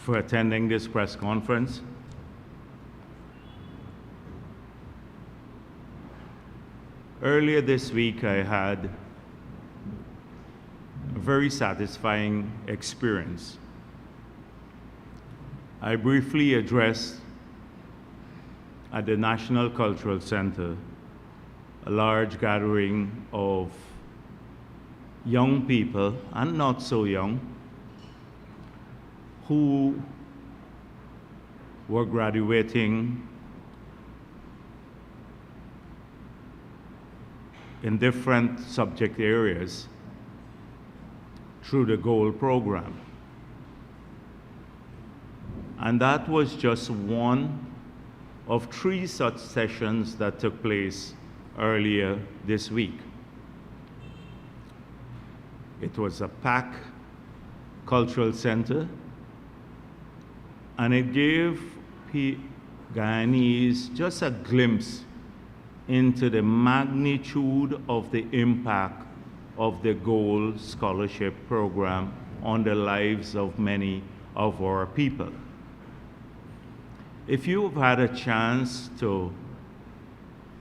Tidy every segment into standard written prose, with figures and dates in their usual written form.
for attending this press conference. Earlier this week, I had a very satisfying experience. I briefly addressed at the National Cultural Center a large gathering of young people, and not so young, who were graduating in different subject areas through the GOLD program. And that was just one of 3 such sessions that took place earlier this week. It was a packed cultural center, and it gave Guyanese just a glimpse into the magnitude of the impact of the GOLD scholarship program on the lives of many of our people. If you've had a chance to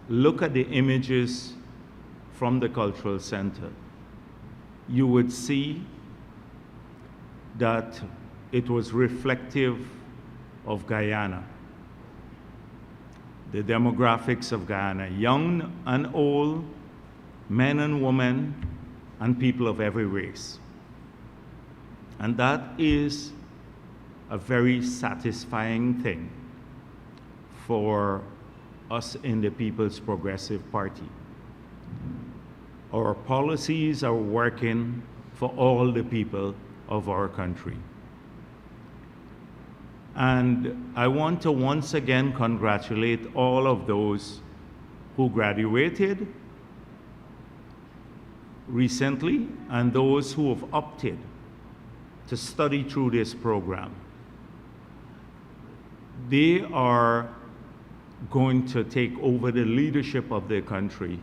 look at the images from the cultural center, you would see that it was reflective of Guyana, the demographics of Guyana, young and old, men and women, and people of every race. And that is a very satisfying thing for us in the People's Progressive Party. Our policies are working for all the people of our country. And I want to once again congratulate all of those who graduated recently and those who have opted to study through this program. They are going to take over the leadership of the country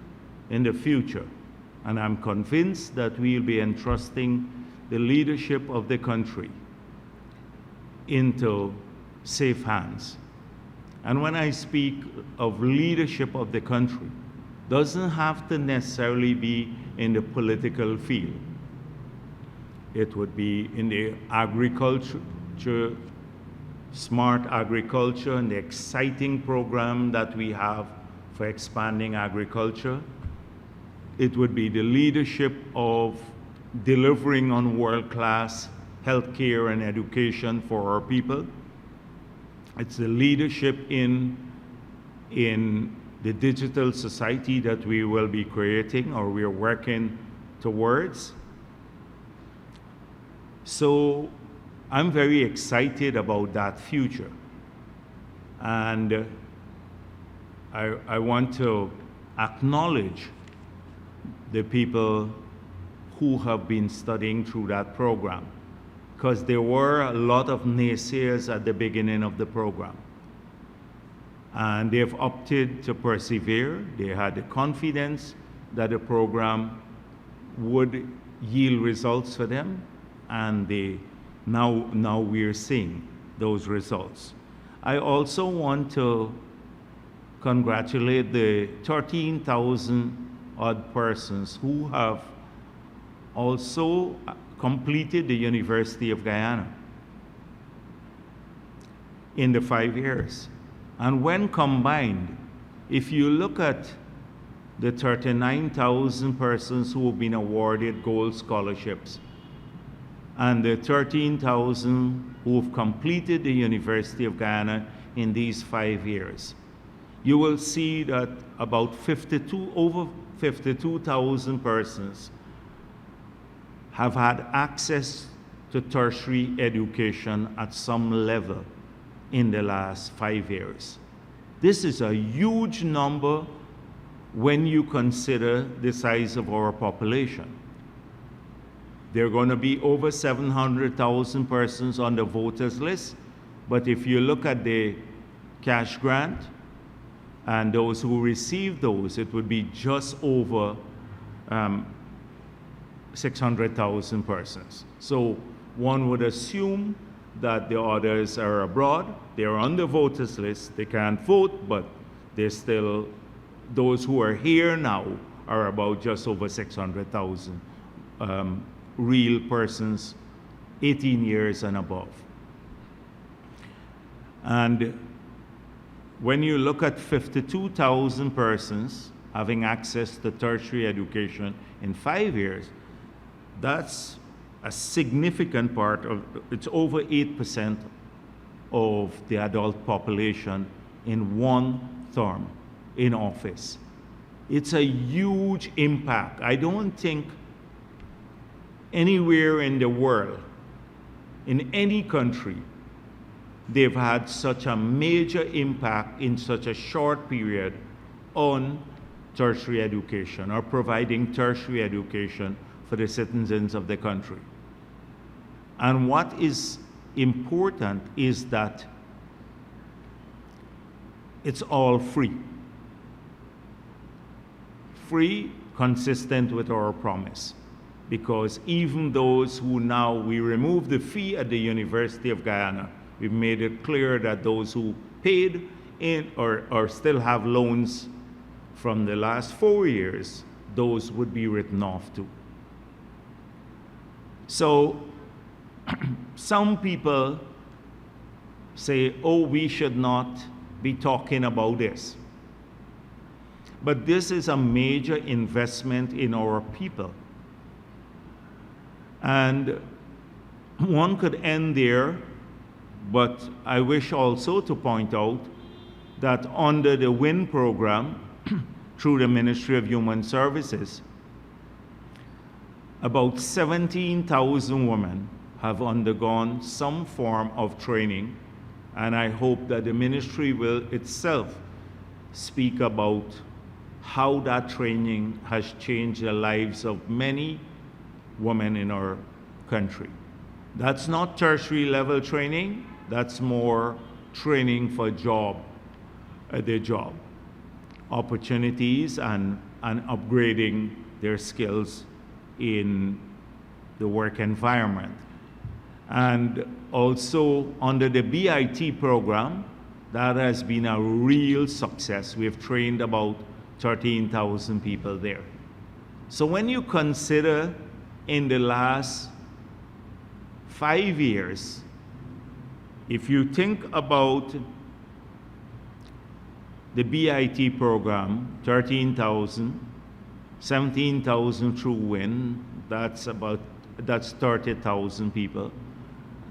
in the future. And I'm convinced that we'll be entrusting the leadership of the country into safe hands. And when I speak of leadership of the country, doesn't have to necessarily be in the political field. It would be in the agriculture, smart agriculture, and the exciting program that we have for expanding agriculture. It would be the leadership of delivering on world-class healthcare and education for our people. It's the leadership in the digital society that we will be creating, or we are working towards. So I'm very excited about that future. And I want to acknowledge the people who have been studying through that program, because there were a lot of naysayers at the beginning of the program. And they've opted to persevere. They had the confidence that the program would yield results for them, and now we're seeing those results. I also want to congratulate the 13,000 odd persons who have also completed the University of Guyana in the 5 years. And when combined, if you look at the 39,000 persons who have been awarded gold scholarships and the 13,000 who have completed the University of Guyana in these 5 years, you will see that about over 52,000 persons have had access to tertiary education at some level in the last 5 years. This is a huge number when you consider the size of our population. There are going to be over 700,000 persons on the voters list, but if you look at the cash grant and those who receive those, it would be just over 600,000 persons. So one would assume that the others are abroad. They're on the voters list. They can't vote, but they're still, those who are here now are about just over 600,000 real persons 18 years and above. And when you look at 52,000 persons having access to tertiary education in 5 years, that's a significant part of, it's over 8% of the adult population in one term in office. It's a huge impact. I don't think anywhere in the world, in any country, they've had such a major impact in such a short period on tertiary education or providing tertiary education for the citizens of the country. And what is important is that it's all free. Free, consistent with our promise. Because even those who now, we remove the fee at the University of Guyana, we've made it clear that those who paid in or still have loans from the last 4 years, those would be written off too. So some people say, oh, we should not be talking about this. But this is a major investment in our people. And one could end there, but I wish also to point out that under the WIN program, through the Ministry of Human Services, about 17,000 women have undergone some form of training, and I hope that the ministry will itself speak about how that training has changed the lives of many women in our country. That's not tertiary level training, that's more training for their job opportunities and upgrading their skills in the work environment. And also under the BIT program, that has been a real success. We've trained about 13,000 people there. So when you consider in the last 5 years, if you think about the BIT program, 13,000, 17,000 through WIN, that's 30,000 people.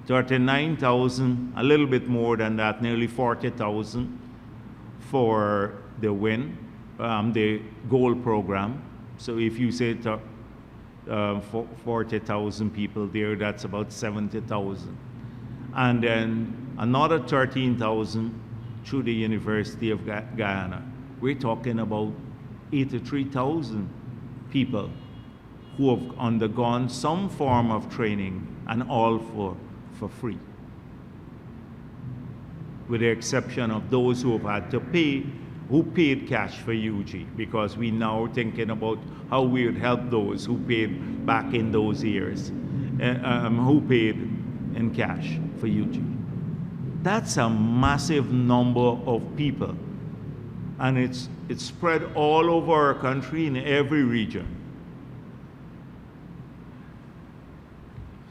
39,000, a little bit more than that, nearly 40,000 for the WIN, the gold program. So if you say 40,000 people there, that's about 70,000. And then another 13,000 through the University of Guyana. We're talking about 83,000 people who have undergone some form of training, and all for free, with the exception of those who have had to pay, who paid cash for UG, because we now thinking about how we would help those who paid back in those years, who paid in cash for UG. That's a massive number of people, and it's spread all over our country in every region.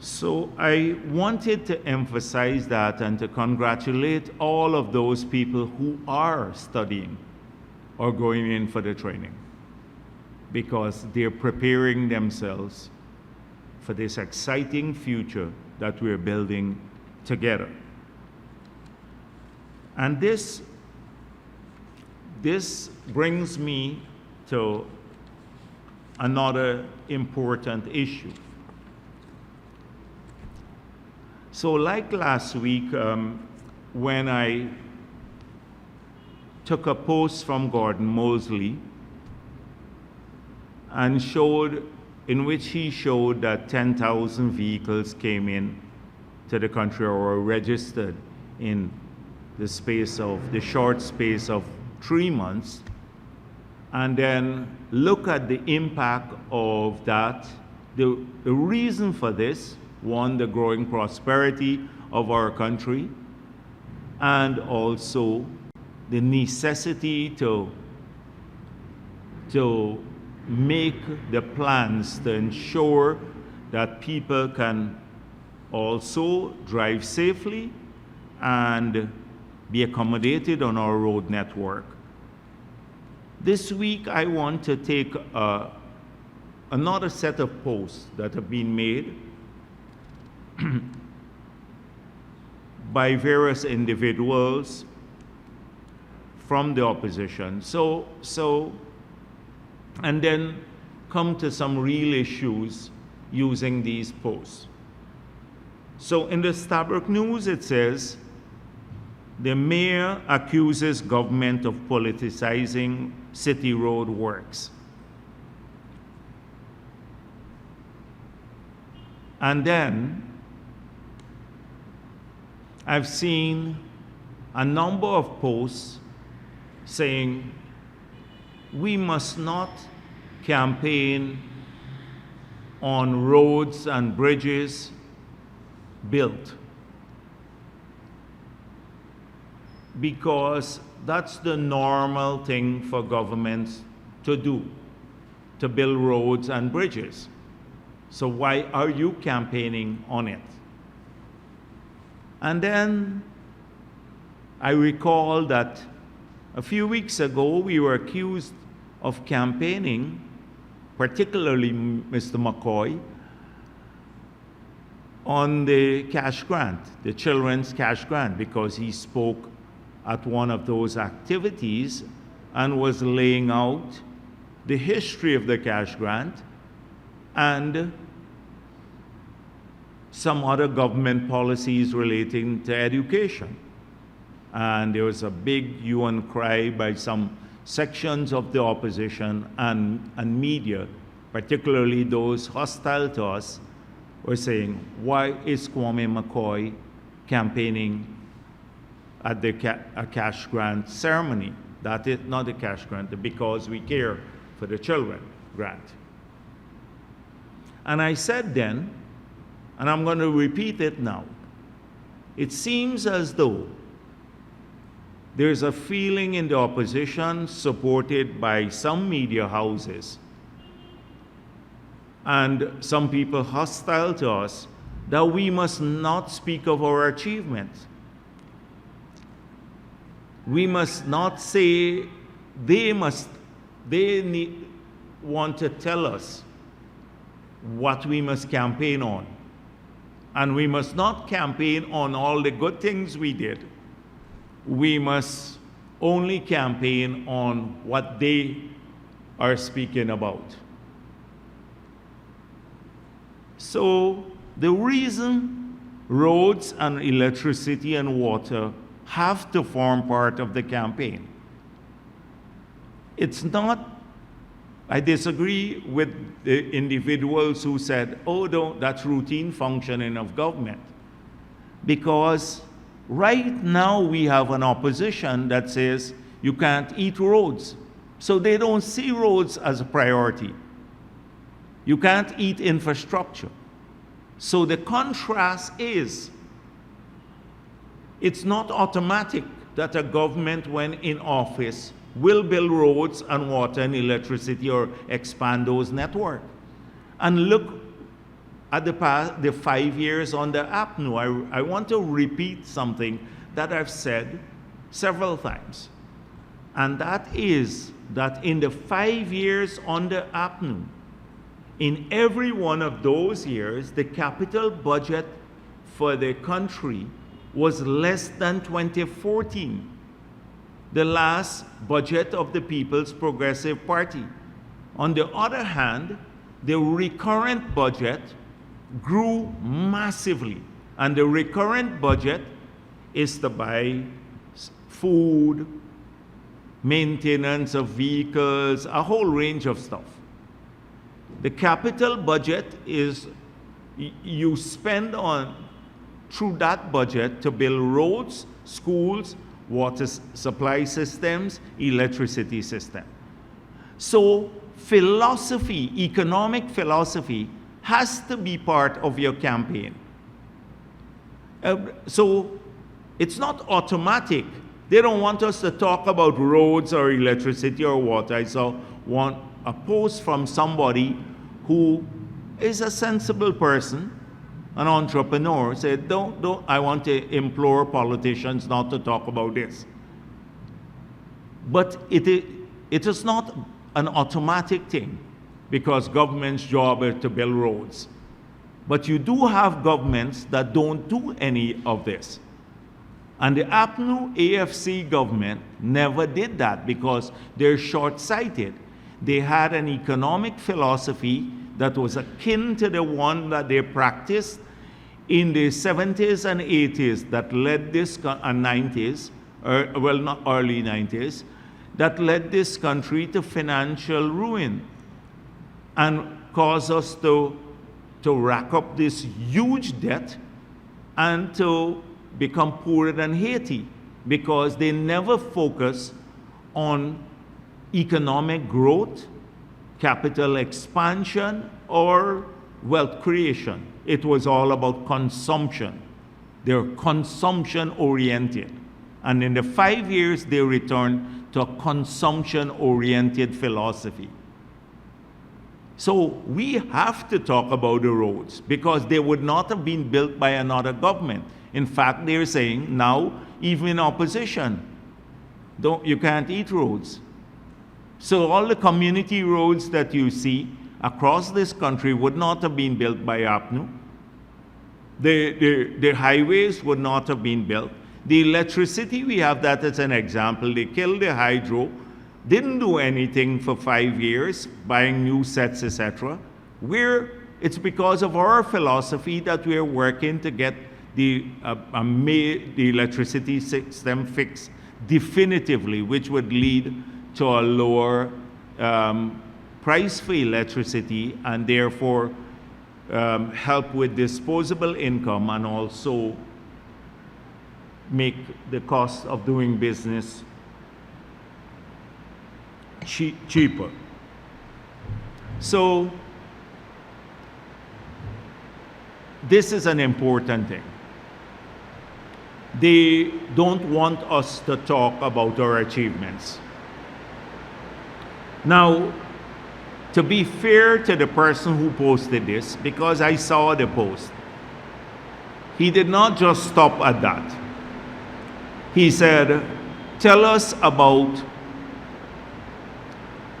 So I wanted to emphasize that and to congratulate all of those people who are studying or going in for the training, because they're preparing themselves for this exciting future that we're building together. And this brings me to another important issue. So like last week, when I took a post from Gordon Mosley and in which he showed that 10,000 vehicles came in to the country or were registered in the short space of 3 months, and then look at the impact of that. The reason for this one, the growing prosperity of our country, and also the necessity to make the plans to ensure that people can also drive safely and be accommodated on our road network. This week I want to take another set of posts that have been made by various individuals from the opposition. And then come to some real issues using these posts. So in the Stabroek News it says, the mayor accuses government of politicizing city road works. And then I've seen a number of posts saying we must not campaign on roads and bridges built, because that's the normal thing for governments to do, to build roads and bridges. So why are you campaigning on it? And then I recall that a few weeks ago we were accused of campaigning, particularly Mr. McCoy, on the cash grant, the children's cash grant, because he spoke at one of those activities and was laying out the history of the cash grant and some other government policies relating to education. And there was a big hue and cry by some sections of the opposition and media, particularly those hostile to us, were saying, why is Kwame McCoy campaigning at the a cash grant ceremony? That is not a cash grant, the Because We Care for the Children grant. And I said then, and I'm going to repeat it now, it seems as though there's a feeling in the opposition, supported by some media houses and some people hostile to us, that we must not speak of our achievements. We must not say, they want to tell us what we must campaign on. And we must not campaign on all the good things we did. We must only campaign on what they are speaking about. So the reason roads and electricity and water have to form part of the campaign, it's not, I disagree with the individuals who said, oh, no, that's routine functioning of government. Because right now we have an opposition that says you can't eat roads. So they don't see roads as a priority. You can't eat infrastructure. So the contrast is, it's not automatic that a government, when in office, will build roads and water and electricity or expand those networks. And look at the 5 years on the APNU. I want to repeat something that I've said several times. And that is that in the 5 years on the APNU, in every one of those years, the capital budget for the country was less than 2014, the last budget of the People's Progressive Party. On the other hand, the recurrent budget grew massively, and the recurrent budget is to buy food, maintenance of vehicles, a whole range of stuff. The capital budget is, you spend on, through that budget, to build roads, schools, water supply systems, electricity system. So philosophy, economic philosophy, has to be part of your campaign. So it's not automatic. They don't want us to talk about roads or electricity or water. I saw a post from somebody who is a sensible person, an entrepreneur, said, I want to implore politicians not to talk about this. But it is not an automatic thing, because government's job is to build roads. But you do have governments that don't do any of this. And the APNU AFC government never did that because they're short-sighted. They had an economic philosophy that was akin to the one that they practiced in the 70s and 80s that led this, and 90s, well, not early 90s, that led this country to financial ruin and caused us to rack up this huge debt and to become poorer than Haiti, because they never focus on economic growth, capital expansion, or wealth creation. It was all about consumption. They're consumption oriented. And in the 5 years, they returned to a consumption oriented philosophy. So we have to talk about the roads, because they would not have been built by another government. In fact, they're saying now, even in opposition, you can't eat roads. So all the community roads that you see across this country would not have been built by APNU. The highways would not have been built. The electricity, we have that as an example. They killed the hydro, didn't do anything for 5 years, buying new sets, etc. It's because of our philosophy that we're working to get the electricity system fixed definitively, which would lead to a lower price for electricity, and therefore help with disposable income, and also make the cost of doing business cheaper. So this is an important thing. They don't want us to talk about our achievements. Now, to be fair to the person who posted this, because I saw the post, he did not just stop at that. He said, tell us about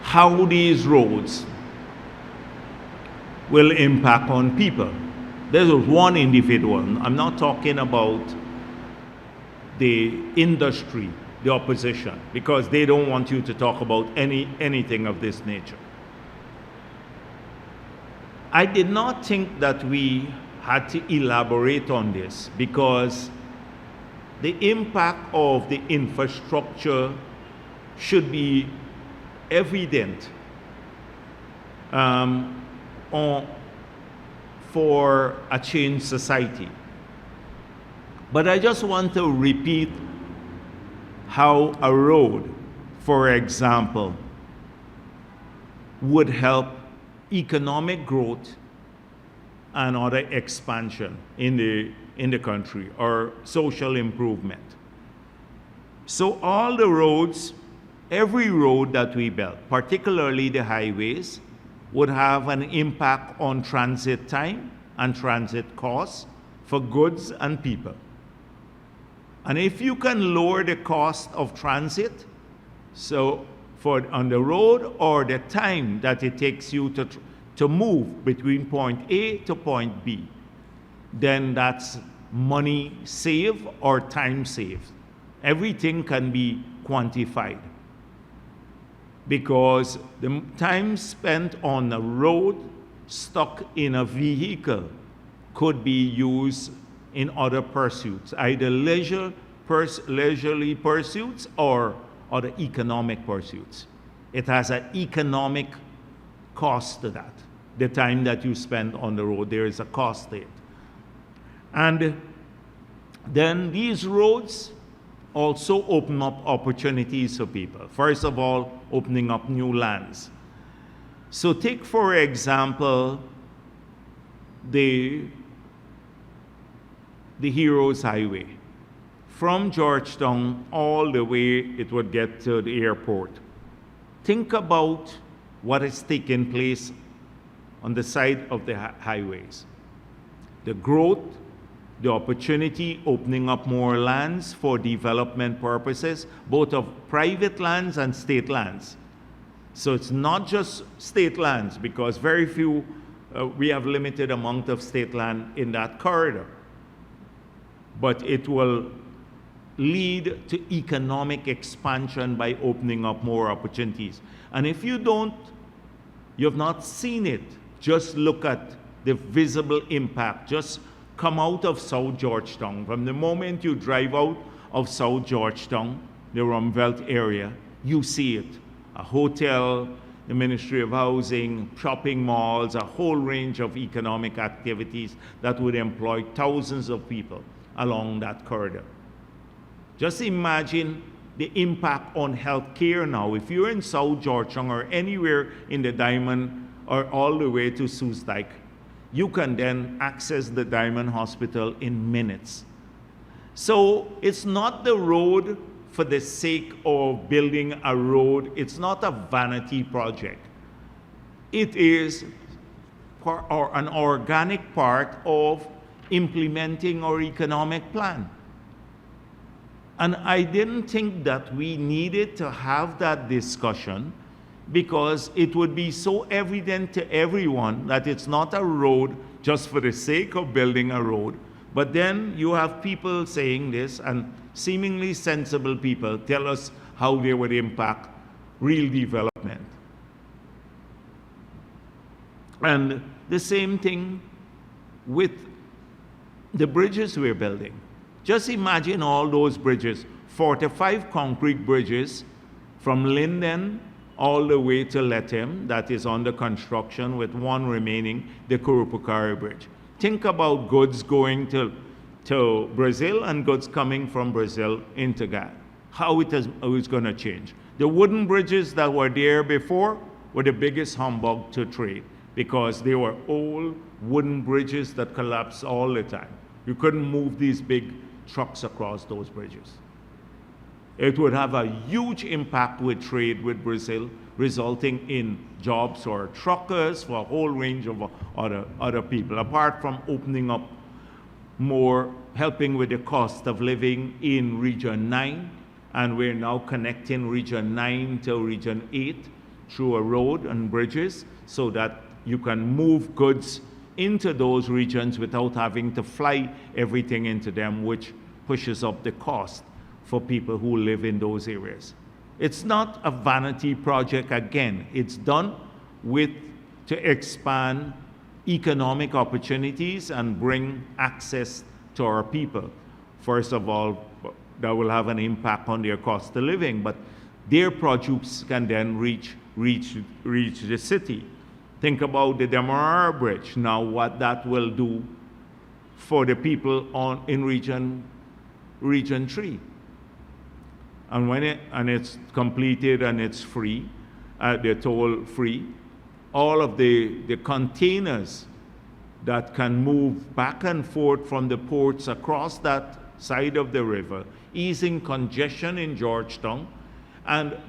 how these roads will impact on people. There was one individual. I'm not talking about the industry, the opposition, because they don't want you to talk about anything of this nature. I did not think that we had to elaborate on this, because the impact of the infrastructure should be evident for a changed society. But I just want to repeat how a road, for example, would help economic growth and other expansion in the country, or social improvement. So all the roads, every road that we build, particularly the highways, would have an impact on transit time and transit costs for goods and people. And if you can lower the cost of transit, so on the road, or the time that it takes you to move between point A to point B, then that's money saved or time saved. Everything can be quantified, because the time spent on a road stuck in a vehicle could be used in other pursuits, either leisurely pursuits or other economic pursuits. It has an economic cost to that. The time that you spend on the road, there is a cost to it. And then these roads also open up opportunities for people. First of all, opening up new lands. So take, for example, the Heroes Highway. From Georgetown all the way it would get to the airport. Think about what is taking place on the side of the highways. The growth, the opportunity, opening up more lands for development purposes, both of private lands and state lands. So it's not just state lands, because very few, we have limited amount of state land in that corridor. But it will lead to economic expansion by opening up more opportunities. And if you've not seen it, just look at the visible impact. Just come out of South Georgetown. From the moment you drive out of South Georgetown, the Rumvelt area, you see it. A hotel, the Ministry of Housing, shopping malls, a whole range of economic activities that would employ thousands of people along that corridor. Just imagine the impact on healthcare now. If you're in South Georgetown or anywhere in the Diamond or all the way to Soesdijk, you can then access the Diamond Hospital in minutes. So it's not the road for the sake of building a road. It's not a vanity project. It is an organic part of implementing our economic plan. And I didn't think that we needed to have that discussion, because it would be so evident to everyone that it's not a road just for the sake of building a road. But then you have people saying this, and seemingly sensible people tell us how they would impact real development. And the same thing with the bridges we're building. Just imagine all those bridges, 45 concrete bridges from Linden all the way to Lethem that is under construction, with one remaining, the Kurupukari Bridge. Think about goods going to Brazil and goods coming from Brazil into Ghana. How it's going to change. The wooden bridges that were there before were the biggest humbug to trade, because they were old wooden bridges that collapsed all the time. You couldn't move these big trucks across those bridges. It would have a huge impact with trade with Brazil, resulting in jobs for truckers, for a whole range of other people, apart from opening up more, helping with the cost of living in Region 9, and we're now connecting Region 9 to Region 8 through a road and bridges, so that you can move goods into those regions without having to fly everything into them, which pushes up the cost for people who live in those areas. It's not a vanity project again. It's done to expand economic opportunities and bring access to our people. First of all, that will have an impact on their cost of living, but their produce can then reach the city. Think about the Demerara Bridge, now what that will do for the people in Region 3. And when it's completed and it's free, they're toll free, all of the containers that can move back and forth from the ports across that side of the river, easing congestion in Georgetown.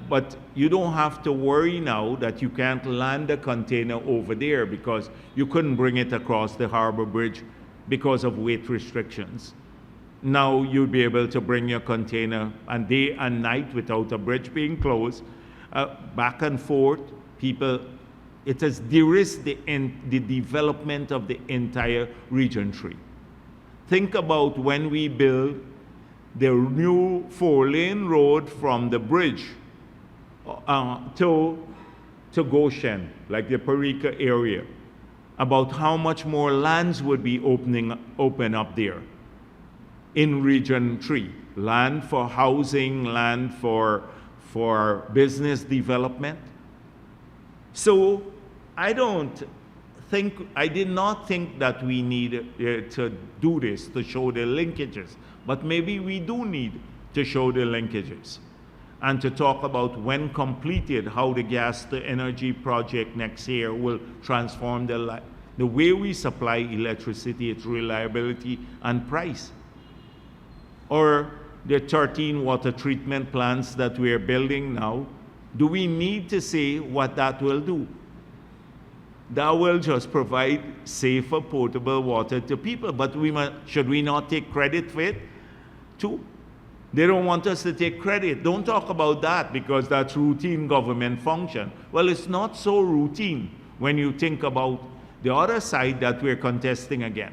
But you don't have to worry now that you can't land a container over there, because you couldn't bring it across the harbor bridge because of weight restrictions. Now you'll be able to bring your container and day and night without a bridge being closed, back and forth. It has de-risked the development of the entire Region 3. Think about when we build the new 4-lane road from the bridge to Goshen, like the Parika area, about how much more lands would be open up there in Region 3. Land for housing, land for business development. So I did not think that we need to do this to show the linkages, but maybe we do need to show the linkages and to talk about, when completed, how the gas to energy project next year will transform the The way we supply electricity, its reliability and price. Or the 13 water treatment plants that we are building now, do we need to say what that will do? That will just provide safer, potable water to people, but should we not take credit for it too? They don't want us to take credit. Don't talk about that because that's routine government function. Well, it's not so routine when you think about the other side that we're contesting again.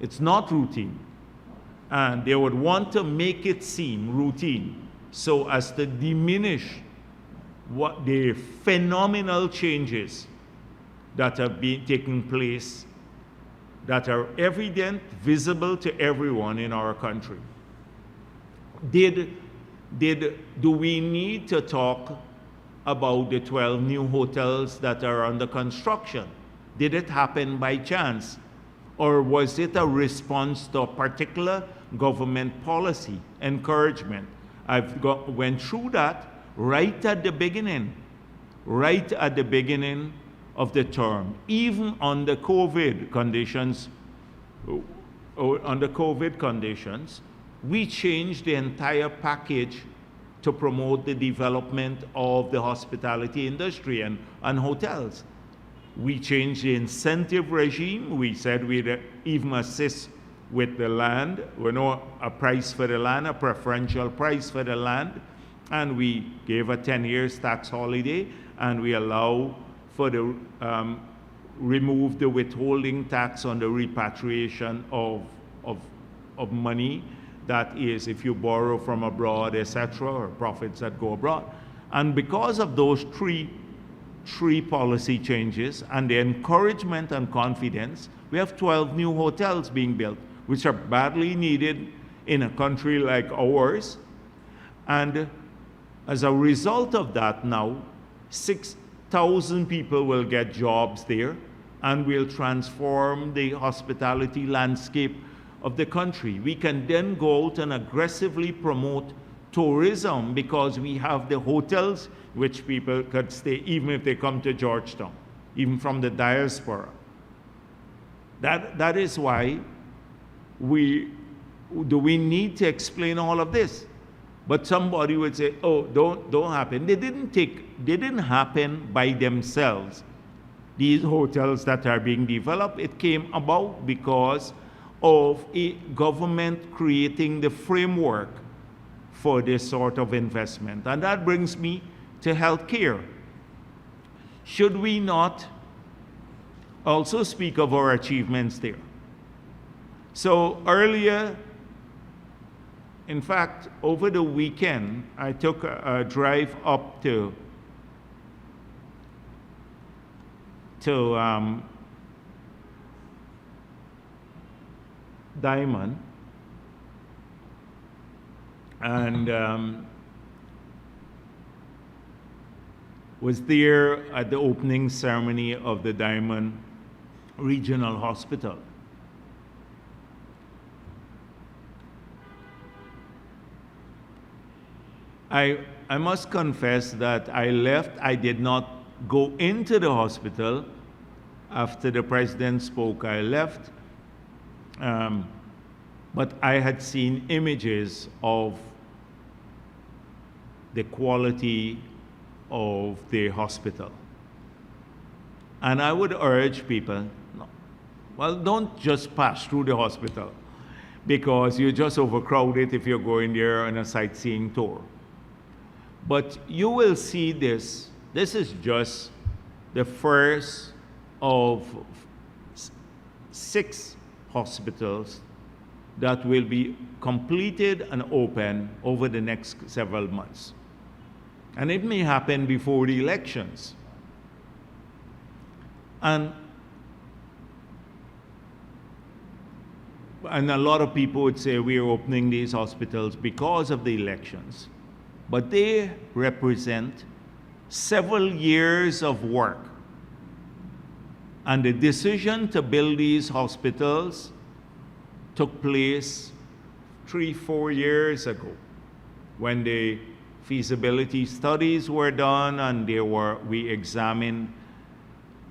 It's not routine. And they would want to make it seem routine so as to diminish what the phenomenal changes that have been taking place that are evident, visible to everyone in our country. Do we need to talk about the 12 new hotels that are under construction? Did it happen by chance? Or was it a response to a particular government policy, encouragement? Went through that right at the beginning of the term, even under COVID conditions, we changed the entire package to promote the development of the hospitality industry and hotels. We changed the incentive regime. We said we'd even assist with the land. We know a price for the land, a preferential price for the land, and we gave a 10 years tax holiday, and we allow for the remove the withholding tax on the repatriation of money. That is, if you borrow from abroad, etc., or profits that go abroad. And because of those three policy changes and the encouragement and confidence, we have 12 new hotels being built, which are badly needed in a country like ours. And as a result of that now, 6,000 people will get jobs there and will transform the hospitality landscape of the country. We can then go out and aggressively promote tourism because we have the hotels which people could stay even if they come to Georgetown, even from the diaspora. That is why we need to explain all of this. But somebody would say, oh, don't happen. They didn't happen by themselves. These hotels that are being developed, it came about because of a government creating the framework for this sort of investment. And that brings me to healthcare. Should we not also speak of our achievements there? So earlier, in fact, over the weekend, I took a drive up to Diamond, and was there at the opening ceremony of the Diamond Regional Hospital. I must confess that I left. I did not go into the hospital after the president spoke. I left, but I had seen images of the quality of the hospital. And I would urge people, don't just pass through the hospital because you just overcrowd it if you're going there on a sightseeing tour. But you will see this. This is just the first of 6 hospitals that will be completed and open over the next several months. And it may happen before the elections. And a lot of people would say we are opening these hospitals because of the elections. But they represent several years of work. And the decision to build these hospitals took place 3-4 years ago when the feasibility studies were done and we examined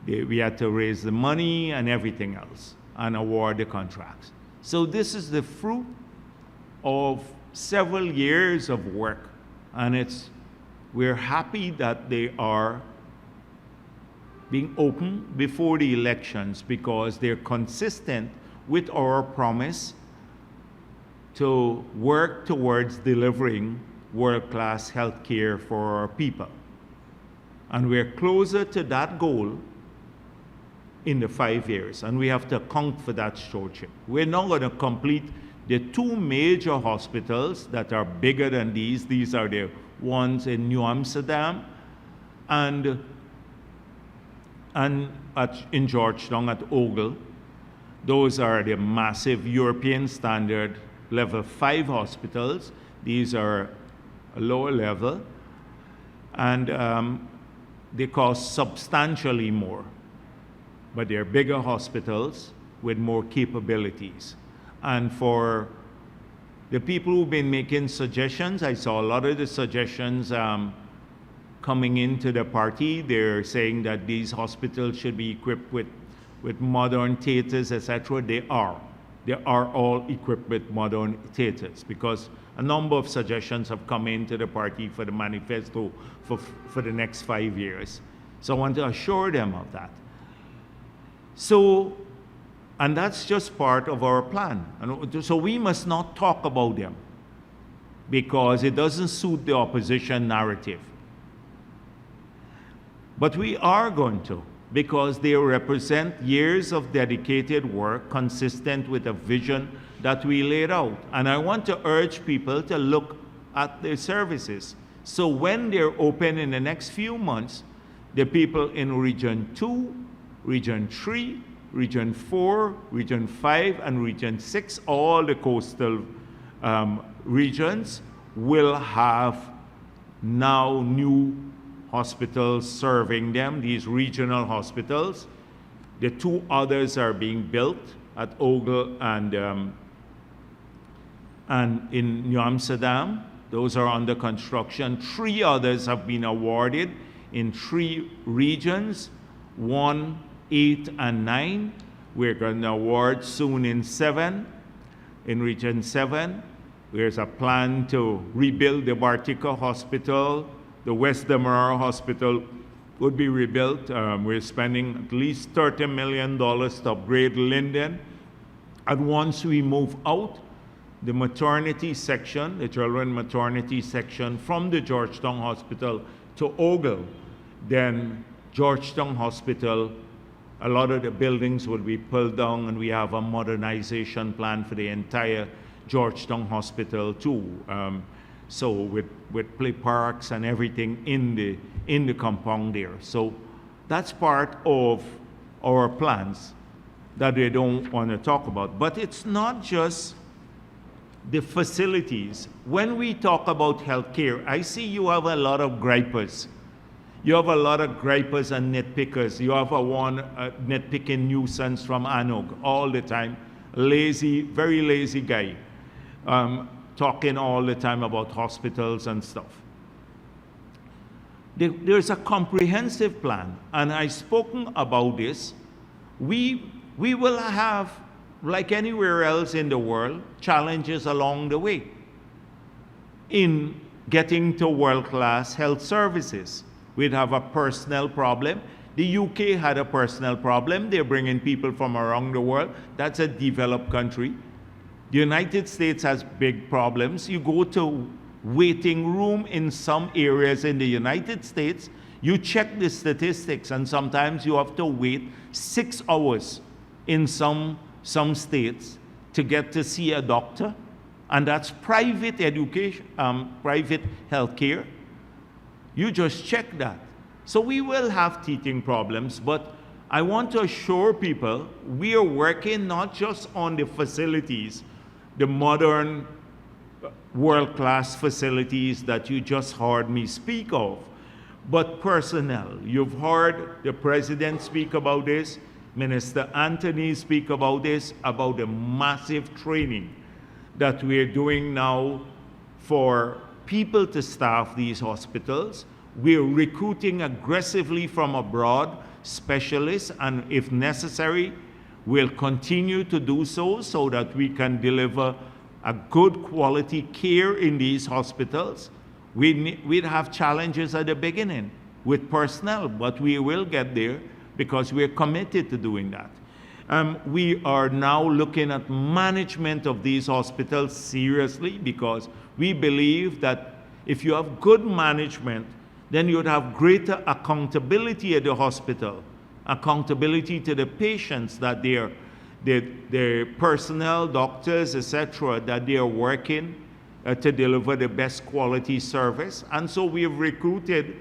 We had to raise the money and everything else and award the contracts. So this is the fruit of several years of work, and we're happy that they are being open before the elections because they're consistent with our promise to work towards delivering world-class health care for our people. And we're closer to that goal in the 5 years, and we have to account for that stewardship. We're not going to complete the 2 major hospitals that are bigger than these. These are the ones in New Amsterdam and in Georgetown at Ogle. Those are the massive European standard level 5 hospitals. These are a lower level, and they cost substantially more, but they're bigger hospitals with more capabilities. And for the people who've been making suggestions, I saw a lot of the suggestions coming into the party. They're saying that these hospitals should be equipped with modern theaters, etc. They are all equipped with modern theaters, because a number of suggestions have come into the party for the manifesto for the next 5 years. So I want to assure them of that. So, and that's just part of our plan. And so we must not talk about them because it doesn't suit the opposition narrative. But we are going to, because they represent years of dedicated work consistent with a vision that we laid out. And I want to urge people to look at their services. So when they're open in the next few months, the people in Region 2, Region 3, Region 4, Region 5, and Region 6, all the coastal regions, will have now new hospitals serving them, these regional hospitals. The 2 others are being built at Ogle and in New Amsterdam. Those are under construction. 3 others have been awarded in 3 regions, 1, 8, and 9. We're going to award soon in 7. In Region 7, there's a plan to rebuild the Bartica Hospital. The West Demerara Hospital would be rebuilt. We're spending at least $30 million to upgrade Linden. And once we move out the maternity section, the children maternity section from the Georgetown Hospital to Ogle, then Georgetown Hospital, a lot of the buildings will be pulled down, and we have a modernization plan for the entire Georgetown Hospital too. So with play parks and everything in the compound there. So that's part of our plans that they don't want to talk about. But it's not just the facilities. When we talk about healthcare, I see you have a lot of gripers. You have a lot of gripers and nitpickers. You have one nitpicking nuisance from Anog all the time. Lazy, very lazy guy. Talking all the time about hospitals and stuff. There's a comprehensive plan, and I've spoken about this. We will have, like anywhere else in the world, challenges along the way in getting to world-class health services. We'd have a personnel problem. The UK had a personnel problem. They're bringing people from around the world. That's a developed country. The United States has big problems. You go to waiting room in some areas in the United States, you check the statistics, and sometimes you have to wait 6 hours in some states to get to see a doctor, and that's private education, private health care. You just check that. So we will have teething problems, but I want to assure people we are working not just on the facilities, the modern world-class facilities that you just heard me speak of, but personnel. You've heard the President speak about this, Minister Anthony speak about this, about the massive training that we're doing now for people to staff these hospitals. We're recruiting aggressively from abroad specialists, and if necessary, we'll continue to do so so that we can deliver a good quality care in these hospitals. We'd have challenges at the beginning with personnel, but we will get there because we're committed to doing that. We are now looking at management of these hospitals seriously, because we believe that if you have good management, then you would have greater accountability at the hospital, accountability to the patients, that their personnel, doctors, etc., that they are working to deliver the best quality service. And so we have recruited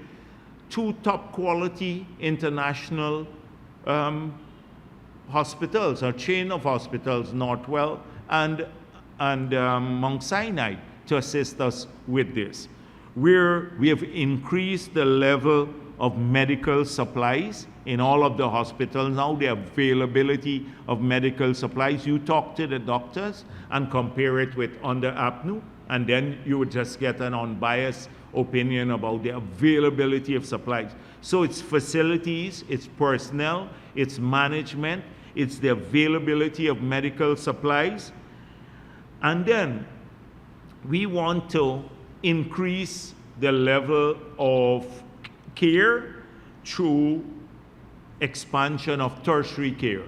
2 top quality international hospitals, a chain of hospitals, Northwell and Mount Sinai, to assist us with this. We have increased the level of medical supplies in all of the hospitals. Now the availability of medical supplies, you talk to the doctors and compare it with under APNU, and then you would just get an unbiased opinion about the availability of supplies. So it's facilities, it's personnel, it's management, it's the availability of medical supplies. And then we want to increase the level of care through expansion of tertiary care,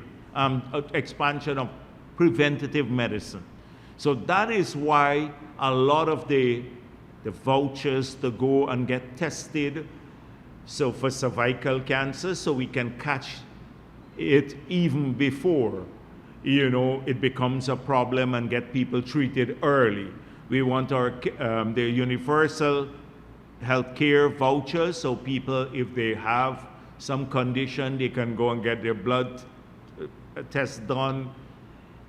expansion of preventative medicine. So that is why a lot of the vouchers to go and get tested, so for cervical cancer, so we can catch it even before, it becomes a problem, and get people treated early. We want the universal health care vouchers, so people, if they have some condition, they can go and get their blood test done,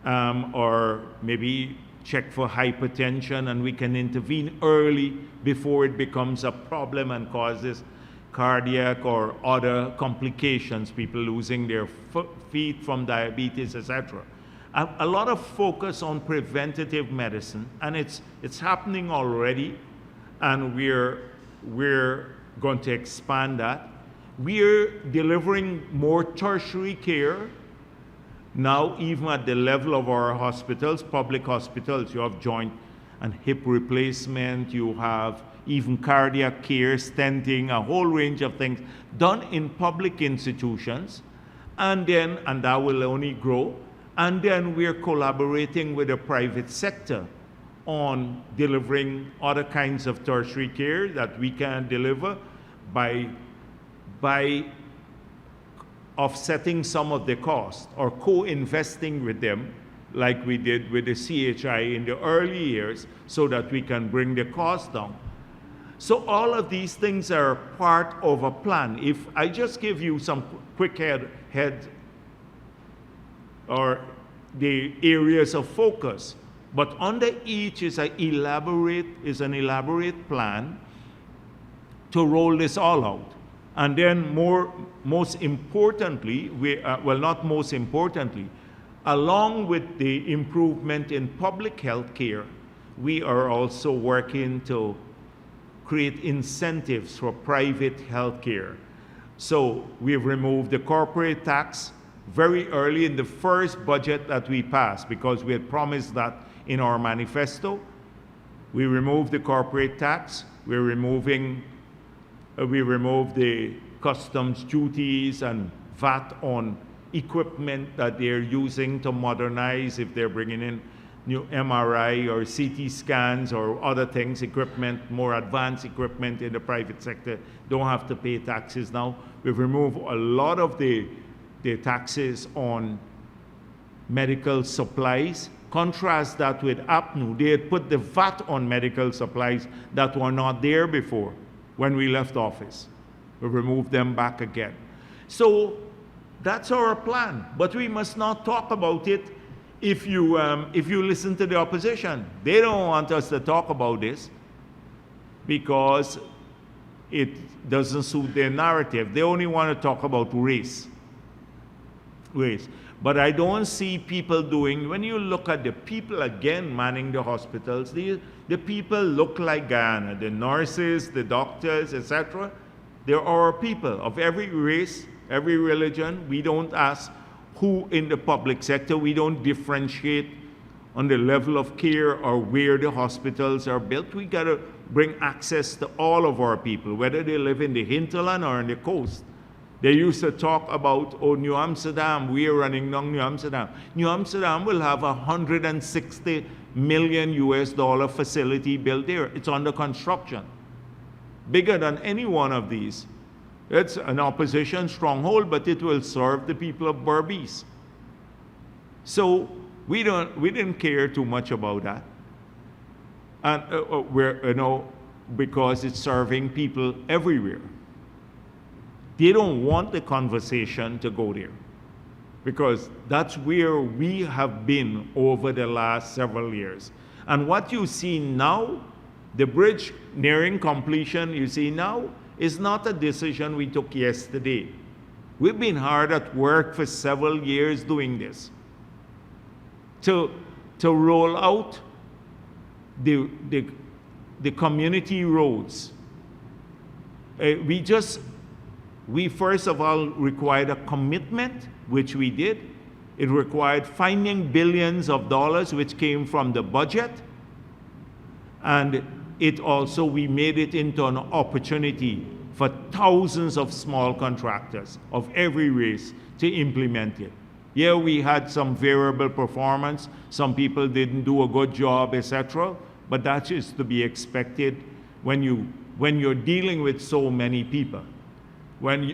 or maybe check for hypertension, and we can intervene early before it becomes a problem and causes cardiac or other complications, people losing their feet from diabetes, etc. A lot of focus on preventative medicine, and it's happening already, and we're going to expand that. We're delivering more tertiary care now, even at the level of our hospitals, public hospitals. You have joint and hip replacement, you have even cardiac care, stenting, a whole range of things done in public institutions, and that will only grow. And then we're collaborating with the private sector on delivering other kinds of tertiary care that we can deliver by offsetting some of the cost, or co-investing with them, like we did with the CHI in the early years, so that we can bring the cost down. So all of these things are part of a plan. If I just give you some quick head or the areas of focus, but under each is an elaborate plan to roll this all out. And then most importantly, not most importantly, along with the improvement in public health care, we are also working to create incentives for private health care. So we've removed the corporate tax very early in the first budget that we passed, because we had promised that in our manifesto. We removed the corporate tax. We removed the customs duties and VAT on equipment that they're using to modernize, if they're bringing in new MRI or CT scans or other things, equipment, more advanced equipment in the private sector, don't have to pay taxes now. We've removed a lot of the taxes on medical supplies. Contrast that with APNU. They had put the VAT on medical supplies that were not there before when we left office. We removed them back again. So that's our plan, but we must not talk about it. If you listen to the opposition, they don't want us to talk about this because it doesn't suit their narrative. They only want to talk about race. But I don't see people doing, when you look at the people again manning the hospitals, the people look like Guyana, the nurses, the doctors, etc. They're our people of every race every religion. We don't ask who in the public sector. We don't differentiate on the level of care or where the hospitals are built. We got to bring access to all of our people, whether they live in the hinterland or on the coast. They used to talk about, oh, New Amsterdam, we are running down New Amsterdam. New Amsterdam will have a $160 million US facility built there. It's under construction. Bigger than any one of these. It's an opposition stronghold, but it will serve the people of Berbice. So we didn't care too much about that. And because it's serving people everywhere. They don't want the conversation to go there, because that's where we have been over the last several years. And what you see now, the bridge nearing completion, you see now, is not a decision we took yesterday. We've been hard at work for several years doing this. To roll out the community roads. We first of all required a commitment, which we did. It required finding billions of dollars, which came from the budget. And it also, we made it into an opportunity for thousands of small contractors of every race to implement it. Yeah, we had some variable performance. Some people didn't do a good job, etc. But that is to be expected when you're dealing with so many people,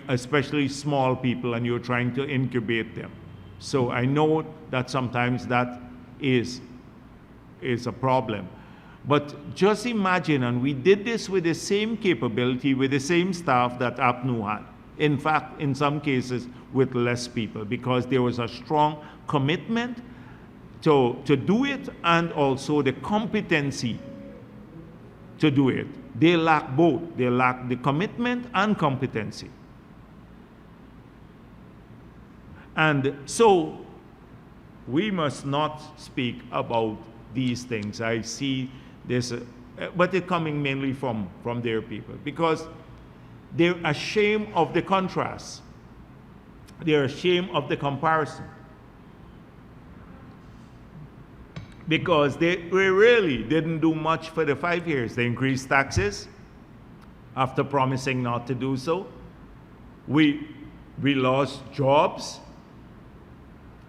especially small people, and you're trying to incubate them. So I know that sometimes that is a problem. But just imagine, and we did this with the same capability, with the same staff that APNU had. In fact, in some cases, with less people, because there was a strong commitment to do it, and also the competency to do it. They lack both. They lack the commitment and competency. And so we must not speak about these things. I see this, but it's coming mainly from their people, because they're ashamed of the contrast. They're ashamed of the comparison. Because they really didn't do much for the 5 years. They increased taxes after promising not to do so. We lost jobs,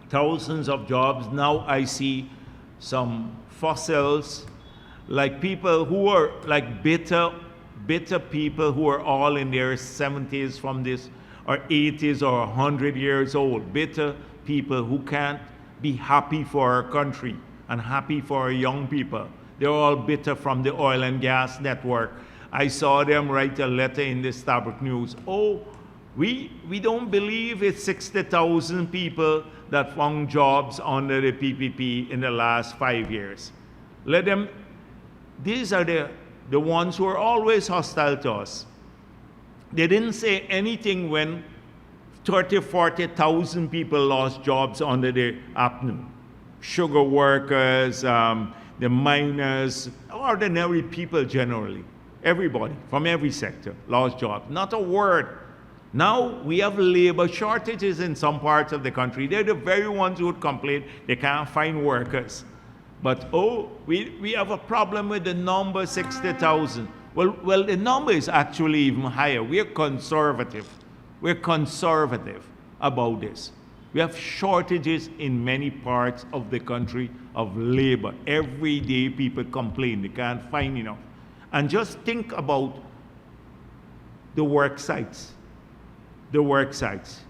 thousands of jobs. Now I see some fossils, like people who are like bitter people who are all in their 70s from this, or 80s or 100 years old. Bitter people who can't be happy for our country and happy for our young people. They're all bitter from the oil and gas network. I saw them write a letter in the Starbuck News. Oh, we don't believe it's 60,000 people that found jobs under the PPP in the last 5 years. Let them, these are the ones who are always hostile to us. They didn't say anything when 30, 40,000 people lost jobs under the APNU. Sugar workers, the miners, ordinary people generally. Everybody from every sector lost jobs. Not a word. Now we have labor shortages in some parts of the country. They're the very ones who would complain they can't find workers. But oh, we have a problem with the number 60,000. Well, the number is actually even higher. We're conservative. We're conservative about this. We have shortages in many parts of the country of labor. Every day people complain they can't find enough. And just think about the work sites. The work sites.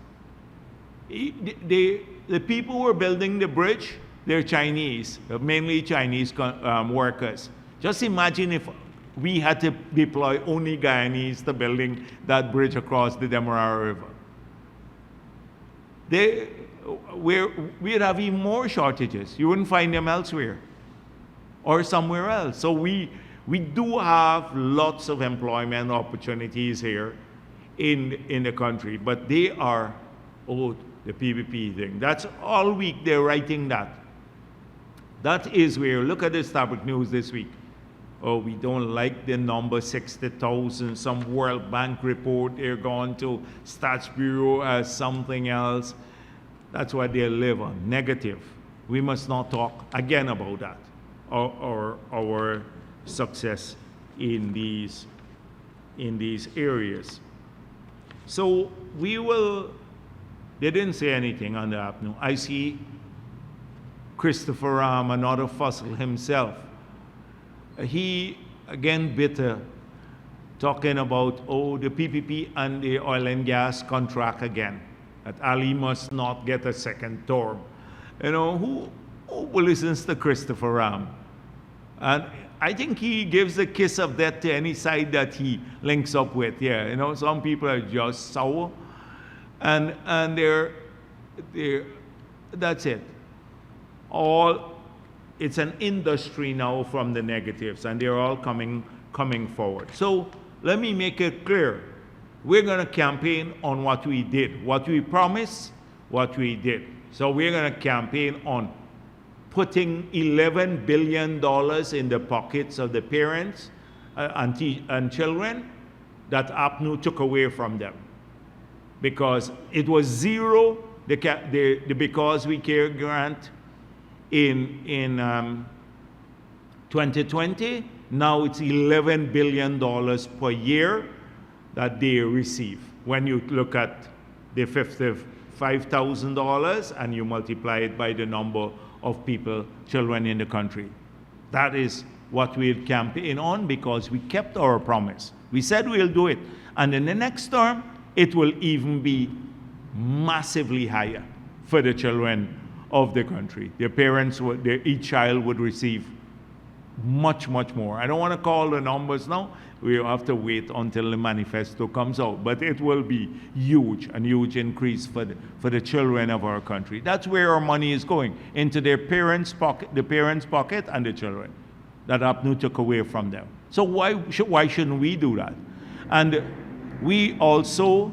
The people who are building the bridge, they're Chinese, mainly Chinese workers. Just imagine if we had to deploy only Guyanese to building that bridge across the Demerara River. We'd have even more shortages. You wouldn't find them elsewhere or somewhere else. So we do have lots of employment opportunities here in the country, but they are, oh, the PPP thing. That's all week they're writing that. That is where, look at the Starbuck News this week. or we don't like the number 60,000, some World Bank report, they're going to Stats Bureau as something else. That's what they live on, negative. We must not talk again about that, or our success in these areas. So we will, they didn't say anything on the APNU. I see Christopher Ram, another fossil himself. He, again, bitter, talking about, oh, the PPP and the oil and gas contract again, that Ali must not get a second term. You know, who listens to Christopher Ram? And I think he gives a kiss of death to any side that he links up with. Yeah, you know, some people are just sour, and they're that's it. It's an industry now from the negatives, and they're all coming forward. So let me make it clear. We're going to campaign on what we did, what we promised, what we did. So we're going to campaign on putting $11 billion in the pockets of the parents and children that APNU took away from them. Because it was zero, the Because We Care grant in 2020, now it's $11 billion per year that they receive. When you look at the $55,000 and you multiply it by the number of people, children in the country. That is what we'll campaign on, because we kept our promise. We said we'll do it. And in the next term, it will even be massively higher for the children of the country. Their parents, each child would receive much, much more. I don't want to call the numbers now. We'll have to wait until the manifesto comes out. But it will be huge, a huge increase for the children of our country. That's where our money is going, into their parents' pocket, the parents' pocket, and the children that APNU took away from them. So why shouldn't we do that? And we also,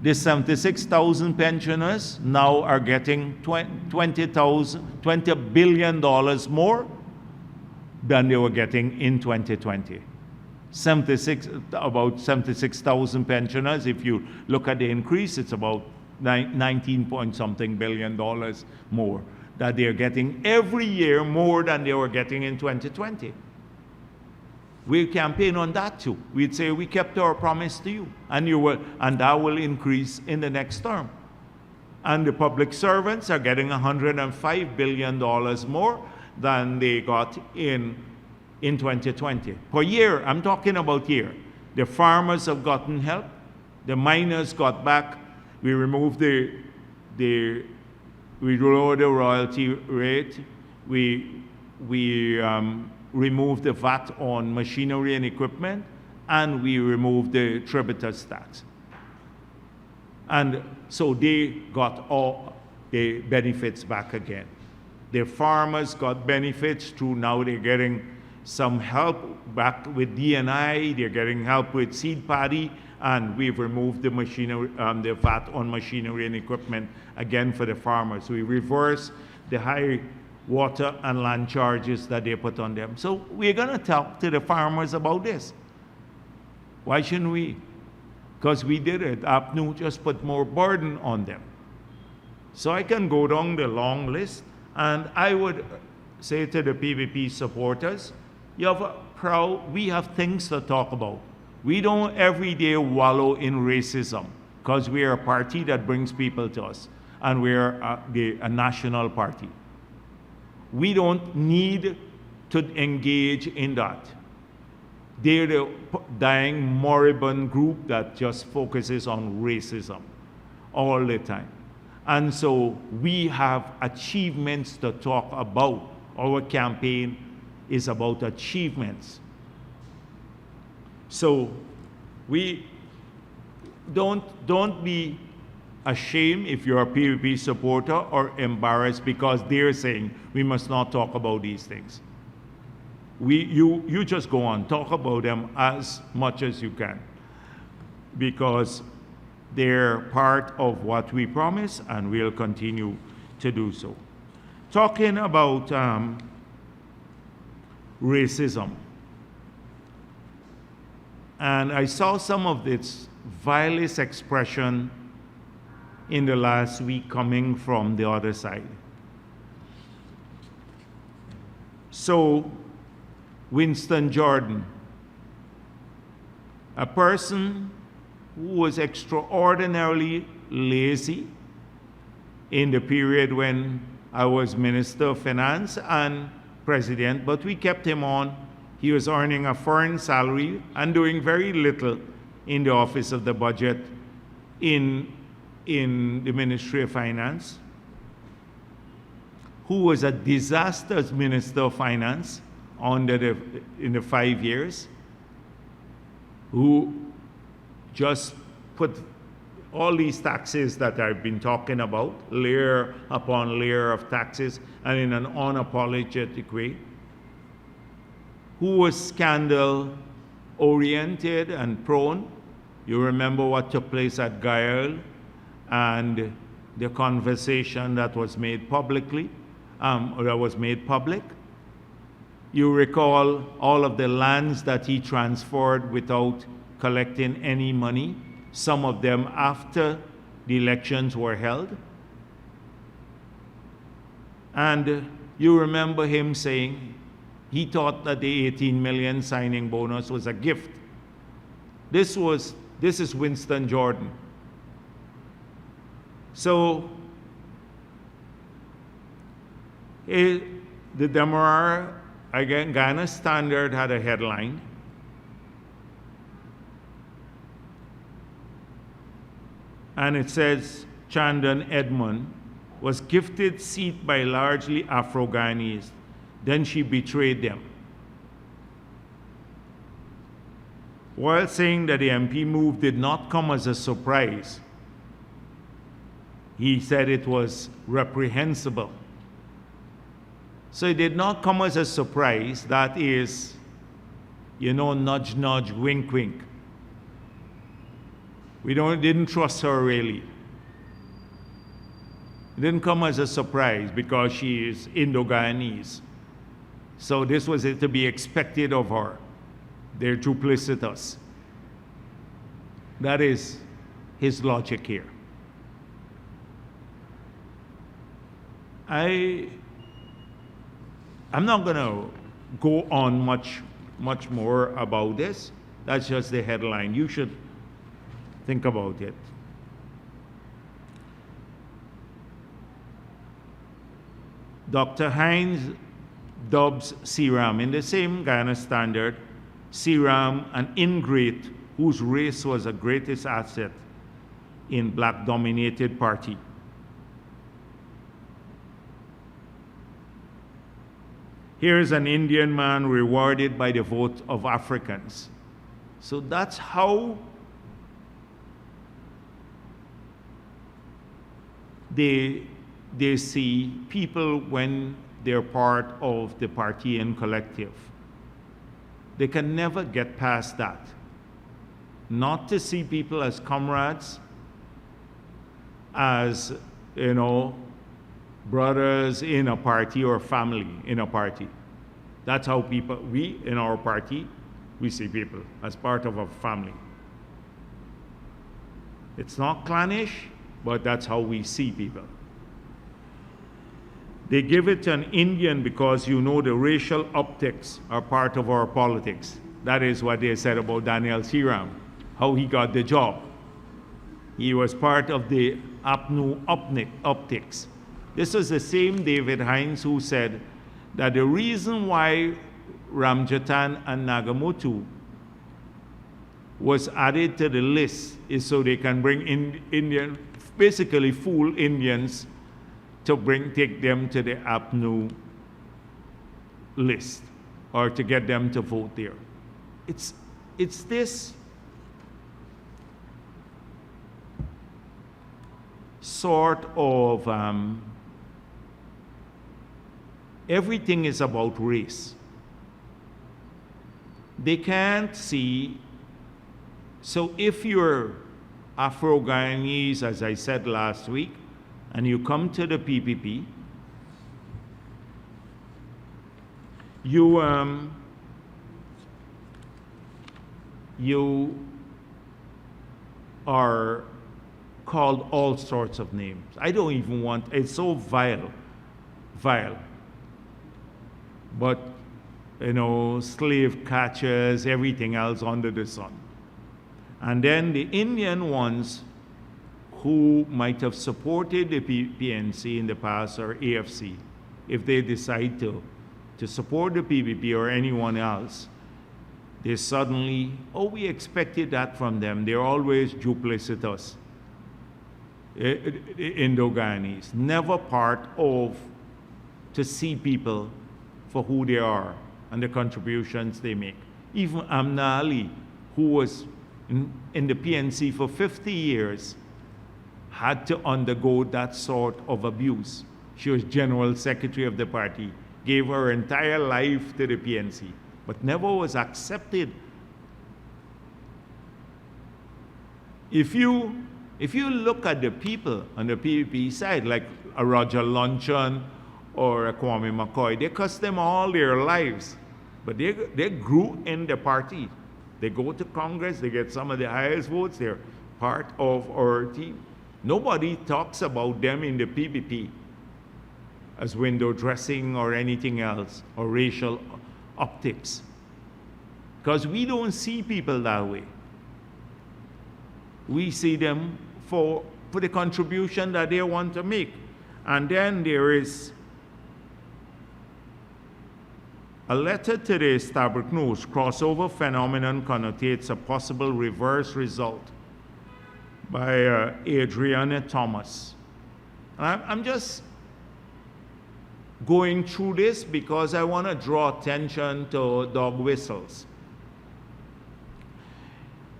the 76,000 pensioners now are getting $20 billion more than they were getting in 2020. About 76,000 pensioners. If you look at the increase, it's about 19 point something billion dollars more that they're getting every year, more than they were getting in 2020. We campaign on that too. We'd say we kept our promise to you, and that will increase in the next term. And the public servants are getting $105 billion more than they got in 2020. Per year, I'm talking about year. The farmers have gotten help. The miners got back. We removed we lowered the royalty rate. We removed the VAT on machinery and equipment, and we removed the tributous tax. And so they got all the benefits back again. The farmers got benefits through, now they're getting some help back with DNI, they're getting help with seed paddy, and we've removed the machinery, the VAT on machinery and equipment again for the farmers. We reversed the high water and land charges that they put on them. So we're going to talk to the farmers about this. Why shouldn't we? Because we did it. APNU just put more burden on them. So I can go down the long list, and I would say to the PPP supporters, we have things to talk about. We don't every day wallow in racism, because we are a party that brings people to us, and we're a national party. We don't need to engage in that. They're the dying, moribund group that just focuses on racism all the time. And so we have achievements to talk about. Our campaign is about achievements. So we don't be ashamed if you're a PPP supporter, or embarrassed because they're saying we must not talk about these things. You just go on, talk about them as much as you can, because they're part of what we promise, and we'll continue to do so. Talking about racism, And I saw some of its vilest expression in the last week coming from the other side. So, Winston Jordan, a person who was extraordinarily lazy in the period when I was Minister of Finance and President, but we kept him on. He was earning a foreign salary and doing very little in the Office of the Budget in the Ministry of Finance, who was a disaster as Minister of Finance in the 5 years, who just put all these taxes that I've been talking about, layer upon layer of taxes, and in an unapologetic way, who was scandal-oriented and prone. You remember what took place at Gael and the conversation that was made publicly, that was made public. You recall all of the lands that he transferred without collecting any money, some of them after the elections were held. And you remember him saying he thought that the 18 million signing bonus was a gift. This is Winston Jordan. So the Demerara, again, Ghana Standard had a headline. And it says, Chandan Edmund was gifted seat by largely Afro-Guyanese. Then she betrayed them. While saying that the MP move did not come as a surprise, he said it was reprehensible. So it did not come as a surprise. That is, nudge, nudge, wink, wink. We didn't trust her really. It didn't come as a surprise because she is Indo-Guyanese. So this was to be expected of her. They're duplicitous. That is his logic here. I'm not going to go on much more about this. That's just the headline. You should think about it. Dr. Hines dubs Seram, in the same Ghana Standard, Seram an ingrate whose race was the greatest asset in black-dominated party. Here's an Indian man rewarded by the vote of Africans. So that's how they see people when they're part of the party and collective. They can never get past that. Not to see people as comrades, as, brothers in a party or family in a party. That's how we in our party, we see people as part of a family. It's not clannish, but that's how we see people. They give it to an Indian because the racial optics are part of our politics. That is what they said about Daniel Seram, how he got the job. He was part of the APNU optics. This was the same David Hines who said that the reason why Ramjatan and Nagamutu was added to the list is so they can bring in basically fool Indians to take them to the APNU list or to get them to vote there. It's this sort of everything is about race. They can't see. So if you're Afro-Guyanese, as I said last week, and you come to the PPP, you you are called all sorts of names. I don't even want, it's so vile. But, you know, slave catchers, everything else under the sun. And then the Indian ones who might have supported the PNC in the past, or AFC, if they decide to support the PPP or anyone else, they suddenly, oh, we expected that from them. They're always duplicitous. Indo-Guyanese, never part of to see people for who they are and the contributions they make. Even Amna Ali, who was in the PNC for 50 years, had to undergo that sort of abuse. She was general secretary of the party, gave her entire life to the PNC, but never was accepted. If you look at the people on the PPP side, like a Roger Luncheon or a Kwame McCoy, they cost them all their lives, but they grew in the party. They go to Congress, they get some of the highest votes, they're part of our team. Nobody talks about them in the PPP as window dressing or anything else, or racial optics, because we don't see people that way. We see them for the contribution that they want to make. And then there is a letter to the established news. Crossover phenomenon connotates a possible reverse result, by Adriana Thomas. And I'm just going through this because I want to draw attention to dog whistles.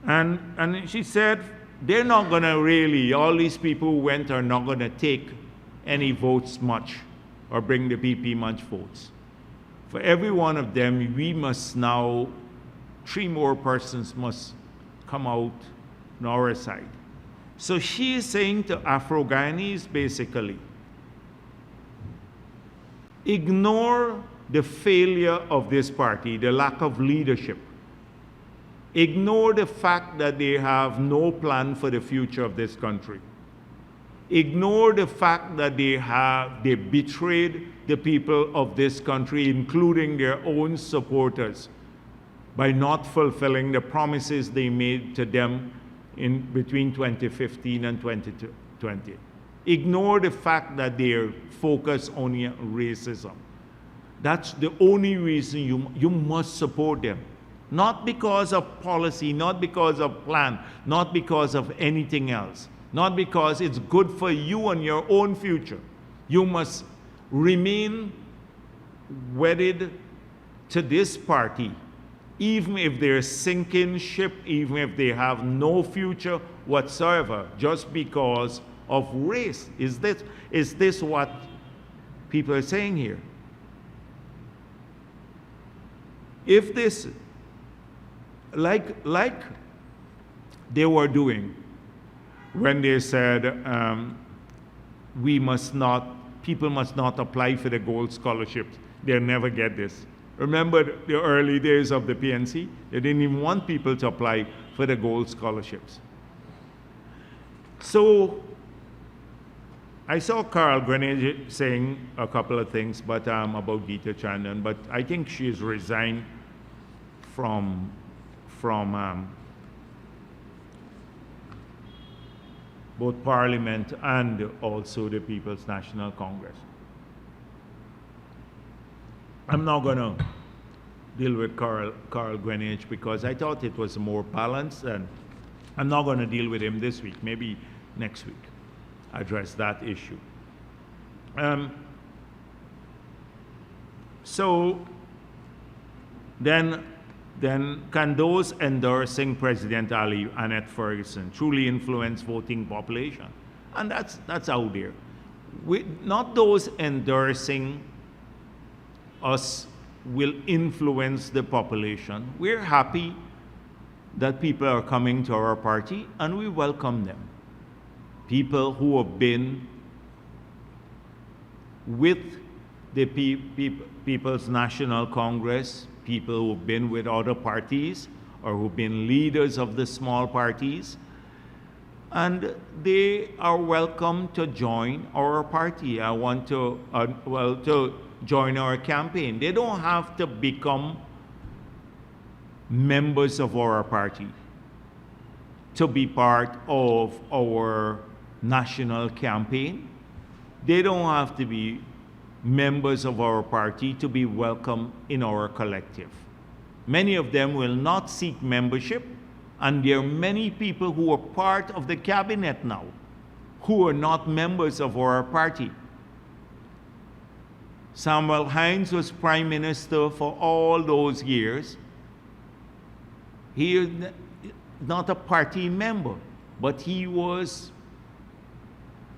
And she said, they're not going to really, all these people who went are not going to take any votes much or bring the PP much votes. For every one of them, we must now, 3 more persons must come out on our side. So she is saying to Afro-Guyanese, basically, ignore the failure of this party, the lack of leadership. Ignore the fact that they have no plan for the future of this country. Ignore the fact that they betrayed the people of this country, including their own supporters, by not fulfilling the promises they made to them in between 2015 and 2020. Ignore the fact that they're focused only on racism. That's the only reason you must support them. Not because of policy, not because of plan, not because of anything else, not because it's good for you and your own future. You must remain wedded to this party, even if they're sinking ship, even if they have no future whatsoever, just because of race. Is this what people are saying here? If this, like they were doing when they said people must not apply for the gold scholarships, they'll never get this. Remember the early days of the PNC? They didn't even want people to apply for the gold scholarships. So I saw Carl Greenidge saying a couple of things about Geeta Chandan, but I think she's resigned from both Parliament and also the People's National Congress. I'm not going to deal with Carl Greenidge because I thought it was more balanced, and I'm not going to deal with him this week. Maybe next week address that issue. So then can those endorsing President Ali, Annette Ferguson, truly influence voting population? And that's out there. Not those endorsing us will influence the population. We're happy that people are coming to our party, and we welcome them. People who have been with the People's National Congress, people who've been with other parties, or who've been leaders of the small parties. And they are welcome to join our party. I want to, to join our campaign. They don't have to become members of our party to be part of our national campaign. They don't have to be members of our party to be welcome in our collective. Many of them will not seek membership, and there are many people who are part of the cabinet now who are not members of our party. Samuel Hines was prime minister for all those years. He is not a party member, but he was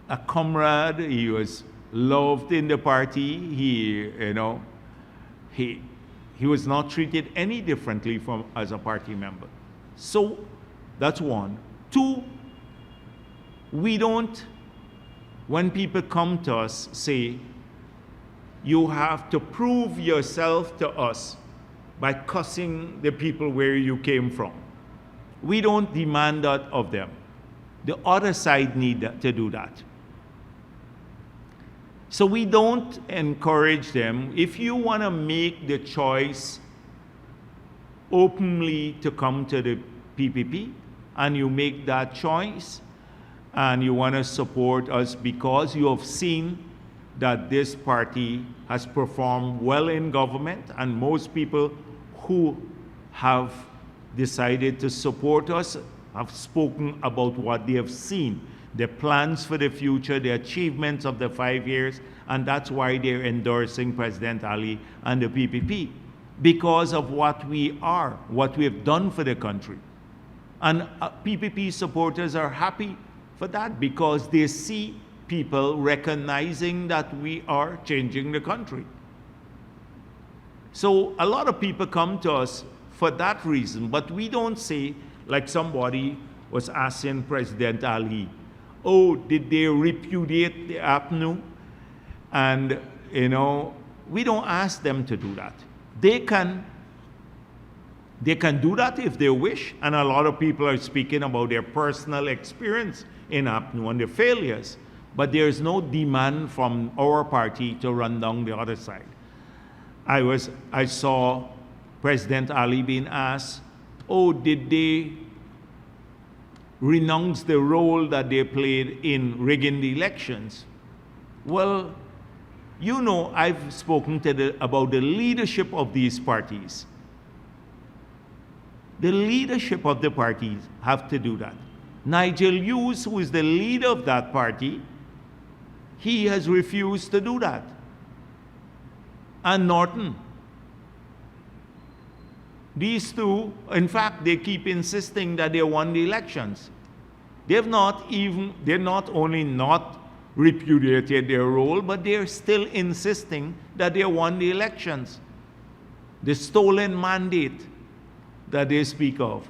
a comrade. He was loved in the party. He was not treated any differently from as a party member. So that's one. Two, we don't, when people come to us, say, you have to prove yourself to us by cussing the people where you came from. We don't demand that of them. The other side need to do that. So we don't encourage them. If you want to make the choice openly to come to the PPP, and you make that choice, and you want to support us because you have seen that this party has performed well in government, and most people who have decided to support us have spoken about what they have seen, the plans for the future, the achievements of the 5 years, and that's why they're endorsing President Ali and the PPP, because of what we are, what we have done for the country. And PPP supporters are happy for that because they see people recognizing that we are changing the country. So a lot of people come to us for that reason, but we don't say, like somebody was asking President Ali, oh, did they repudiate the APNU? And, we don't ask them to do that. They can do that if they wish, and a lot of people are speaking about their personal experience in APNU and their failures, but there is no demand from our party to run down the other side. I saw President Ali being asked, oh, did they renounce the role that they played in rigging the elections? Well, I've spoken about the leadership of these parties. The leadership of the parties have to do that. Nigel Hughes, who is the leader of that party, he has refused to do that. And Norton. These two, in fact, they keep insisting that they won the elections. They're not only not repudiated their role, but they're still insisting that they won the elections. The stolen mandate that they speak of.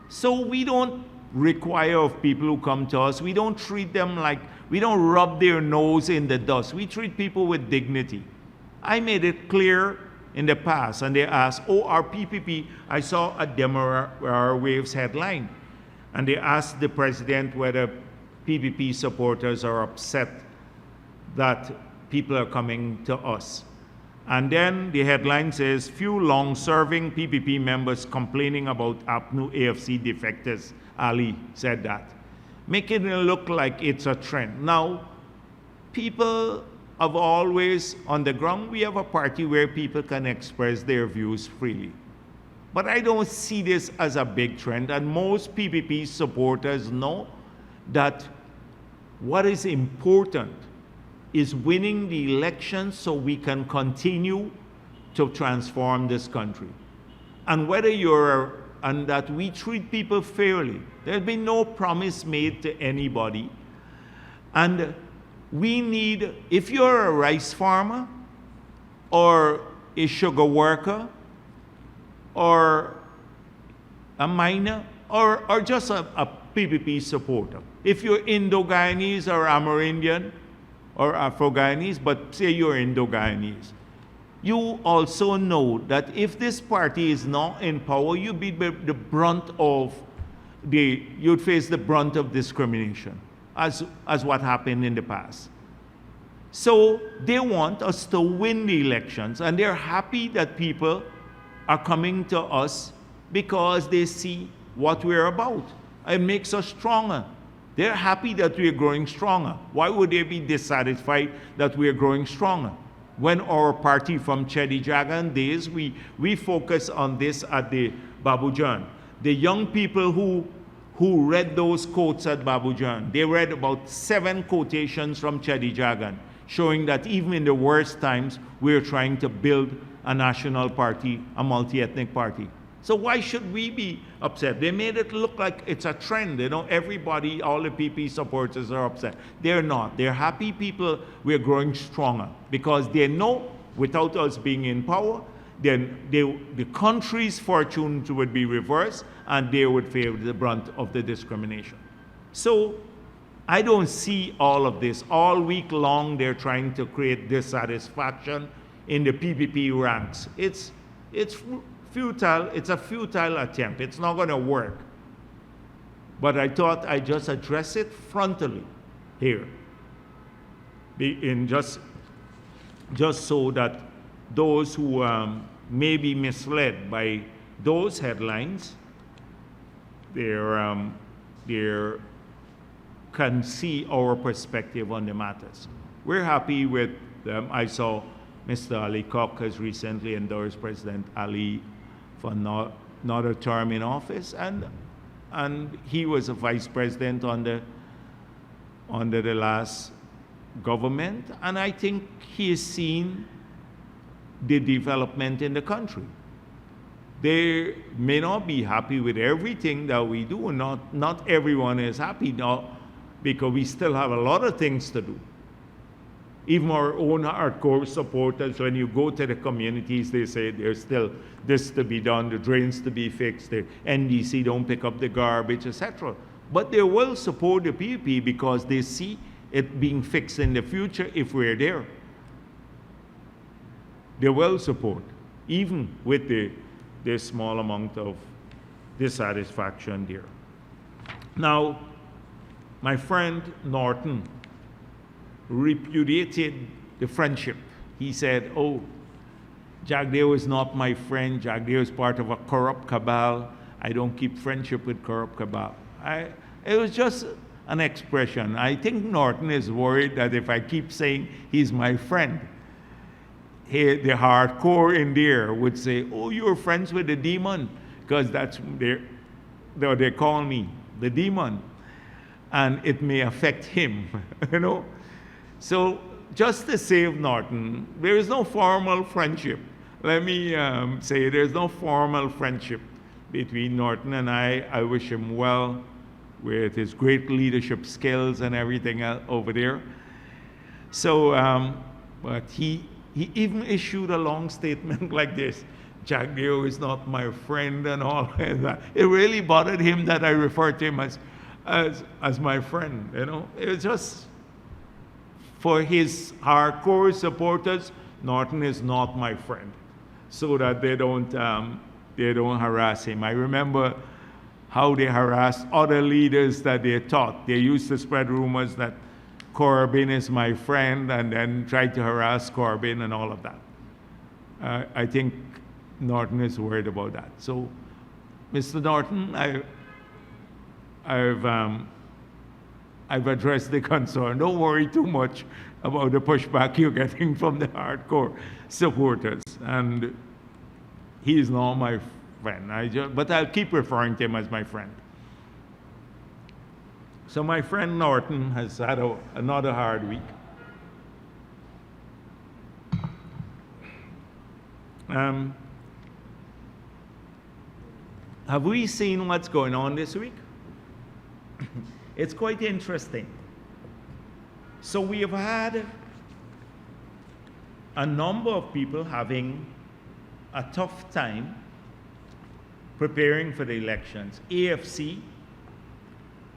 So we don't require of people who come to us, we don't treat them like, we don't rub their nose in the dust. We treat people with dignity. I made it clear in the past, and they asked, oh, our PPP, I saw a Demerara Waves headline, and they asked the president whether PPP supporters are upset that people are coming to us. And then the headline says, few long-serving PPP members complaining about APNU AFC defectors. Ali said that, making it look like it's a trend. Now, people have always, on the ground, we have a party where people can express their views freely. But I don't see this as a big trend, and most PPP supporters know that what is important is winning the election so we can continue to transform this country. And and that we treat people fairly. There's been no promise made to anybody. And we need, if you're a rice farmer, or a sugar worker, or a miner, or just a PPP supporter, if you're Indo-Guyanese or Amerindian, or Afro-Guyanese, but say you're Indo-Guyanese, you also know that if this party is not in power, you'd be the brunt of you'd face the brunt of discrimination, as what happened in the past. So they want us to win the elections, and they're happy that people are coming to us because they see what we're about. It makes us stronger. They're happy that we're growing stronger. Why would they be dissatisfied that we're growing stronger? When our party from Chedi Jagan days, we focus on this at the Babujan. The young people who read those quotes at Babujan, they read about 7 quotations from Chedi Jagan, showing that even in the worst times, we're trying to build a national party, a multi-ethnic party. So why should we be upset? They made it look like it's a trend. You know, everybody, all the PP supporters are upset. They're not. They're happy people. We're growing stronger because they know without us being in power, then the country's fortunes would be reversed and they would feel the brunt of the discrimination. So I don't see all of this. All week long, they're trying to create dissatisfaction in the PPP ranks. It's futile. It's a futile attempt. It's not going to work. But I thought I'd just address it frontally here, just so that those who may be misled by those headlines, they can see our perspective on the matters. We're happy with them. I saw Mr. Ali Koch has recently endorsed President Ali for another term in office, and he was a vice president under the last government, and I think he has seen the development in the country. They may not be happy with everything that we do. Not everyone is happy now because we still have a lot of things to do. Even our own hardcore supporters, when you go to the communities, they say there's still this to be done, the drains to be fixed, the NDC don't pick up the garbage, etc. But they will support the PPP because they see it being fixed in the future if we're there. They will support, even with the small amount of dissatisfaction there. Now, my friend Norton repudiated the friendship. He said, oh, Jagdeo is not my friend. Jagdeo is part of a corrupt cabal. I don't keep friendship with corrupt cabal. It was just an expression. I think Norton is worried that if I keep saying he's my friend, the hardcore in there would say, oh, you're friends with the demon, because that's they call me the demon, and it may affect him, you know. So just to save Norton, there is no formal friendship. Let me say there's no formal friendship between Norton and I. I wish him well with his great leadership skills and everything else over there. So, but he even issued a long statement like this: Jagdeo is not my friend and all that. It really bothered him that I referred to him as my friend, you know. It was just for his hardcore supporters, Norton is not my friend, so that they don't harass him. I remember how they harassed other leaders that they thought. They used to spread rumors that Corbyn is my friend and then tried to harass Corbyn and all of that. I think Norton is worried about that. So, Mr. Norton, I've addressed the concern. Don't worry too much about the pushback you're getting from the hardcore supporters. And he's not my friend. But I'll keep referring to him as my friend. So my friend Norton has had another hard week. Have we seen what's going on this week? It's quite interesting. So we have had a number of people having a tough time preparing for the elections. AFC,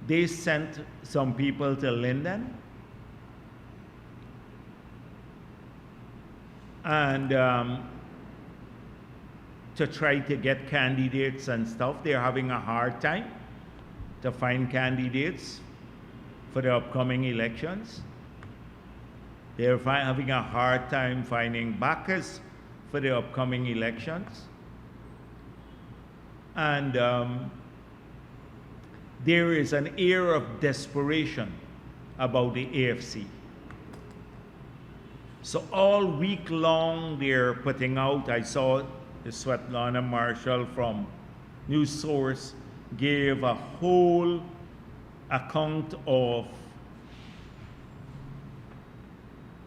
they sent some people to Linden. and to try to get candidates and stuff. They're having a hard time to find candidates for the upcoming elections. They're having a hard time finding backers for the upcoming elections. And there is an air of desperation about the AFC. So all week long they're putting out, I saw the Svetlana Marshall from News Source gave a whole account of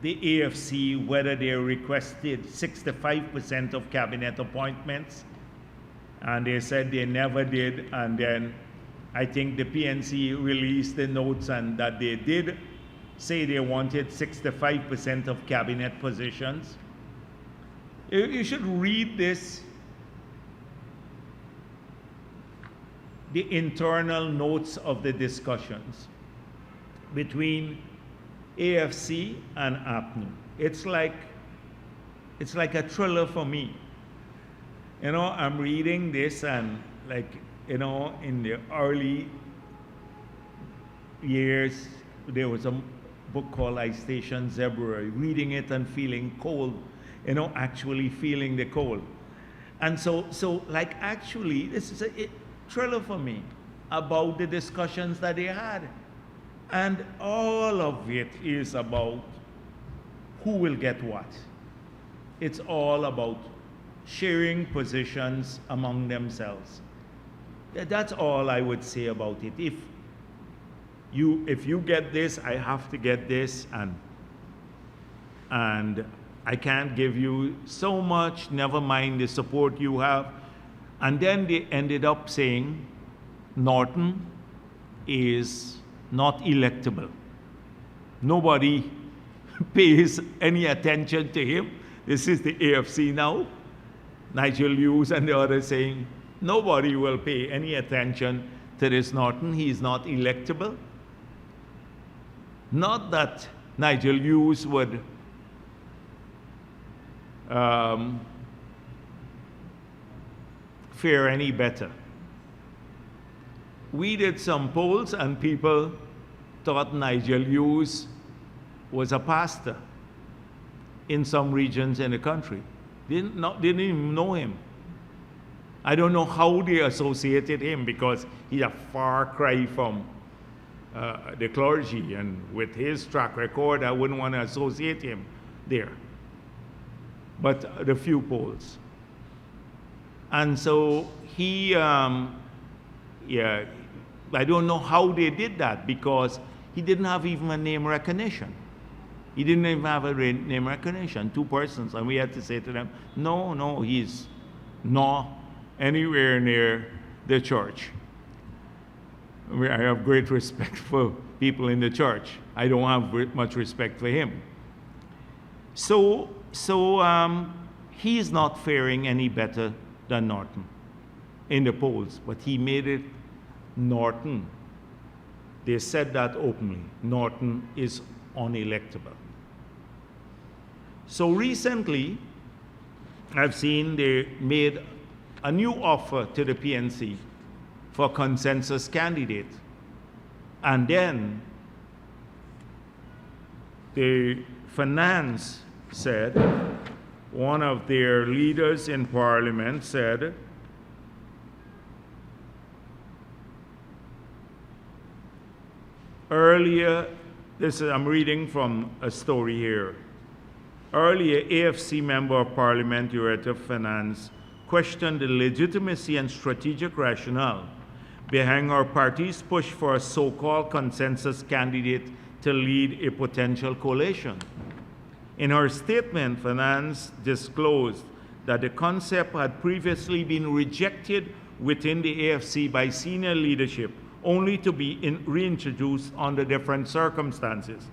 the AFC, whether they requested 65% of cabinet appointments, and they said they never did, and then I think the PNC released the notes and that they did say they wanted 65% of cabinet positions. You should read this, the internal notes of the discussions between AFC and APNU. It's like a thriller for me. You know, I'm reading this and in the early years, there was a book called I Station Zebra, reading it and feeling cold, actually feeling the cold. And so actually, this is a thriller for me about the discussions that they had. And all of it is about who will get what. It's all about sharing positions among themselves. That's all I would say about it. If you get this, I have to get this, and I can't give you so much, never mind the support you have. And then they ended up saying Norton is not electable. Nobody pays any attention to him. This is the AFC now. Nigel Hughes and the others saying nobody will pay any attention to this Norton. He is not electable. Not that Nigel Hughes would fare any better. We did some polls and people thought Nigel Hughes was a pastor in some regions in the country. Didn't even know him. I don't know how they associated him because he's a far cry from the clergy, and with his track record, I wouldn't want to associate him there. But the few polls. And so he, I don't know how they did that because he didn't have even a name recognition. He didn't even have a name recognition, two persons, and we had to say to them, no, he's not anywhere near the church. I have great respect for people in the church. I don't have much respect for him. So he's not faring any better than Norton in the polls, but he made it Norton. They said that openly. Norton is unelectable. So recently, I've seen they made a new offer to the PNC for consensus candidate. And then the finance said, one of their leaders in parliament said, earlier, I'm reading from a story here. Earlier, AFC Member of Parliament, Director of Finance, questioned the legitimacy and strategic rationale behind our party's push for a so-called consensus candidate to lead a potential coalition. In her statement, Finance disclosed that the concept had previously been rejected within the AFC by senior leadership, only to be reintroduced under different circumstances.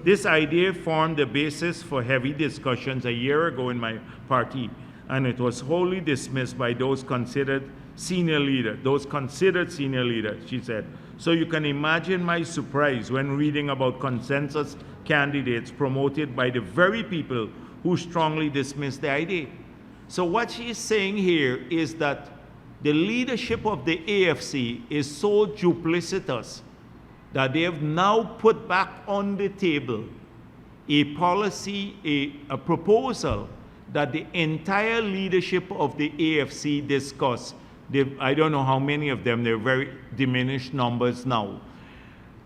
This idea formed the basis for heavy discussions a year ago in my party, and it was wholly dismissed by those considered senior leaders, she said. So you can imagine my surprise when reading about consensus candidates promoted by the very people who strongly dismissed the idea. So what she's saying here is that the leadership of the AFC is so duplicitous that they have now put back on the table a policy, a proposal that the entire leadership of the AFC discussed. I don't know how many of them, they're very diminished numbers now,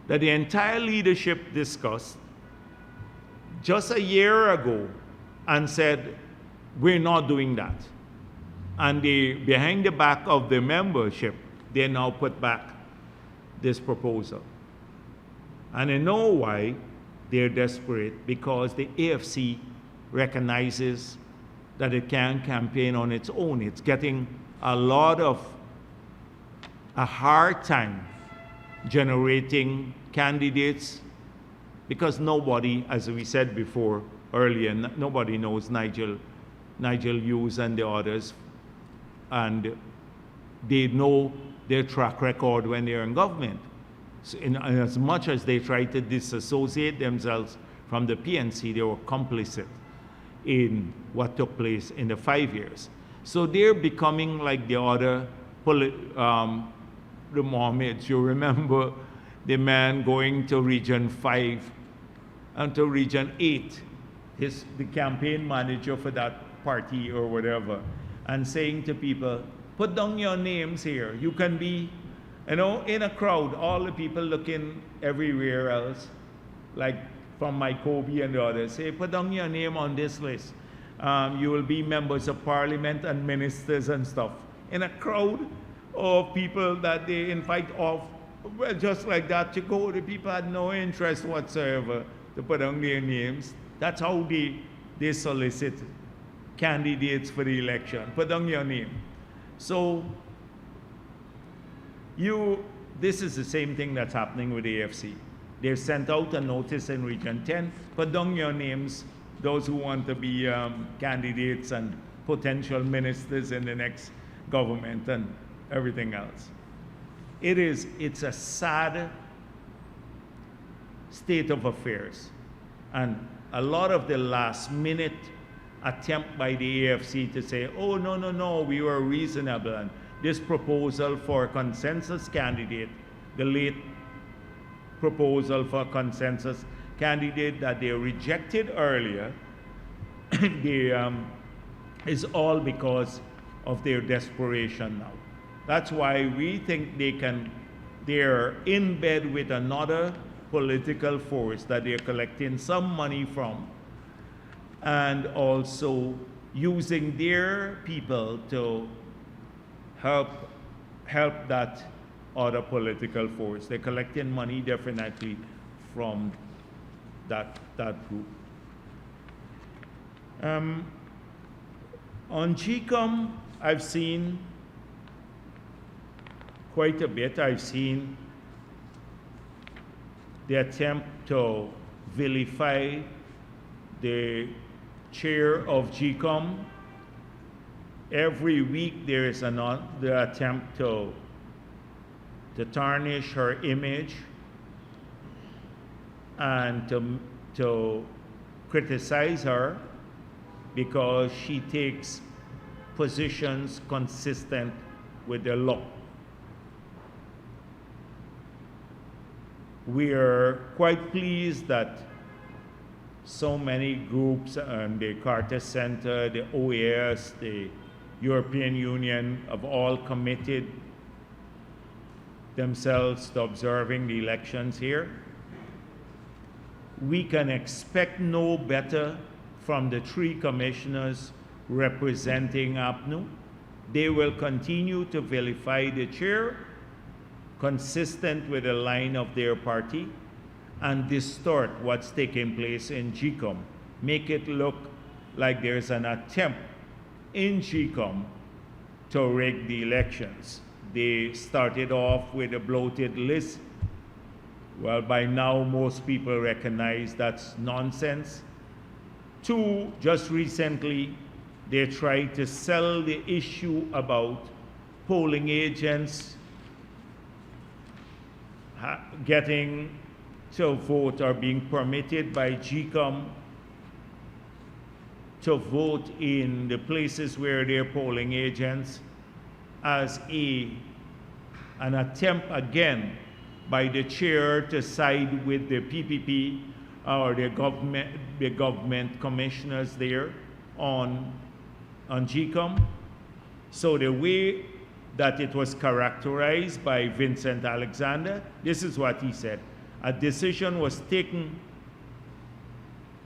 that the entire leadership discussed just a year ago and said, we're not doing that. And they, behind the back of the membership, they now put back this proposal. And I know why they're desperate, because the AFC recognizes that it can't campaign on its own. It's getting a hard time generating candidates, because nobody, as we said before earlier, nobody knows Nigel Hughes and the others, and they know their track record when they're in government. So as much as they try to disassociate themselves from the PNC, they were complicit in what took place in the 5 years. So they're becoming like the other the Mohammeds. You remember the man going to Region 5 and to Region 8, the campaign manager for that party or whatever, and saying to people, put down your names here. You can be, in a crowd, all the people looking everywhere else, like from Mike Kobe and the others, say, put down your name on this list. You will be members of parliament and ministers and stuff. In a crowd of people that they invite off, well, just like that to go, the people had no interest whatsoever to put down their names. That's how they solicit candidates for the election. Put down your name. So this is the same thing that's happening with the AFC. They've sent out a notice in Region 10, put down your names, those who want to be candidates and potential ministers in the next government and everything else. It's a sad state of affairs. And a lot of the last minute attempt by the AFC to say, oh, no, we were reasonable, and this proposal for a consensus candidate, the late proposal for a consensus candidate that they rejected earlier, is all because of their desperation now. That's why we think they're in bed with another political force that they're collecting some money from, and also using their people to help that other political force. They're collecting money definitely from that group. On GCOM, I've seen quite a bit. I've seen the attempt to vilify the chair of GCOM. Every week there is the attempt to tarnish her image and to criticize her because she takes positions consistent with the law. We are quite pleased that so many groups, the Carter Center, the OAS, the European Union, have all committed themselves to observing the elections here. We can expect no better from the three commissioners representing APNU. They will continue to vilify the chair, consistent with the line of their party, and distort what's taking place in GCOM. Make it look like there's an attempt in GCOM to rig the elections. They started off with a bloated list. Well, by now, most people recognize that's nonsense. Two, just recently, they tried to sell the issue about polling agents getting to vote or being permitted by GCOM to vote in the places where they're polling agents as an attempt again by the chair to side with the PPP or the government commissioners there on GCOM. So the way that it was characterized by Vincent Alexander, this is what he said: a decision was taken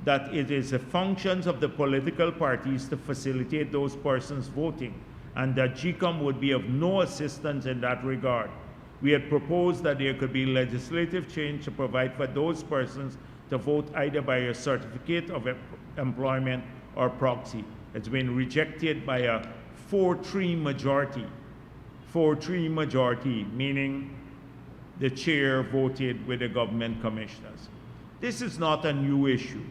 that it is the functions of the political parties to facilitate those persons voting, and that GCOM would be of no assistance in that regard. We had proposed that there could be legislative change to provide for those persons to vote either by a certificate of employment or proxy. It's been rejected by a 4-3 majority. 4-3 majority, meaning the chair voted with the government commissioners. This is not a new issue.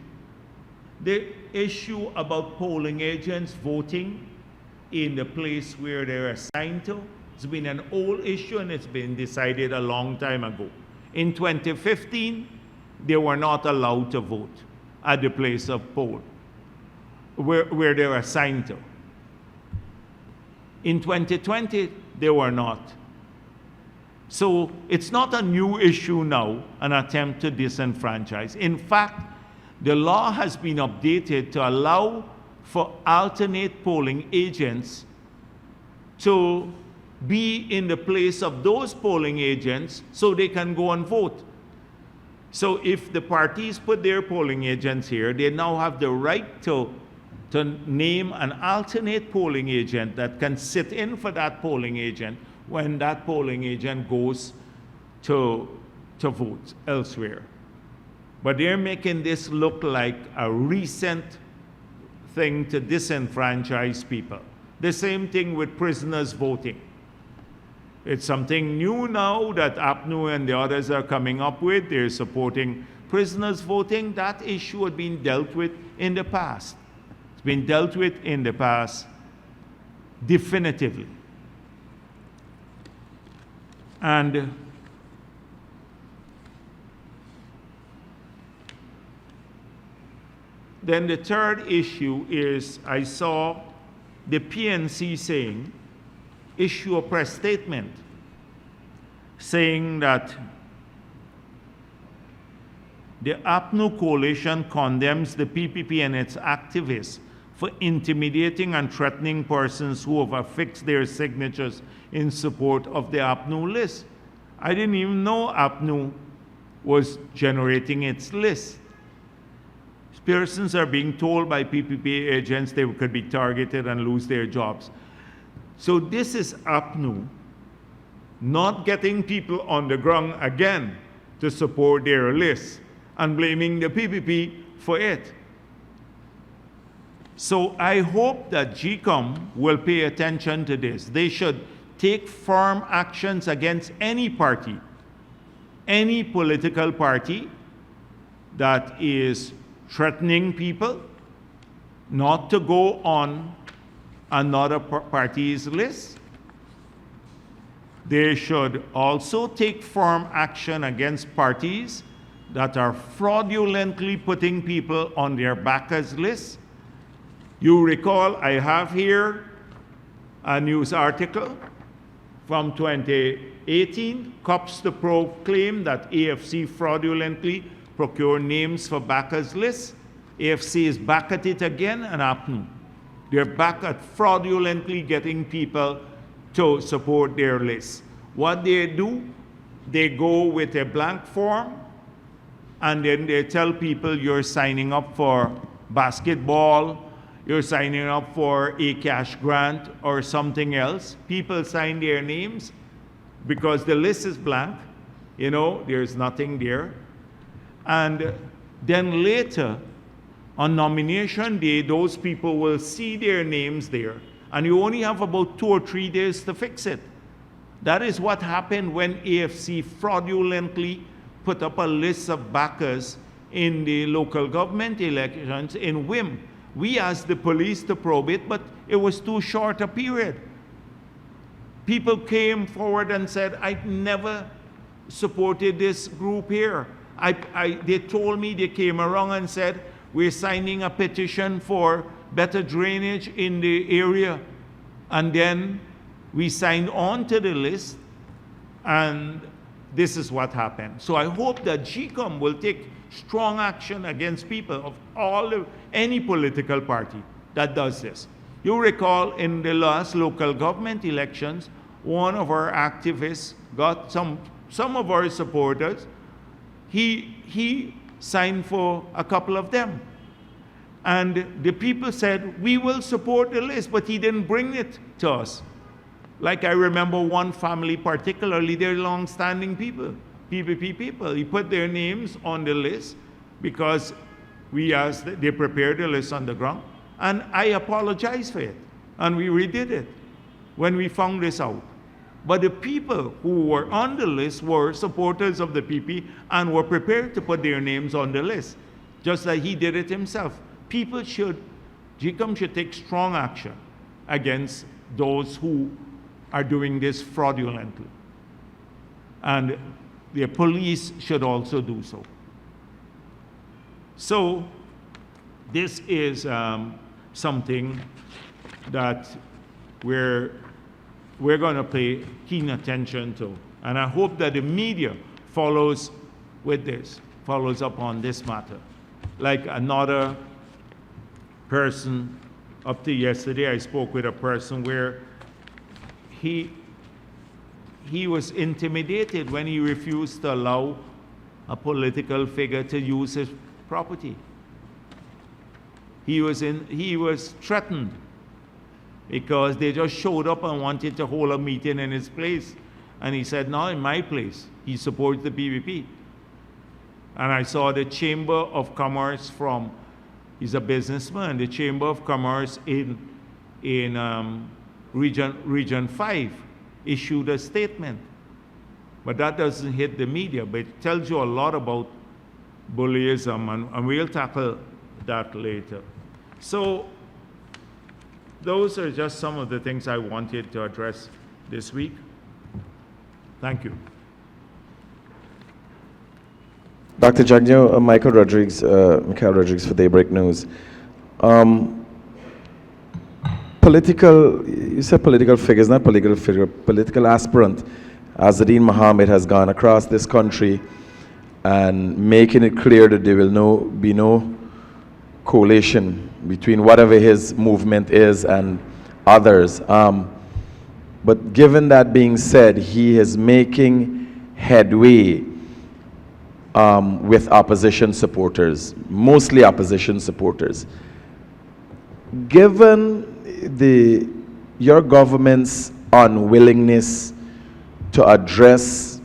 The issue about polling agents voting in the place where they're assigned to, it's been an old issue and it's been decided a long time ago. In 2015, they were not allowed to vote at the place of poll where they're assigned to. In 2020, they were not. So it's not a new issue now, an attempt to disenfranchise. In fact, the law has been updated to allow for alternate polling agents to be in the place of those polling agents so they can go and vote. So if the parties put their polling agents here, they now have the right to name an alternate polling agent that can sit in for that polling agent when that polling agent goes to vote elsewhere. But they're making this look like a recent thing to disenfranchise people. The same thing with prisoners voting. It's something new now that APNU and the others are coming up with. They're supporting prisoners voting. That issue had been dealt with in the past. It's been dealt with in the past definitively. And then the third issue is, I saw the PNC saying, issue a press statement saying that the APNU coalition condemns the PPP and its activists for intimidating and threatening persons who have affixed their signatures in support of the APNU list. I didn't even know APNU was generating its list. Persons are being told by PPP agents they could be targeted and lose their jobs. So this is APNU not getting people on the ground again to support their list and blaming the PPP for it. So I hope that GCOM will pay attention to this. They should take firm actions against any party, any political party that is threatening people not to go on another party's list. They should also take firm action against parties that are fraudulently putting people on their backers list. You recall, I have here a news article from 2018. Cops to Probe claim that AFC fraudulently procure names for backers lists. AFC is back at it again, and APNU. They're back at fraudulently getting people to support their lists. What they do, they go with a blank form, and then they tell people you're signing up for basketball, you're signing up for a cash grant or something else. People sign their names because the list is blank. You know, there's nothing there. And then later, on nomination day, those people will see their names there, and you only have about 2 or 3 days to fix it. That is what happened when AFC fraudulently put up a list of backers in the local government elections in WIM. We asked the police to probe it, but it was too short a period. People came forward and said, I never supported this group here. They told me, they came around and said, we're signing a petition for better drainage in the area. And then we signed on to the list, and this is what happened. So I hope that GCOM will take strong action against people of any political party that does this. You recall in the last local government elections, one of our activists got some of our supporters. He signed for a couple of them. And the people said, we will support the list, but he didn't bring it to us. Like I remember one family particularly, they're long-standing people, PPP people. He put their names on the list because we asked, they prepared the list on the ground, and I apologized for it. And we redid it when we found this out. But the people who were on the list were supporters of the PP and were prepared to put their names on the list, just like he did it himself. GCOM should take strong action against those who are doing this fraudulently. And the police should also do so. So this is something that we're going to pay keen attention to. And I hope that the media follows up on this matter. Like another person, up to yesterday, I spoke with a person where he was intimidated when he refused to allow a political figure to use his property. He was threatened because they just showed up and wanted to hold a meeting in his place. And he said, no, in my place. He supports the PPP. And I saw the Chamber of Commerce he's a businessman, the Chamber of Commerce in Region 5 issued a statement. But that doesn't hit the media, but it tells you a lot about bullyism, and we'll tackle that later. So those are just some of the things I wanted to address this week. Thank you. Dr. Jagdeo, Michael Rodriguez for Daybreak News. You said political figures, not political figure, political aspirant. Azadeen Mohammed has gone across this country and making it clear that there will be no coalition between whatever his movement is and others. But given that being said, he is making headway with opposition supporters, mostly opposition supporters. Given your government's unwillingness to address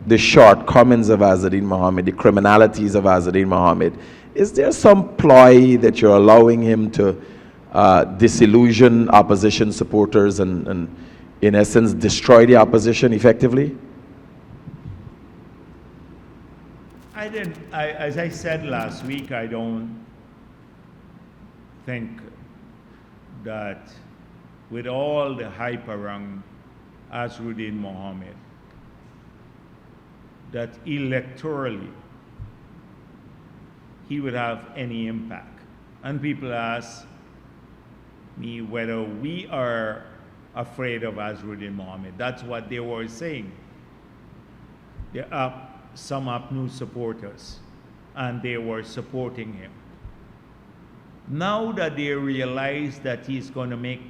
the shortcomings of Azadeen Mohammed, the criminalities of Azadeen Mohammed, is there some ploy that you're allowing him to disillusion opposition supporters and in essence destroy the opposition effectively? As I said last week, I don't think that with all the hype around Azadeen Mohammed, that electorally he would have any impact. And people ask me whether we are afraid of Azadeen Mohammed. That's what they were saying. There are some APNU supporters, and they were supporting him. Now that they realize that he's going to make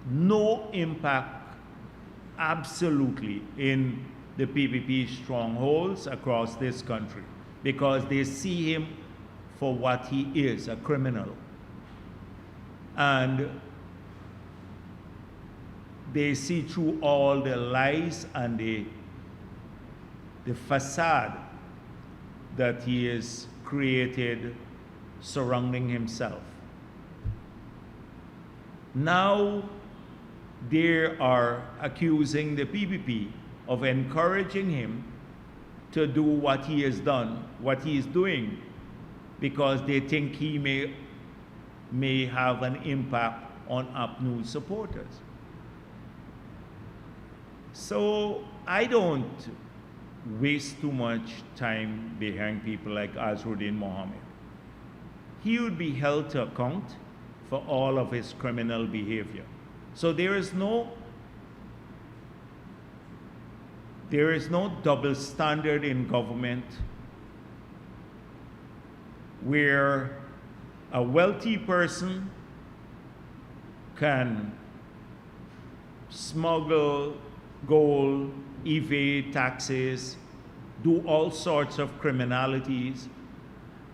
no impact absolutely in the PPP strongholds across this country, because they see him for what he is, a criminal. And they see through all the lies and the facade that he has created surrounding himself. Now they are accusing the PPP of encouraging him to do what he has done, what he is doing, because they think he may have an impact on APNU supporters. So I don't waste too much time behind people like Azadeen Mohammed. He would be held to account for all of his criminal behavior. So there is no double standard in government where a wealthy person can smuggle gold, evade taxes, do all sorts of criminalities,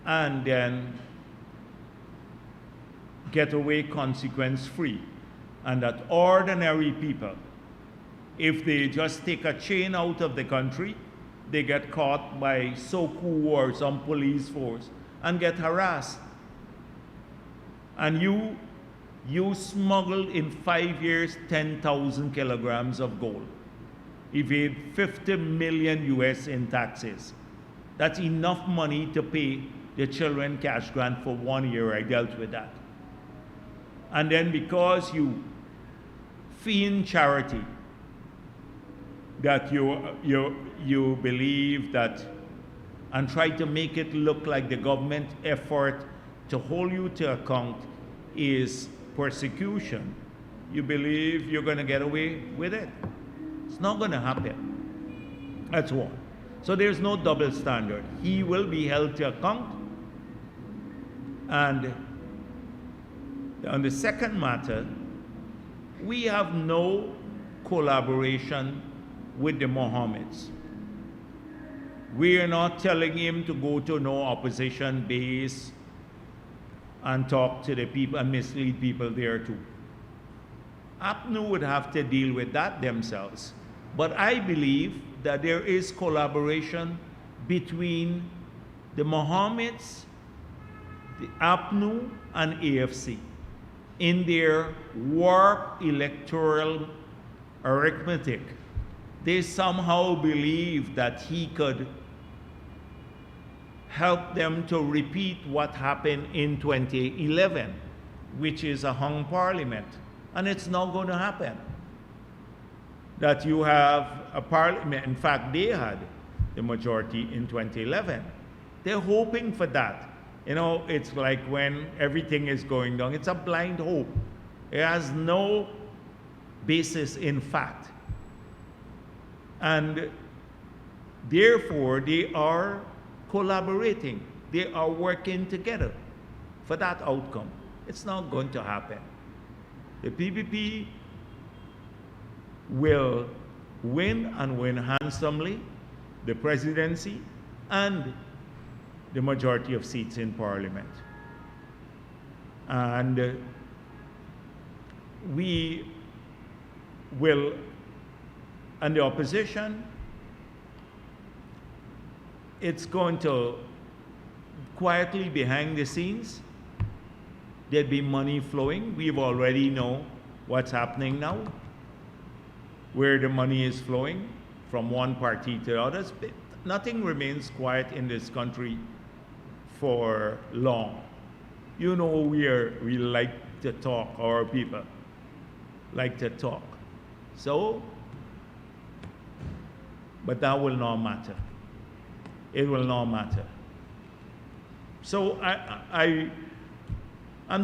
and then get away consequence-free. And that ordinary people, if they just take a chain out of the country, they get caught by SOCU or some police force and get harassed. And you smuggled in 5 years 10,000 kilograms of gold, evade 50 million US in taxes. That's enough money to pay the children cash grant for 1 year. I dealt with that. And then because you feign charity, that you believe that, and try to make it look like the government effort to hold you to account is persecution, you believe you're going to get away with it. It's not going to happen. That's one. So there's no double standard. He will be held to account. And on the second matter, we have no collaboration with the Mohammeds. We are not telling him to go to no opposition base and talk to the people and mislead people there too. APNU would have to deal with that themselves. But I believe that there is collaboration between the Mohammeds, the APNU, and AFC in their warped electoral arithmetic. They somehow believe that he could help them to repeat what happened in 2011, which is a hung parliament. And it's not going to happen. That you have a parliament, in fact, they had the majority in 2011. They're hoping for that. You know, it's like when everything is going down, it's a blind hope. It has no basis in fact. And therefore, they are collaborating. They are working together for that outcome. It's not going to happen. The PPP will win, and win handsomely, the presidency and the majority of seats in parliament. And we will, and the opposition, it's going to quietly behind the scenes, there'd be money flowing. We've already know what's happening now, where the money is flowing from one party to others. But nothing remains quiet in this country for long. You know, we like to talk, our people like to talk. So, but that will not matter. It will not matter. So I'm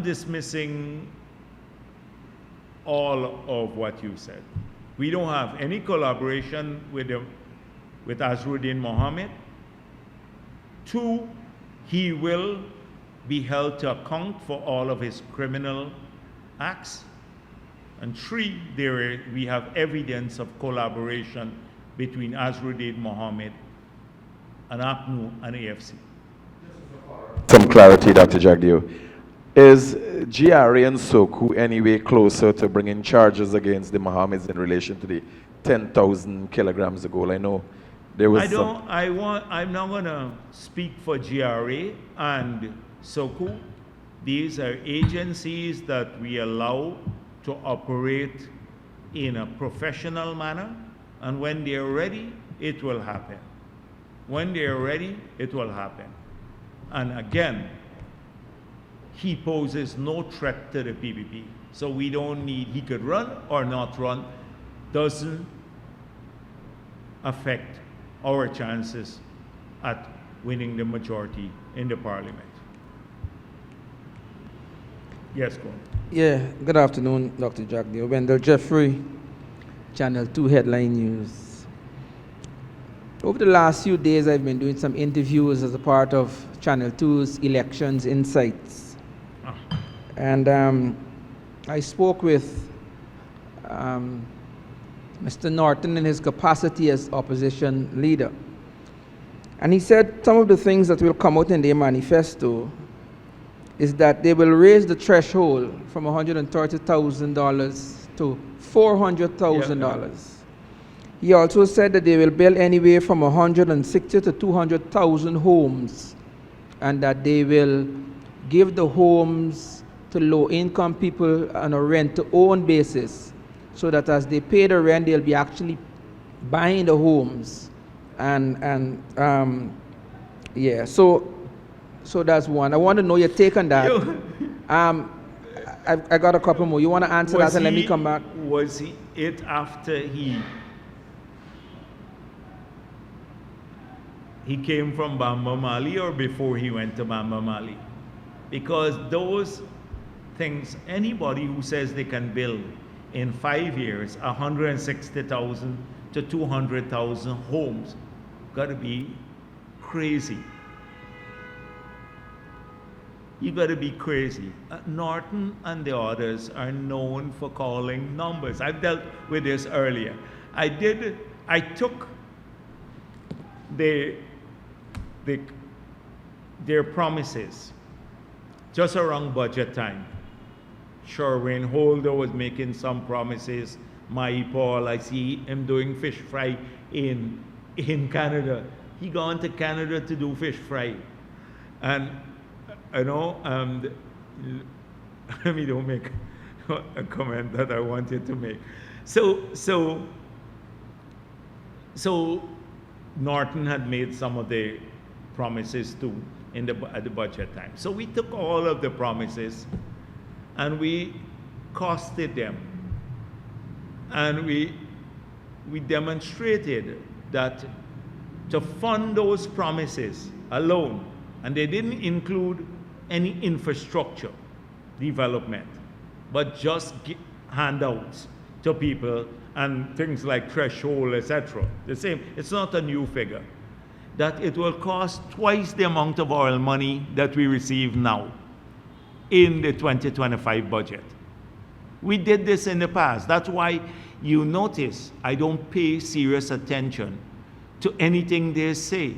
dismissing all of what you said. We don't have any collaboration with Azruddin Mohammed. 2, he will be held to account for all of his criminal acts. And 3, we have evidence of collaboration between Azruddin Mohammed and APNU and AFC. Some clarity, Dr. Jagdeo. Is GRA and SOCU anyway closer to bringing charges against the Mohammeds in relation to the 10,000 kilograms of gold? I know there was I'm not going to speak for GRA and SOCU. These are agencies that we allow to operate in a professional manner, and when they're ready, it will happen. When they're ready, it will happen. And again, he poses no threat to the PPP. So we don't need, he could run or not run, doesn't affect our chances at winning the majority in the parliament. Yes, go on. Yeah, good afternoon, Dr. Jagdeo. Wendell Jeffrey, Channel 2 Headline News. Over the last few days, I've been doing some interviews as a part of Channel 2's Elections Insights. And I spoke with Mr. Norton in his capacity as opposition leader. And he said some of the things that will come out in their manifesto is that they will raise the threshold from $130,000 to $400,000. He also said that they will build anywhere from 160 to 200,000 homes, and that they will give the homes to low-income people on a rent-to-own basis, so that as they pay the rent, they'll be actually buying the homes. So that's one. I want to know your take on that. I got a couple more. You want to answer that and let me come back? Was it after he came from Bamba Mali or before he went to Bamba Mali? Because those things, anybody who says they can build in 5 years 160,000 to 200,000 homes got to be crazy. You got to be crazy. Norton and the others are known for calling numbers. I've dealt with this earlier. I took their promises just around budget time. Sherwin Holder was making some promises. My Paul, I see him doing fish fry in Canada. He gone to Canada to do fish fry. And I know, let me don't make a comment that I wanted to make. So Norton had made some of the promises too at the budget time. So we took all of the promises and we costed them. And we demonstrated that to fund those promises alone, and they didn't include any infrastructure development, but just handouts to people and things like threshold, etc. The same, it's not a new figure. That it will cost twice the amount of oil money that we receive now in the 2025 budget. We did this in the past. That's why you notice I don't pay serious attention to anything they say.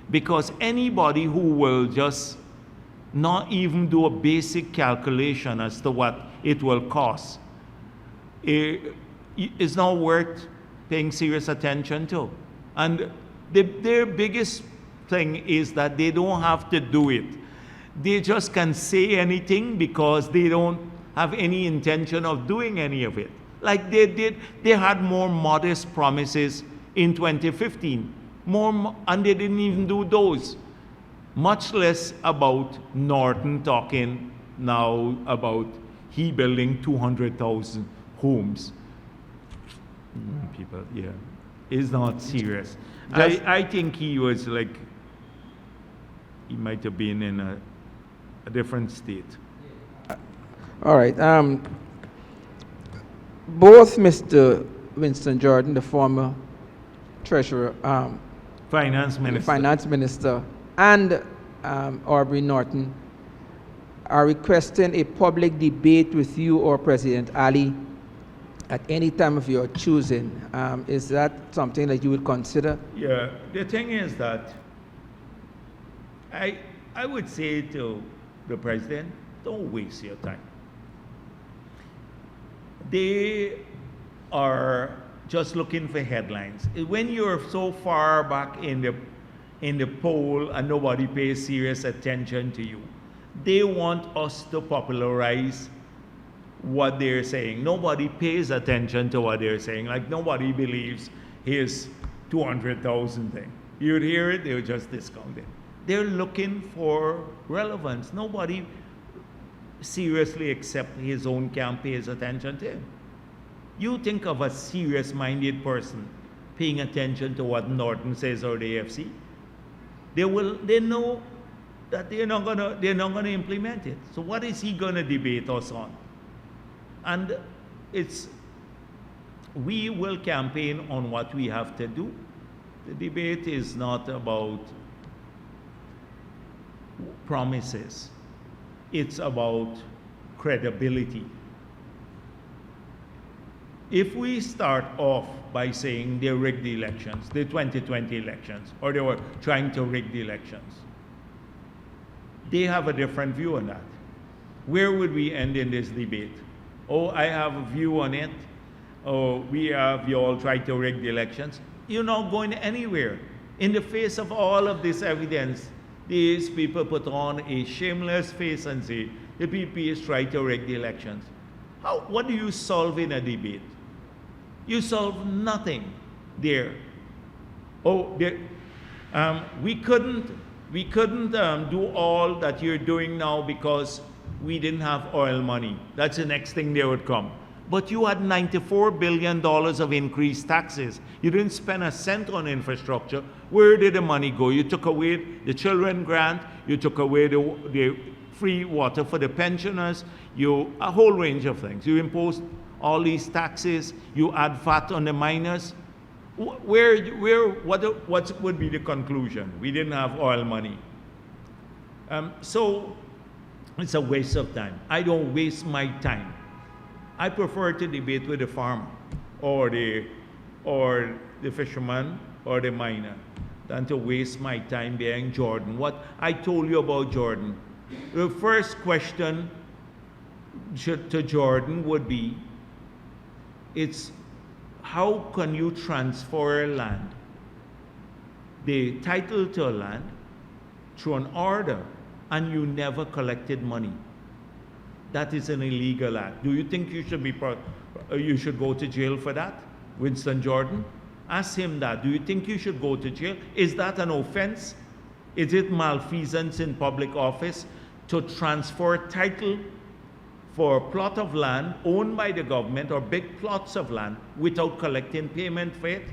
Because anybody who will just not even do a basic calculation as to what it will cost is not worth paying serious attention to. And their biggest thing is that they don't have to do it. They just can say anything because they don't have any intention of doing any of it. Like they had more modest promises in 2015. And they didn't even do those. Much less about Norton talking now about he building 200,000 homes. People, yeah, is not serious. I think he was like, he might have been in a different state. All right. Both Mr. Winston Jordan, the former treasurer, Finance Minister, and Aubrey Norton are requesting a public debate with you or President Ali at any time of your choosing. Is that something that you would consider? Yeah, the thing is that I would say to the president, don't waste your time. They are just looking for headlines. When you're so far back in the poll and nobody pays serious attention to you, they want us to popularize what they're saying. Nobody pays attention to what they're saying. Like nobody believes his 200,000 thing. You'd hear it, they would just discount it. They're looking for relevance. Nobody seriously except his own camp pays attention to him. You think of a serious-minded person paying attention to what Norton says or the AFC, they know that they're not gonna implement it. So what is he gonna debate us on? And we will campaign on what we have to do. The debate is not about promises. It's about credibility. If we start off by saying they rigged the elections, the 2020 elections, or they were trying to rig the elections, they have a different view on that. Where would we end in this debate? Oh, I have a view on it. Oh, you all tried to rig the elections. You're not going anywhere. In the face of all of this evidence, these people put on a shameless face and say, the PPP is trying to rig the elections. What do you solve in a debate? You solve nothing there. Oh, we couldn't do all that you're doing now because we didn't have oil money. That's the next thing they would come. But you had $94 billion of increased taxes. You didn't spend a cent on infrastructure. Where did the money go? You took away the children grant. You took away the free water for the pensioners. A whole range of things. You imposed all these taxes. You add VAT on the miners. What would be the conclusion? We didn't have oil money. So it's a waste of time. I don't waste my time. I prefer to debate with the farmer or the fisherman or the miner than to waste my time behind Jordan. What I told you about Jordan, the first question to Jordan would be, it's how can you transfer land, the title to a land, through an order, and you never collected money? That is an illegal act. Do you think you should go to jail for that? Winston Jordan? Ask him that. Do you think you should go to jail? Is that an offense? Is it malfeasance in public office to transfer title for a plot of land owned by the government or big plots of land without collecting payment for it?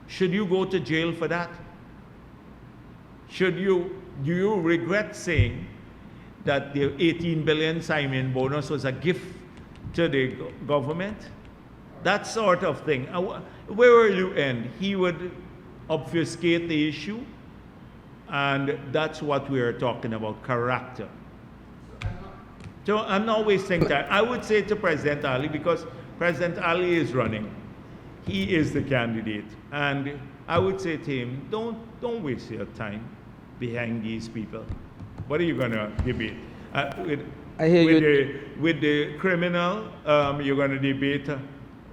Should you go to jail for that? Do you regret saying that the 18 billion sign-in bonus was a gift to the government? That sort of thing. Where will you end? He would obfuscate the issue, and that's what we are talking about, character. So I'm not wasting time. I would say to President Ali, because President Ali is running, he is the candidate, and I would say to him, don't waste your time behind these people. What are you going to debate? With the criminal, you're going to debate,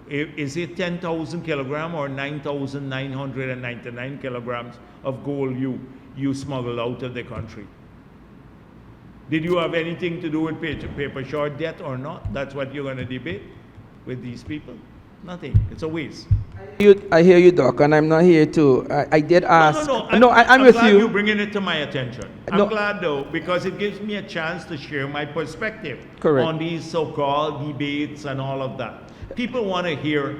is it 10,000 kilograms or 9,999 kilograms of gold you smuggled out of the country? Did you have anything to do with paper short debt or not? That's what you're going to debate with these people? Nothing. It's a waste. I hear you, Doc, and I'm not here to. I did ask. No. I'm with glad you. you're bringing it to my attention. No. I'm glad though, because it gives me a chance to share my perspective Correct. on these so-called debates and all of that. People want to hear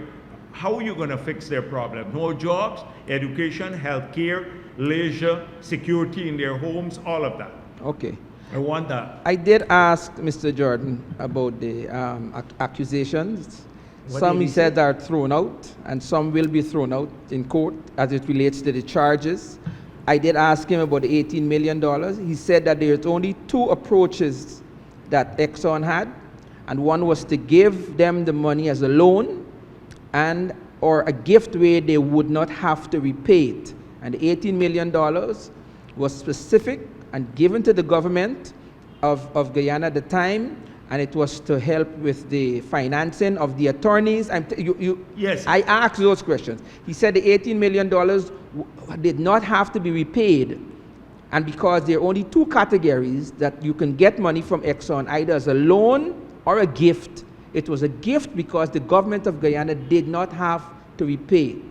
how you're going to fix their problem. More jobs, education, healthcare, leisure, security in their homes, all of that. Okay. I want that. I did ask Mr. Jordan about the accusations. What Some did he he said say? are thrown out, and some will be thrown out in court as it relates to the charges. I did ask him about the $18 million. He said that there's only two approaches that Exxon had, and one was to give them the money as a loan or a gift where they would not have to repay it. And the $18 million was specific and given to the government of Guyana at the time, and it was to help with the financing of the attorneys. Yes. I asked those questions. He said the $18 million did not have to be repaid, and because there are only two categories that you can get money from Exxon, either as a loan or a gift. It was a gift because the government of Guyana did not have to repay it.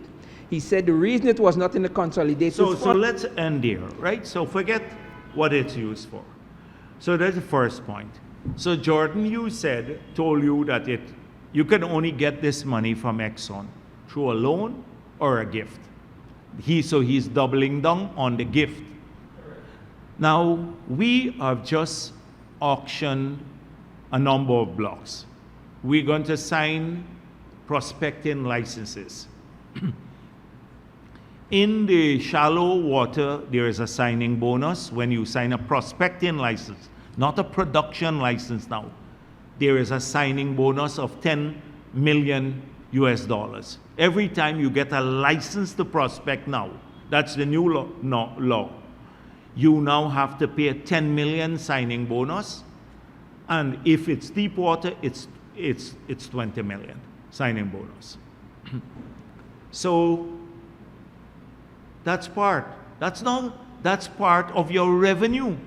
He said the reason it was not in the consolidated So fund. let's end there, right? So forget what it's used for. So that's the first point. So Jordan, told you that you can only get this money from Exxon through a loan or a gift. So he's doubling down on the gift. Now, we have just auctioned a number of blocks. We're going to sign prospecting licenses. In the shallow water, there is a signing bonus when you sign a prospecting license, not a production license now. There is a signing bonus of 10 million US dollars. Every time you get a license to prospect now, that's the new law. You now have to pay a 10 million signing bonus. And if it's deep water, it's 20 million signing bonus. So that's part of your revenue.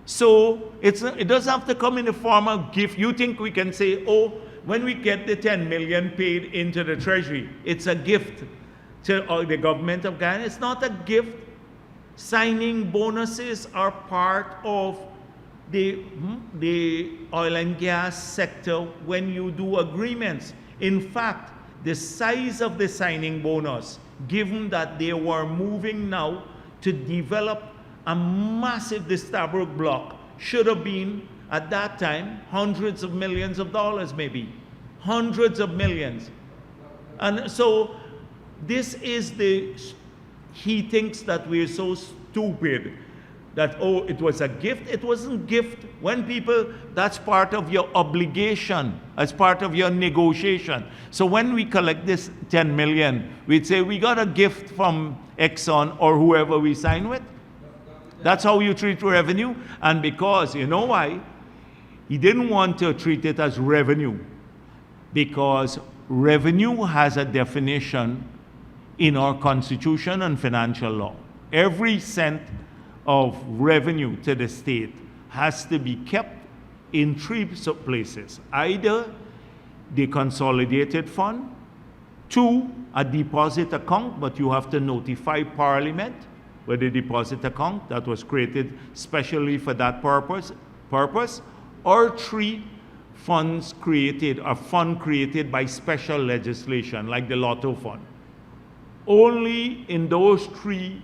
So it doesn't have to come in the form of gift. You think we can say, oh, when we get the 10 million paid into the treasury, it's a gift to the government of Ghana. It's not a gift. Signing bonuses are part of the oil and gas sector when you do agreements. In fact, the size of the signing bonus, given that they were moving now to develop a massive Stabroek block, should have been, at that time, hundreds of millions of dollars maybe. Hundreds of millions. And so this is he thinks that we're so stupid that, oh, it was a gift. It wasn't gift. When people, that's part of your obligation, as part of your negotiation. So when we collect this 10 million, we'd say we got a gift from Exxon or whoever we sign with. That's how you treat revenue. And because, you know why? He didn't want to treat it as revenue, because revenue has a definition in our constitution and financial law. Every cent of revenue to the state has to be kept in three places: either the consolidated fund, two, a deposit account, but you have to notify Parliament with the deposit account that was created specially for that purpose, or three, funds created, a fund created by special legislation, like the Lotto Fund. Only in those three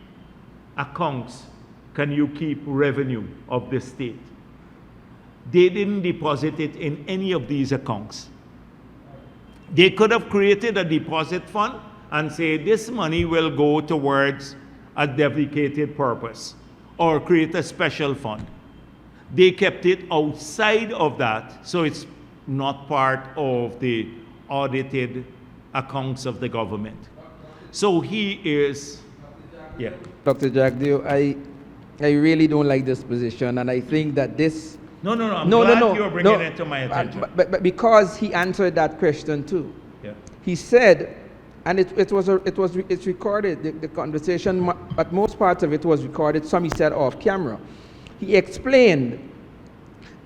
accounts can you keep revenue of the state. They didn't deposit it in any of these accounts. They could have created a deposit fund and say this money will go towards a dedicated purpose, or create a special fund. They kept it outside of that, so it's not part of the audited accounts of the government. So he is, yeah. Dr. Jagdeo, I really don't like this position, and I think that this... I'm glad you're bringing it to my attention. But because he answered that question too. Yeah. He said, and it's recorded, the conversation, but most parts of it was recorded, some he said off camera. He explained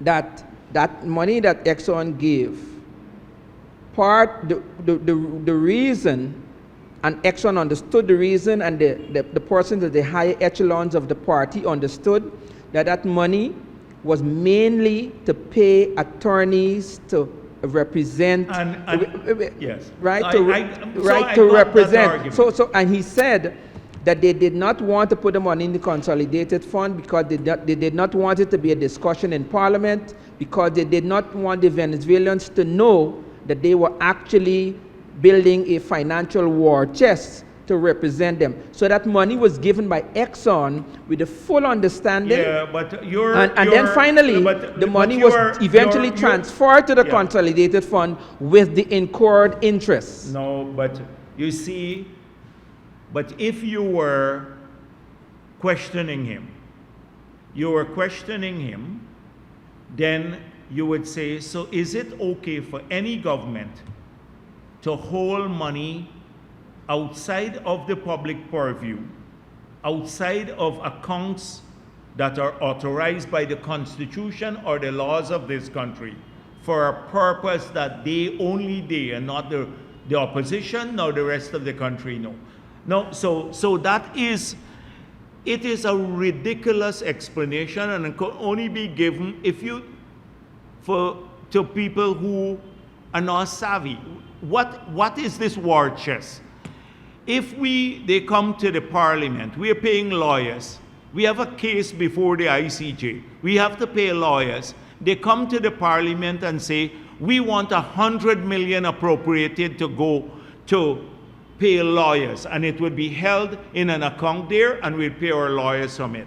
that that money that Exxon gave, the reason, and Exxon understood the reason, and the persons at the higher echelons of the party understood that money was mainly to pay attorneys to represent, yes, right, to represent. So, and he said that they did not want to put the money in the consolidated fund because they did not want it to be a discussion in Parliament, because they did not want the Venezuelans to know that they were actually building a financial war chest to represent them. So that money was given by Exxon with the full understanding. Yeah, but then finally, the money was eventually transferred to the consolidated fund with the incurred interest. No, but you see, but if you were questioning him, then you would say, so is it okay for any government to hold money outside of the public purview, outside of accounts that are authorized by the Constitution or the laws of this country, for a purpose that only they, and not the opposition nor the rest of the country know? No, so that is, it is a ridiculous explanation, and it could only be given to people who are not savvy. What is this war chest? If they come to the Parliament, we are paying lawyers We have a case before the ICJ. We have to pay lawyers. They come to the parliament and say, we want 100 million appropriated to go to pay lawyers, and it would be held in an account there, and we'd pay our lawyers from it.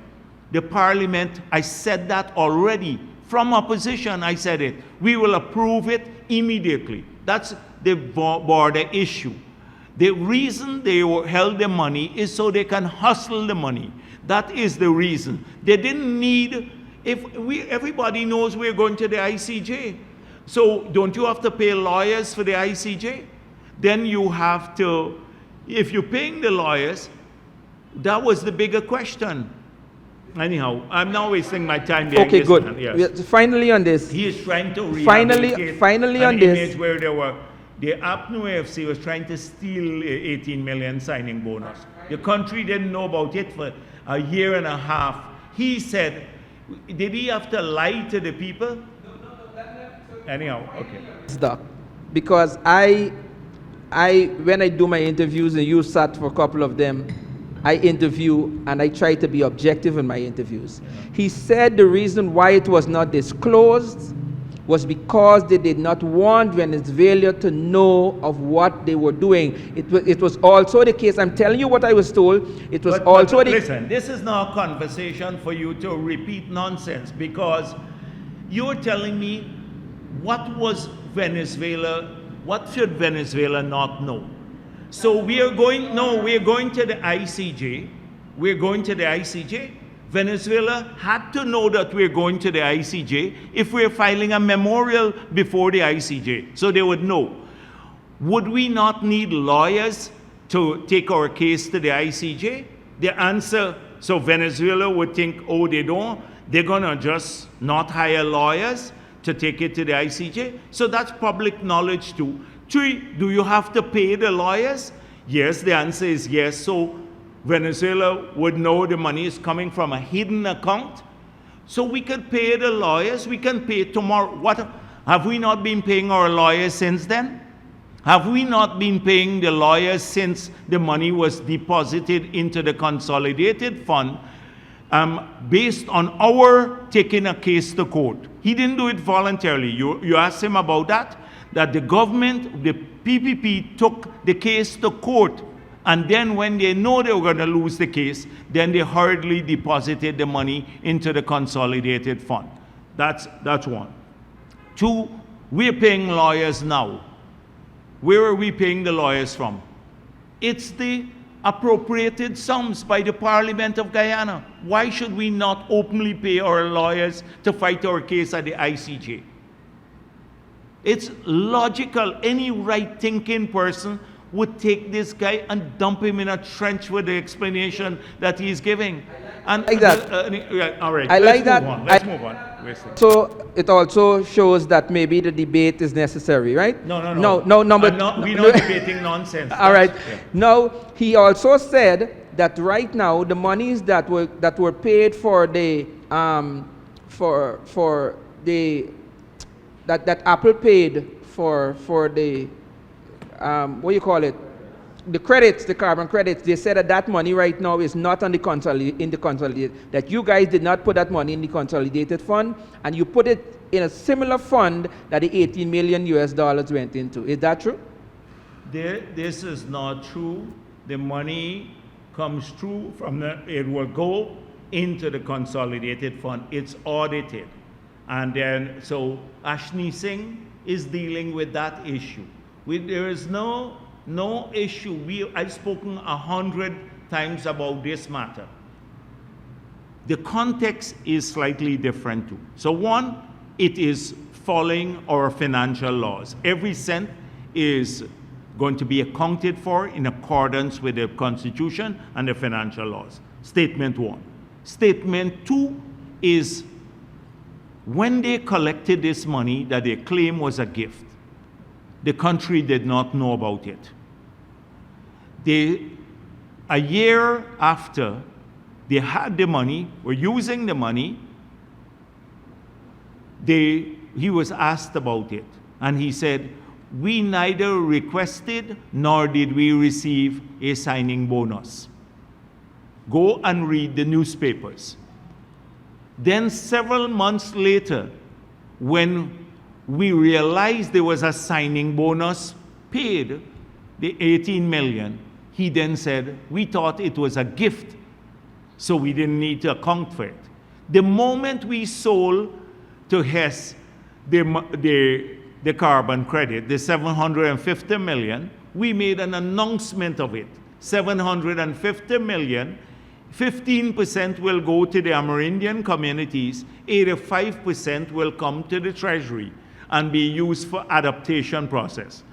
The parliament, I said that already. From opposition, I said it. We will approve it immediately. That's the border issue. The reason they held the money is so they can hustle the money. That is the reason. They didn't need, everybody knows we're going to the ICJ. So don't you have to pay lawyers for the ICJ? Then you have to, if you're paying the lawyers, that was the bigger question. Anyhow, I'm not wasting my time there. Okay, good. Yes. Finally on this. He is trying to rehabilitate finally on an this. image where there were, the APNU AFC was trying to steal 18 million signing bonus. The country didn't know about it for a year and a half. He said, did he have to lie to the people? Anyhow, okay. Stuck. Because when I do my interviews, and you sat for a couple of them, I interview and I try to be objective in my interviews. Yeah. He said the reason why it was not disclosed was because they did not want Venezuela to know of what they were doing. It was also the case, I'm telling you what I was told, it was also the... Listen, this is not a conversation for you to repeat nonsense, because you're telling me what was Venezuela, what should Venezuela not know? So we're going to the ICJ. We're going to the ICJ. Venezuela had to know that we're going to the ICJ if we're filing a memorial before the ICJ, so they would know. Would we not need lawyers to take our case to the ICJ? The answer, so Venezuela would think, oh, they don't, they're gonna just not hire lawyers to take it to the ICJ. So that's public knowledge too. 3, do you have to pay the lawyers? Yes, the answer is yes. So Venezuela would know the money is coming from a hidden account. So we could pay the lawyers, we can pay tomorrow. What, have we not been paying our lawyers since then? Have we not been paying the lawyers since the money was deposited into the consolidated fund based on our taking a case to court? He didn't do it voluntarily. You asked him about that? That the government, the PPP, took the case to court, and then when they know they were going to lose the case, then they hurriedly deposited the money into the consolidated fund. That's one. 2, we're paying lawyers now. Where are we paying the lawyers from? It's the appropriated sums by the Parliament of Guyana. Why should we not openly pay our lawyers to fight our case at the ICJ? It's logical. Any right-thinking person would take this guy and dump him in a trench with the explanation that he's giving. And like that. All right. I like that. Let's move on. So it also shows that maybe the debate is necessary, right? No. We're not debating nonsense. All right. Yeah. Now he also said that right now the monies that were paid for the that Apple paid for the what do you call it? The credits, the carbon credits. They said that money right now is not on the consolidated. That you guys did not put that money in the consolidated fund, and you put it in a similar fund that the $18 million went into. Is that true? This is not true. The money comes through from it will go into the consolidated fund. It's audited. And then, so Ashni Singh is dealing with that issue. There is no issue. I've spoken 100 times about this matter. The context is slightly different too. So one, it is following our financial laws. Every cent is going to be accounted for in accordance with the Constitution and the financial laws. Statement 1. Statement 2 is when they collected this money that they claim was a gift, the country did not know about it. A year after they had the money, were using the money, he was asked about it. And he said, we neither requested nor did we receive a signing bonus. Go and read the newspapers. Then several months later, when we realized there was a signing bonus paid, the 18 million, he then said, we thought it was a gift, so we didn't need to account for it. The moment we sold to Hess the carbon credit, the 750 million, we made an announcement of it. 750 million, 15% will go to the Amerindian communities, 85% will come to the Treasury and be used for adaptation projects.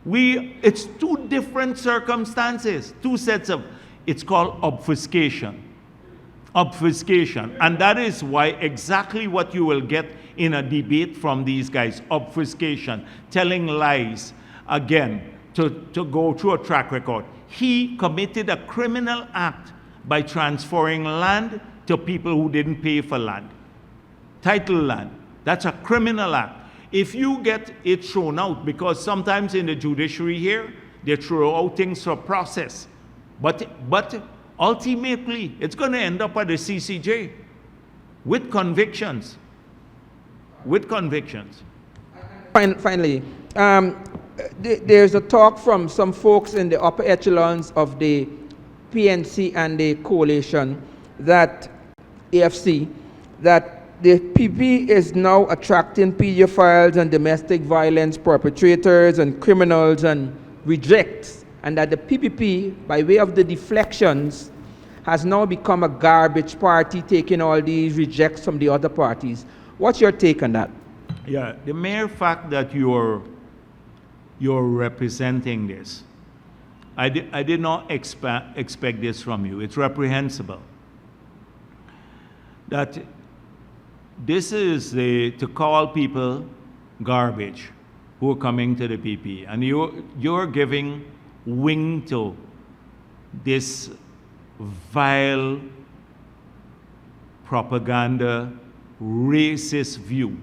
It's two different circumstances, two sets of, it's called obfuscation. Obfuscation. And that is why exactly what you will get in a debate from these guys, obfuscation, telling lies, again, to go through a track record. He committed a criminal act by transferring land to people who didn't pay for land. Title land. That's a criminal act. If you get it thrown out, because sometimes in the judiciary here, they throw out things for process. But ultimately, it's going to end up at the CCJ with convictions. With convictions. Finally, there's a talk from some folks in the upper echelons of the PNC and the coalition that AFC, that the PP is now attracting pedophiles and domestic violence perpetrators and criminals and rejects, and that the PPP, by way of the deflections, has now become a garbage party, taking all these rejects from the other parties. What's your take on that? Yeah, the mere fact that you're representing this, I did not expect this from you. It's reprehensible. That this is to call people garbage who are coming to the PP, and you're giving wing to this vile propaganda, racist view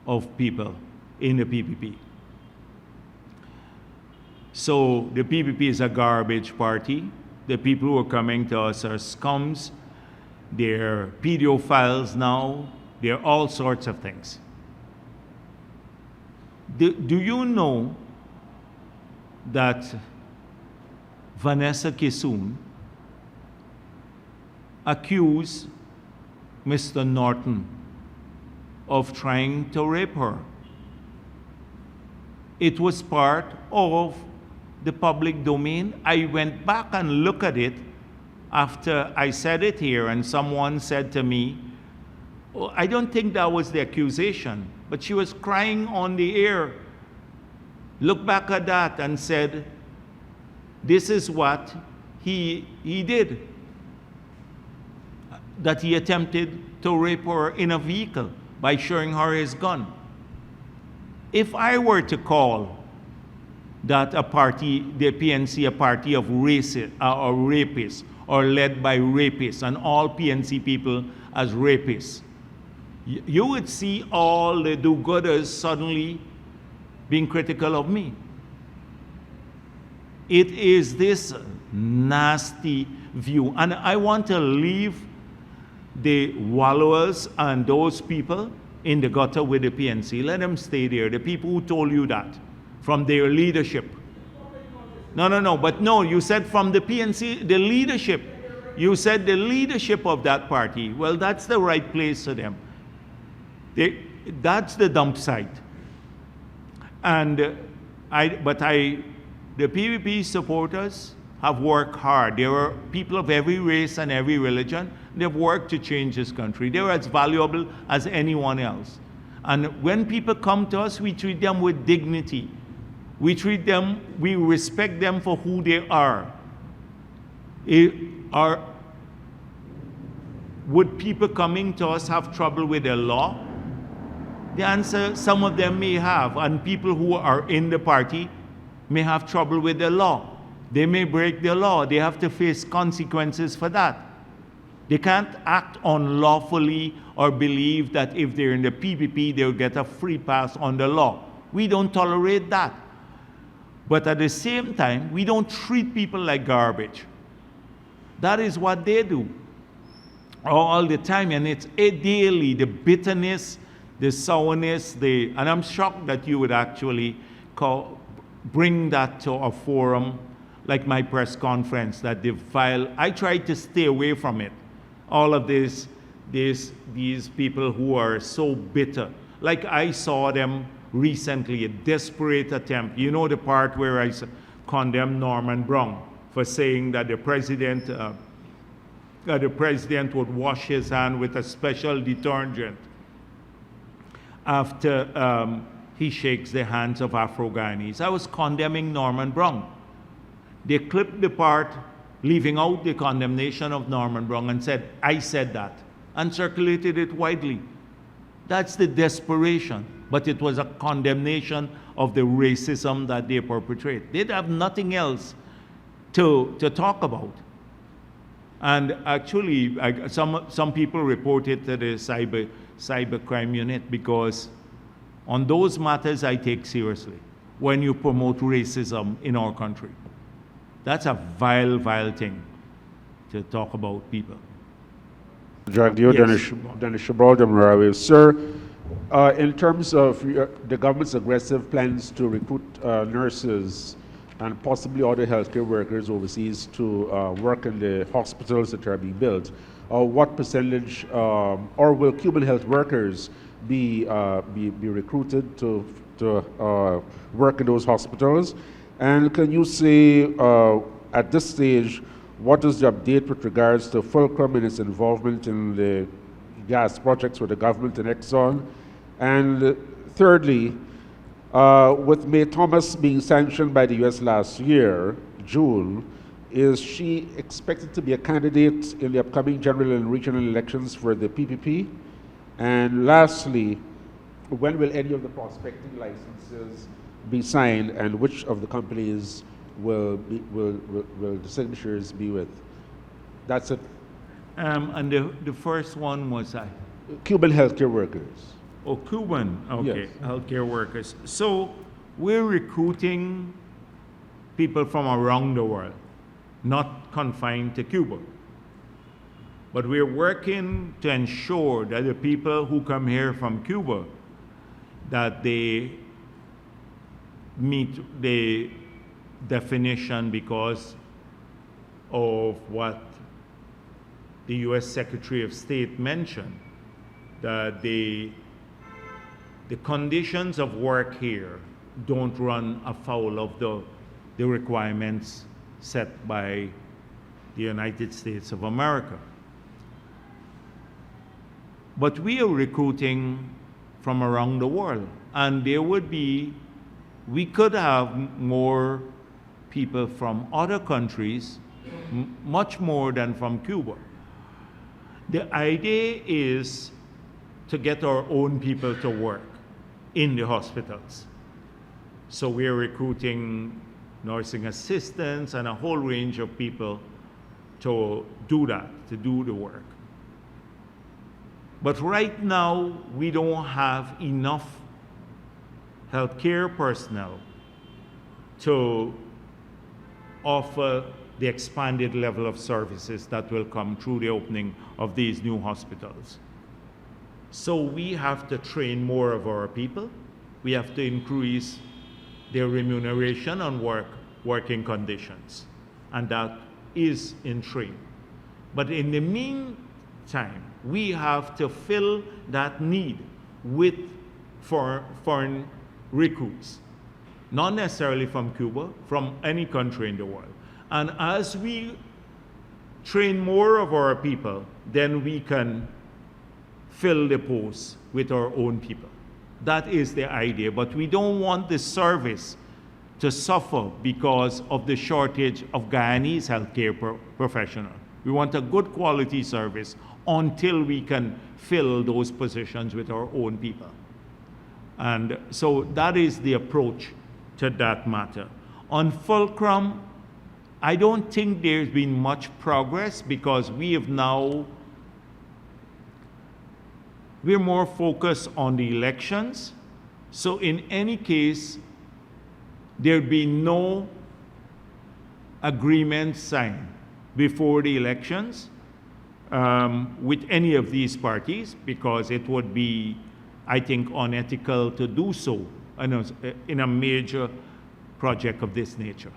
of people in the PPP. So the PPP is a garbage party. The people who are coming to us are scums. They're pedophiles now. They're all sorts of things. Do you know that Vanessa Kissoon accused Mr. Norton of trying to rape her? It was part of the public domain. I went back and looked at it after I said it here, and someone said to me, oh, I don't think that was the accusation, but she was crying on the air. Look back at that and said, this is what he did. That he attempted to rape her in a vehicle by showing her his gun. If I were to call that a party, the PNC, a party of racists or rapists, or led by rapists, and all PNC people as rapists, you would see all the do-gooders suddenly being critical of me. It is this nasty view. And I want to leave the wallowers and those people in the gutter with the PNC. Let them stay there. The people who told you that, from their leadership. No, you said from the PNC, the leadership. You said the leadership of that party. Well, that's the right place for them. That's the dump site. And the PPP supporters have worked hard. There are people of every race and every religion. They've worked to change this country. They're as valuable as anyone else. And when people come to us, we treat them with dignity. We respect them for who they are. Would people coming to us have trouble with the law? The answer, some of them may have, and people who are in the party may have trouble with the law. They may break the law. They have to face consequences for that. They can't act unlawfully or believe that if they're in the PPP, they'll get a free pass on the law. We don't tolerate that. But at the same time, we don't treat people like garbage. That is what they do all the time, and it's daily, the bitterness, the sourness, and I'm shocked that you would actually bring that to a forum like my press conference, that the file. I tried to stay away from it. All of these people who are so bitter. Like I saw them recently, a desperate attempt. You know the part where I condemned Norman Brown for saying that the president would wash his hand with a special detergent after he shakes the hands of Afro-Guyanese. I was condemning Norman Brown. They clipped the part leaving out the condemnation of Norman Brown and said, I said that, and circulated it widely. That's the desperation, but it was a condemnation of the racism that they perpetrate. They'd have nothing else to talk about. And actually, some people report it to the cybercrime unit, because on those matters I take seriously when you promote racism in our country. That's a vile, vile thing to talk about people. Jagdeo, Yes. Dennis Shabalda Marawi. Sir, in terms of the government's aggressive plans to recruit nurses and possibly other healthcare workers overseas to work in the hospitals that are being built, what percentage, or will Cuban health workers be recruited to work in those hospitals? And can you say, at this stage, what is the update with regards to Fulcrum and its involvement in the gas projects with the government and Exxon? And thirdly, with May Thomas being sanctioned by the U.S. last year, June, is she expected to be a candidate in the upcoming general and regional elections for the PPP? And lastly, when will any of the prospecting licenses be signed, and which of the companies will the signatures be with? That's it. And the first one was Cuban healthcare workers. Oh, Cuban, okay, Yes. healthcare workers. So we're recruiting people from around the world, not confined to Cuba. But we're working to ensure that the people who come here from Cuba, that they meet the definition because of what the U.S. Secretary of State mentioned, that the conditions of work here don't run afoul of the requirements set by the United States of America. But we are recruiting from around the world, and we could have more people from other countries, much more than from Cuba. The idea is to get our own people to work in the hospitals. So we're recruiting nursing assistants and a whole range of people to do that, to do the work. But right now, we don't have enough healthcare personnel to offer the expanded level of services that will come through the opening of these new hospitals. So we have to train more of our people. We have to increase their remuneration and working conditions. And that is in train. But in the meantime, we have to fill that need with foreign recruits, not necessarily from Cuba, from any country in the world. And as we train more of our people, then we can fill the posts with our own people. That is the idea. But we don't want the service to suffer because of the shortage of Guyanese healthcare professionals. We want a good quality service until we can fill those positions with our own people. And so that is the approach to that matter. On Fulcrum, I don't think there's been much progress because we're more focused on the elections. So in any case, there'd be no agreement signed before the elections with any of these parties, because it would be, I think, unethical to do so in a major project of this nature.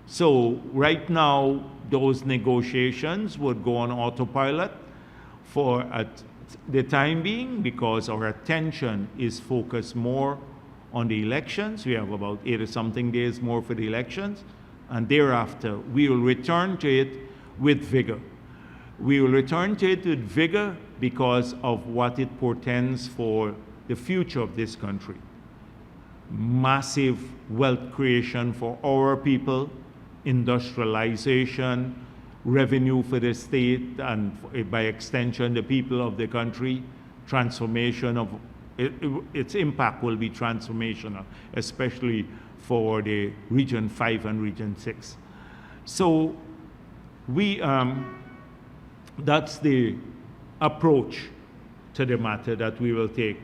So right now, those negotiations would go on autopilot for at the time being, because our attention is focused more on the elections. We have about 8 or something days more for the elections, and thereafter we will return to it with vigor. We will return to it with vigor because of what it portends for the future of this country. Massive wealth creation for our people, industrialization, revenue for the state, and by extension the people of the country, transformation of its impact will be transformational, especially for the Region 5 and Region 6. So we, that's the approach to the matter that we will take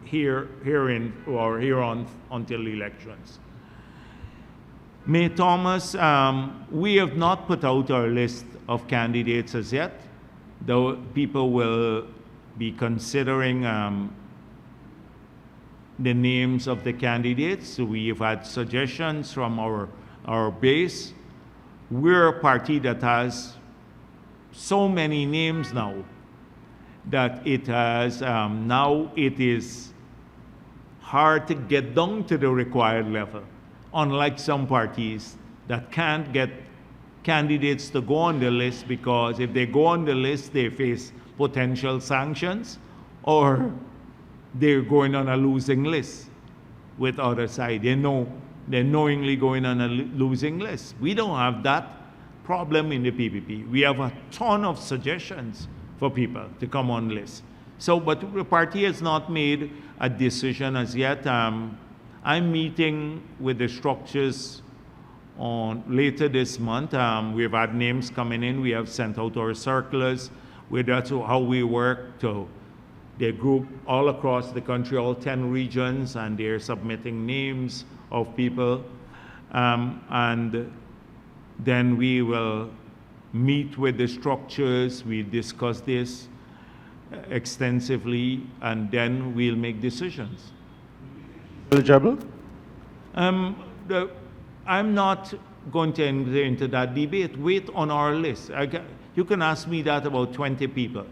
here on until the elections. May Thomas, we have not put out our list of candidates as yet, though people will be considering the names of the candidates. So we have had suggestions from our base. We're a party that has so many names now that it has, now it is hard to get down to the required level, unlike some parties that can't get candidates to go on the list, because if they go on the list, they face potential sanctions, or they're going on a losing list with other side. They know they're knowingly going on a losing list. We don't have that problem in the PPP. We have a ton of suggestions for people to come on list. So, but the party has not made a decision as yet. I'm meeting with the structures on later this month. We've had names coming in. We have sent out our circulars. That's how we work to the group all across the country, all 10 regions, and they're submitting names of people. And then we will meet with the structures. We discuss this extensively, and then we'll make decisions. Eligible? I'm not going to enter into that debate. Wait on our list. You can ask me that about 20 people,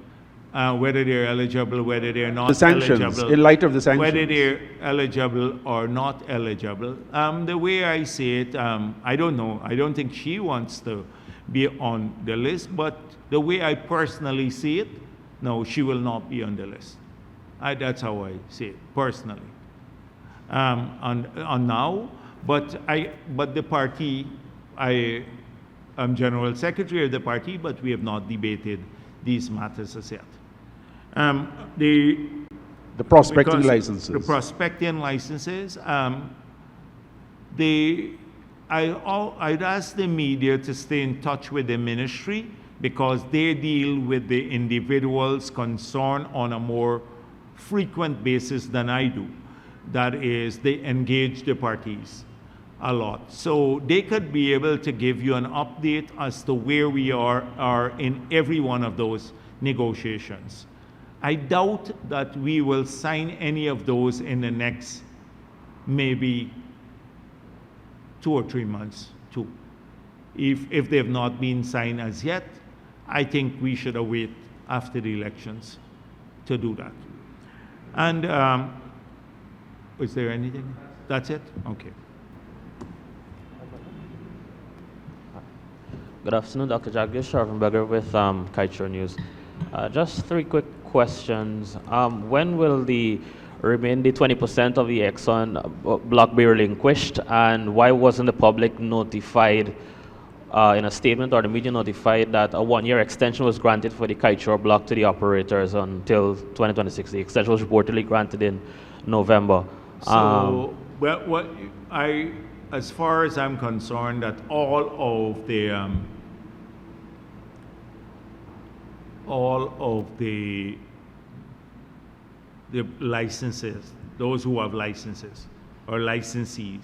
whether they're eligible, whether they're not The sanctions, eligible, in light of the sanctions. whether they're eligible or not eligible. The way I see it, I don't know. I don't think she wants to be on the list, but the way I personally see it, no, she will not be on the list. That's how I see it personally. On now, but the party, I am general secretary of the party, but we have not debated these matters as yet. The prospecting licenses. The prospecting licenses. I'd ask the media to stay in touch with the ministry, because they deal with the individuals concerned on a more frequent basis than I do. That is, they engage the parties a lot. So they could be able to give you an update as to where we are in every one of those negotiations. I doubt that we will sign any of those in the next maybe 2 or 3 months too. If they have not been signed as yet, I think we should await after the elections to do that. And is there anything? That's it? Okay. Good afternoon, Dr. Jagdeo, Sharpenberger with Kite News. Just 3 quick questions. When will the remaining 20% of the Exxon block be relinquished, and why wasn't the public notified in a statement, or the media notified, that a 1-year extension was granted for the Kite block to the operators until 2026? The extension was reportedly granted in November. So, as far as I'm concerned, that all of the licenses, those who have licenses or licensees,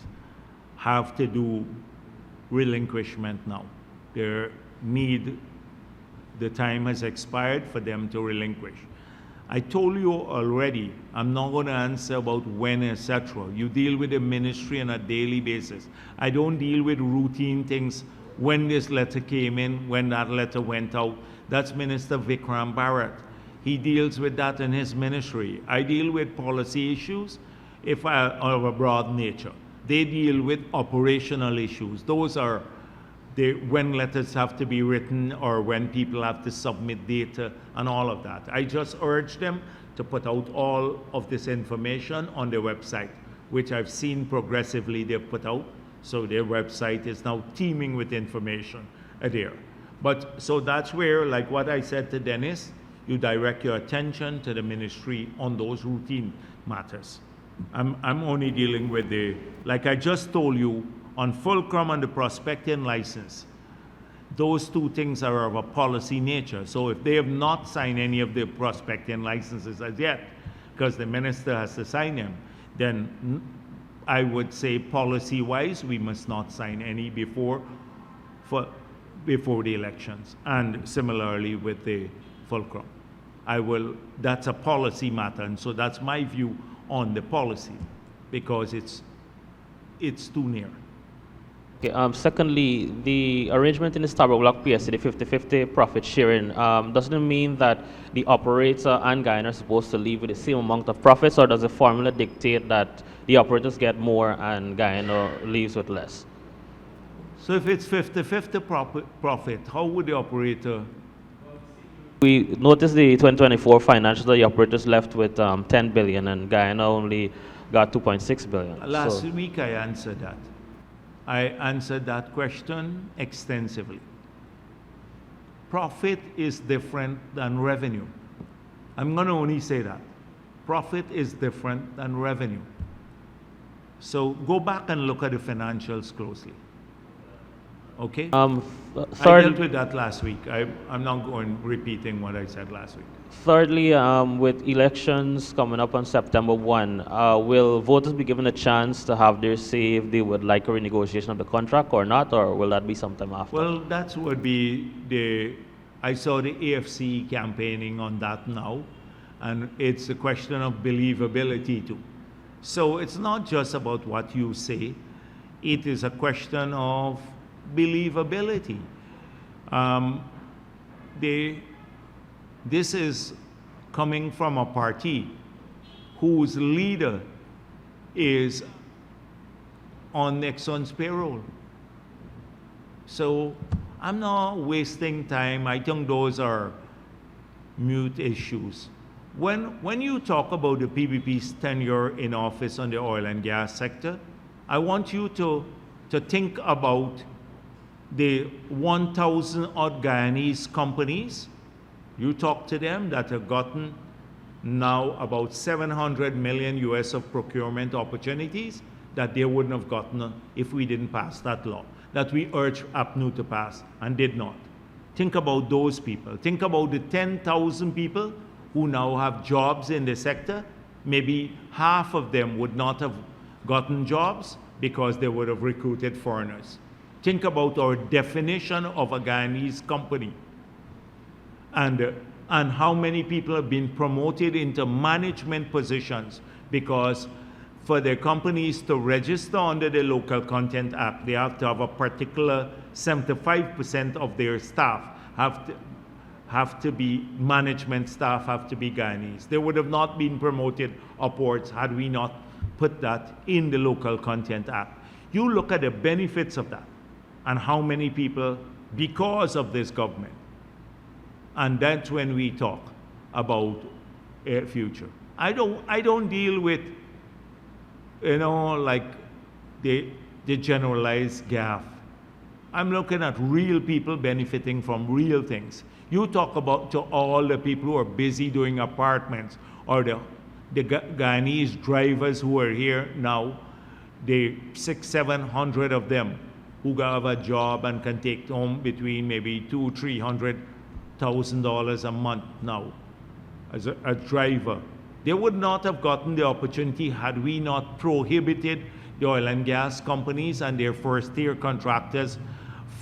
have to do relinquishment now. the time has expired for them to relinquish. I told you already, I'm not going to answer about when, etc. You deal with the ministry on a daily basis. I don't deal with routine things. When this letter came in, when that letter went out, that's Minister Vikram Bharrat. He deals with that in his ministry. I deal with policy issues of a broad nature. They deal with operational issues. Those are when letters have to be written or when people have to submit data and all of that. I just urge them to put out all of this information on their website, which I've seen progressively they've put out. So their website is now teeming with information there. But so that's where, like what I said to Dennis, you direct your attention to the ministry on those routine matters. I'm only dealing with like I just told you, on Fulcrum and the prospecting license, those two things are of a policy nature. So if they have not signed any of the prospecting licenses as yet, because the minister has to sign them, then I would say policy-wise, we must not sign any before the elections. And similarly with the Fulcrum. That's a policy matter, and so that's my view on the policy, because it's too near. Okay, secondly, the arrangement in the Starbuck Block PSC, the 50-50 profit sharing, doesn't it mean that the operator and Guyana are supposed to leave with the same amount of profits, or does the formula dictate that the operators get more and Guyana leaves with less? So if it's 50-50 profit, how would the operator? We noticed the 2024 financials, the operators left with 10 billion and Guyana only got 2.6 billion. Last week I answered that. I answered that question extensively. Profit is different than revenue. I'm going to only say that. Profit is different than revenue. So go back and look at the financials closely. Okay? I dealt with that last week. I'm not repeating what I said last week. Thirdly, with elections coming up on September 1, will voters be given a chance to have their say if they would like a renegotiation of the contract or not, or will that be sometime after? Well, that would be I saw the AFC campaigning on that now, and it's a question of believability too. So it's not just about what you say, it is a question of believability. This is coming from a party whose leader is on Nixon's payroll. So I'm not wasting time. I think those are mute issues. When you talk about the PPP's tenure in office on the oil and gas sector, I want you to think about the 1,000 odd Guyanese companies. You talk to them that have gotten now about 700 million US of procurement opportunities that they wouldn't have gotten if we didn't pass that law, that we urged APNU to pass and did not. Think about those people. Think about the 10,000 people who now have jobs in the sector. Maybe half of them would not have gotten jobs because they would have recruited foreigners. Think about our definition of a Guyanese company. And how many people have been promoted into management positions because for their companies to register under the Local Content Act, they have to have a particular 75% of their staff have to be management staff, have to be Guyanese. They would have not been promoted upwards had we not put that in the Local Content Act. You look at the benefits of that and how many people, because of this government, and that's when we talk about a future. I don't deal with, like the generalized gaffe. I'm looking at real people benefiting from real things. You talk about to all the people who are busy doing apartments, or the Guyanese drivers who are here now, the 600-700 of them who have a job and can take home between maybe $200,000-300,000 a month now as a driver. They would not have gotten the opportunity had we not prohibited the oil and gas companies and their first-tier contractors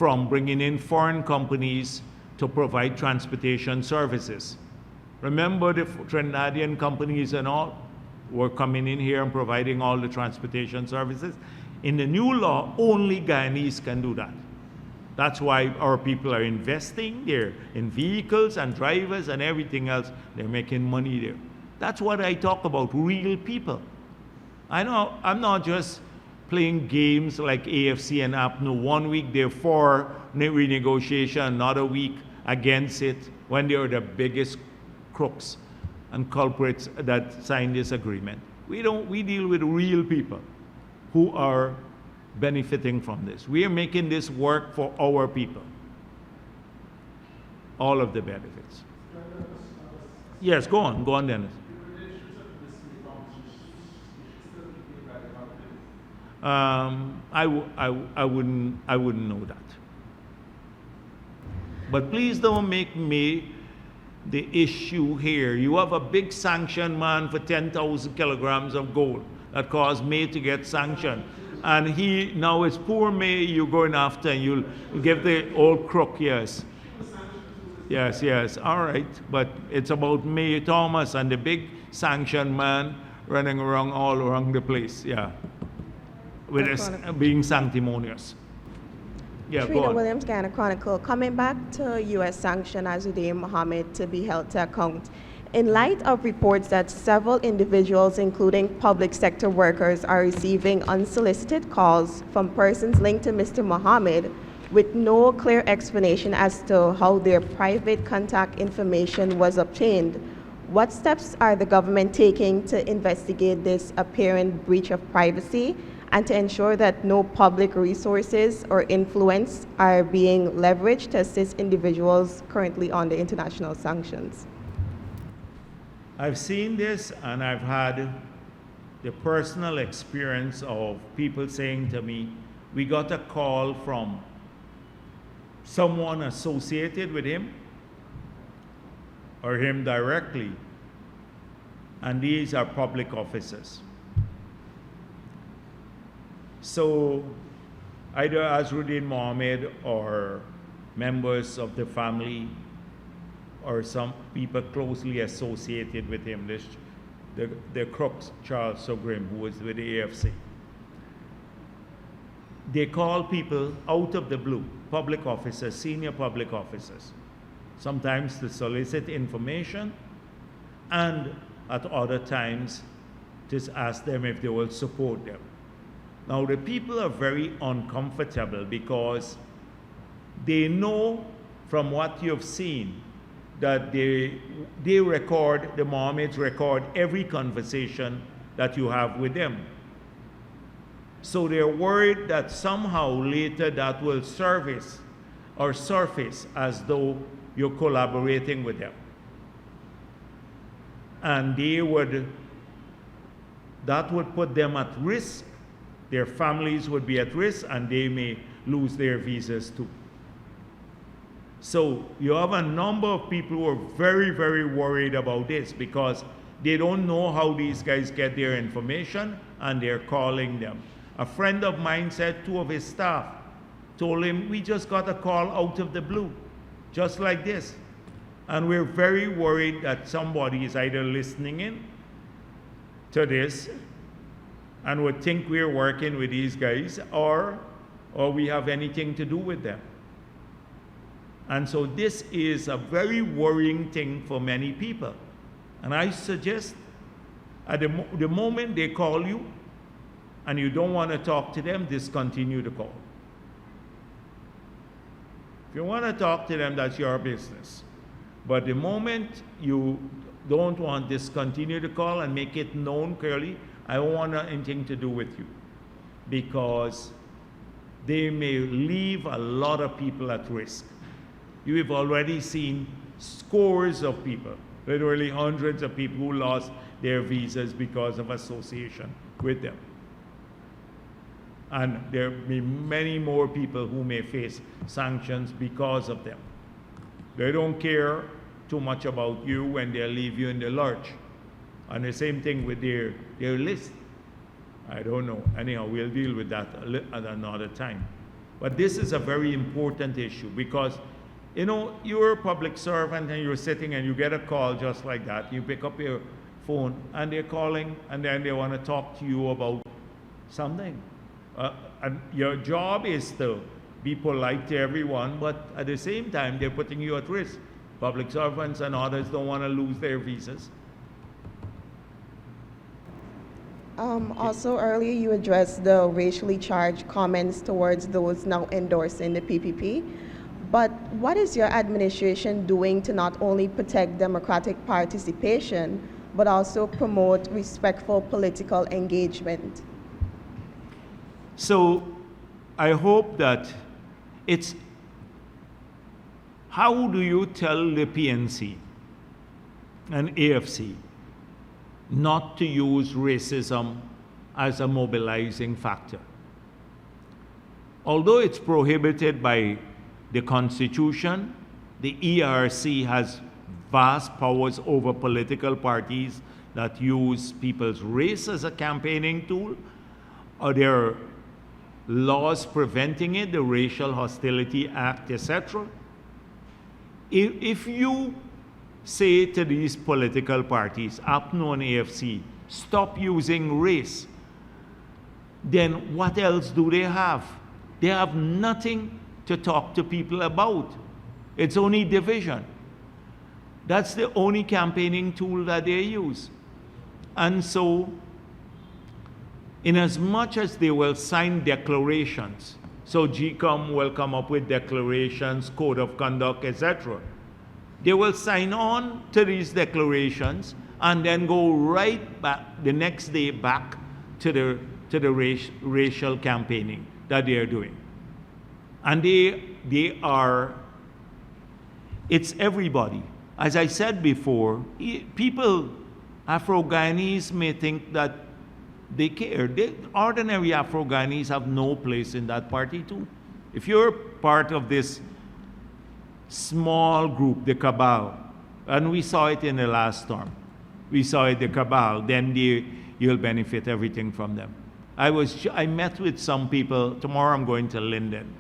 from bringing in foreign companies to provide transportation services. Remember the Trinidadian companies and all were coming in here and providing all the transportation services? In the new law, only Guyanese can do that. That's why our people are investing there in vehicles and drivers and everything else. They're making money there. That's what I talk about, real people. I know I'm not just playing games like AFC and APNU. 1 week they're for renegotiation, another week against it, when they are the biggest crooks and culprits that signed this agreement. We deal with real people who are benefiting from this. We are making this work for our people. All of the benefits. Yes, go on, Dennis. I wouldn't know that. But please don't make me the issue here. You have a big sanction man for 10,000 kilograms of gold that caused May to get sanctioned. And now it's poor May you're going after, and you'll give the old crook, yes. Yes, all right. But it's about May Thomas and the big sanction man running around all around the place, yeah. With us being sanctimonious. Yeah, Trina go on. Williams, Ghana Chronicle. Coming back to U.S. sanction Azuddin Mohammed to be held to account. In light of reports that several individuals, including public sector workers, are receiving unsolicited calls from persons linked to Mr. Mohammed with no clear explanation as to how their private contact information was obtained, what steps are the government taking to investigate this apparent breach of privacy and to ensure that no public resources or influence are being leveraged to assist individuals currently under international sanctions? I've seen this, and I've had the personal experience of people saying to me, we got a call from someone associated with him or him directly, and these are public officers. So either Azruddin Mohammed or members of the family or some people closely associated with him, the crook Charles Sogrim, who was with the AFC. They call people out of the blue, public officers, senior public officers, sometimes to solicit information, and at other times just ask them if they will support them. Now the people are very uncomfortable because they know from what you've seen that the Mohammeds record every conversation that you have with them. So they're worried that somehow later that will surface as though you're collaborating with them. And that would put them at risk. Their families would be at risk, and they may lose their visas too. So you have a number of people who are very, very worried about this because they don't know how these guys get their information, and they're calling them. A friend of mine said 2 of his staff told him, we just got a call out of the blue, just like this. And we're very worried that somebody is either listening in to this and would think we're working with these guys, or we have anything to do with them. And so this is a very worrying thing for many people. And I suggest at the moment they call you and you don't want to talk to them, discontinue the call. If you want to talk to them, that's your business. But the moment you don't want to discontinue the call and make it known clearly, I don't want anything to do with you, because they may leave a lot of people at risk. You have already seen scores of people, literally hundreds of people who lost their visas because of association with them. And there will be many more people who may face sanctions because of them. They don't care too much about you when they leave you in the lurch. And the same thing with their list. I don't know. Anyhow, we'll deal with that at another time. But this is a very important issue because, you know, you're a public servant and you're sitting and you get a call just like that. You pick up your phone and they're calling and then they want to talk to you about something. And your job is to be polite to everyone, but at the same time, they're putting you at risk. Public servants and others don't want to lose their visas. Also, earlier you addressed the racially charged comments towards those now endorsing the PPP. But what is your administration doing to not only protect democratic participation, but also promote respectful political engagement? So I hope that it's, how do you tell the PNC and AFC not to use racism as a mobilizing factor? Although it's prohibited by the Constitution, the ERC has vast powers over political parties that use people's race as a campaigning tool, or there are laws preventing it, the Racial Hostility Act, etc. If you say to these political parties, APNO and AFC, stop using race, then what else do they have? They have nothing to talk to people about. It's only division. That's the only campaigning tool that they use. And so, in as much as they will sign declarations, so GCOM will come up with declarations, code of conduct, etc. They will sign on to these declarations and then go right back the next day back to the racial campaigning that they are doing. And they are, it's everybody. As I said before, people, Afro-Guyanese may think that they care. Ordinary Afro-Guyanese have no place in that party too. If you're part of this small group, the cabal, and we saw it in the last storm, we saw it, the cabal, then you'll benefit everything from them. I met with some people, tomorrow I'm going to Linden,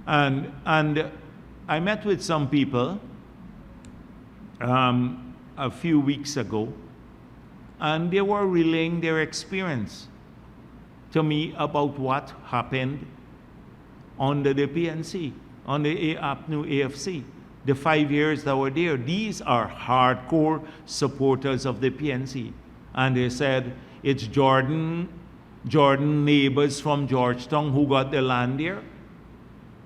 and I met with some people a few weeks ago, and they were relaying their experience to me about what happened under the PNC, on the APNU AFC, the 5 years that were there. These are hardcore supporters of the PNC. And they said, it's Jordan neighbors from Georgetown who got the land there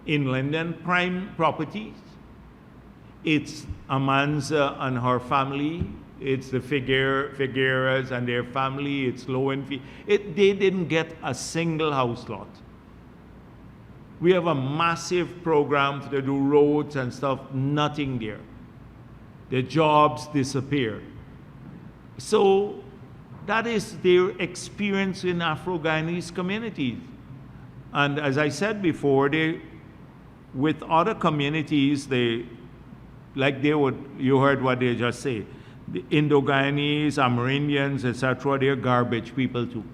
in Linden, prime properties. It's Amanza and her family. It's the Figueras and their family. It's Lowenfield. They didn't get a single house lot. We have a massive program to do roads and stuff, nothing there. The jobs disappeared. So that is their experience in Afro-Guyanese communities. And as I said before, with other communities, you heard what they just say. The Indo-Guyanese, Amerindians, etc., they're garbage people too.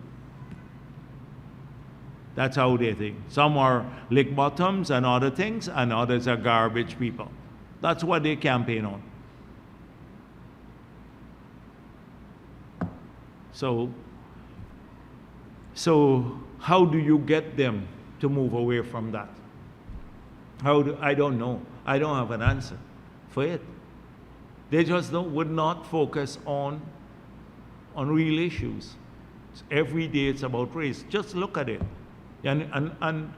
That's how they think. Some are lick bottoms and other things, and others are garbage people. That's what they campaign on. So how do you get them to move away from that? I don't know. I don't have an answer for it. They just would not focus on real issues. Every day it's about race. Just look at it. And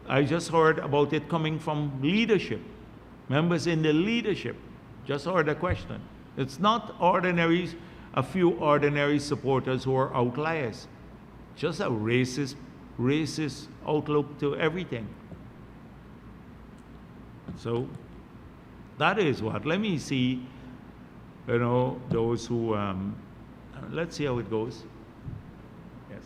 I just heard about it coming from leadership. Members in the leadership just heard a question. It's not a few ordinary supporters who are outliers. Just a racist outlook to everything. So that is what. Let me see, those who, let's see how it goes. Yes.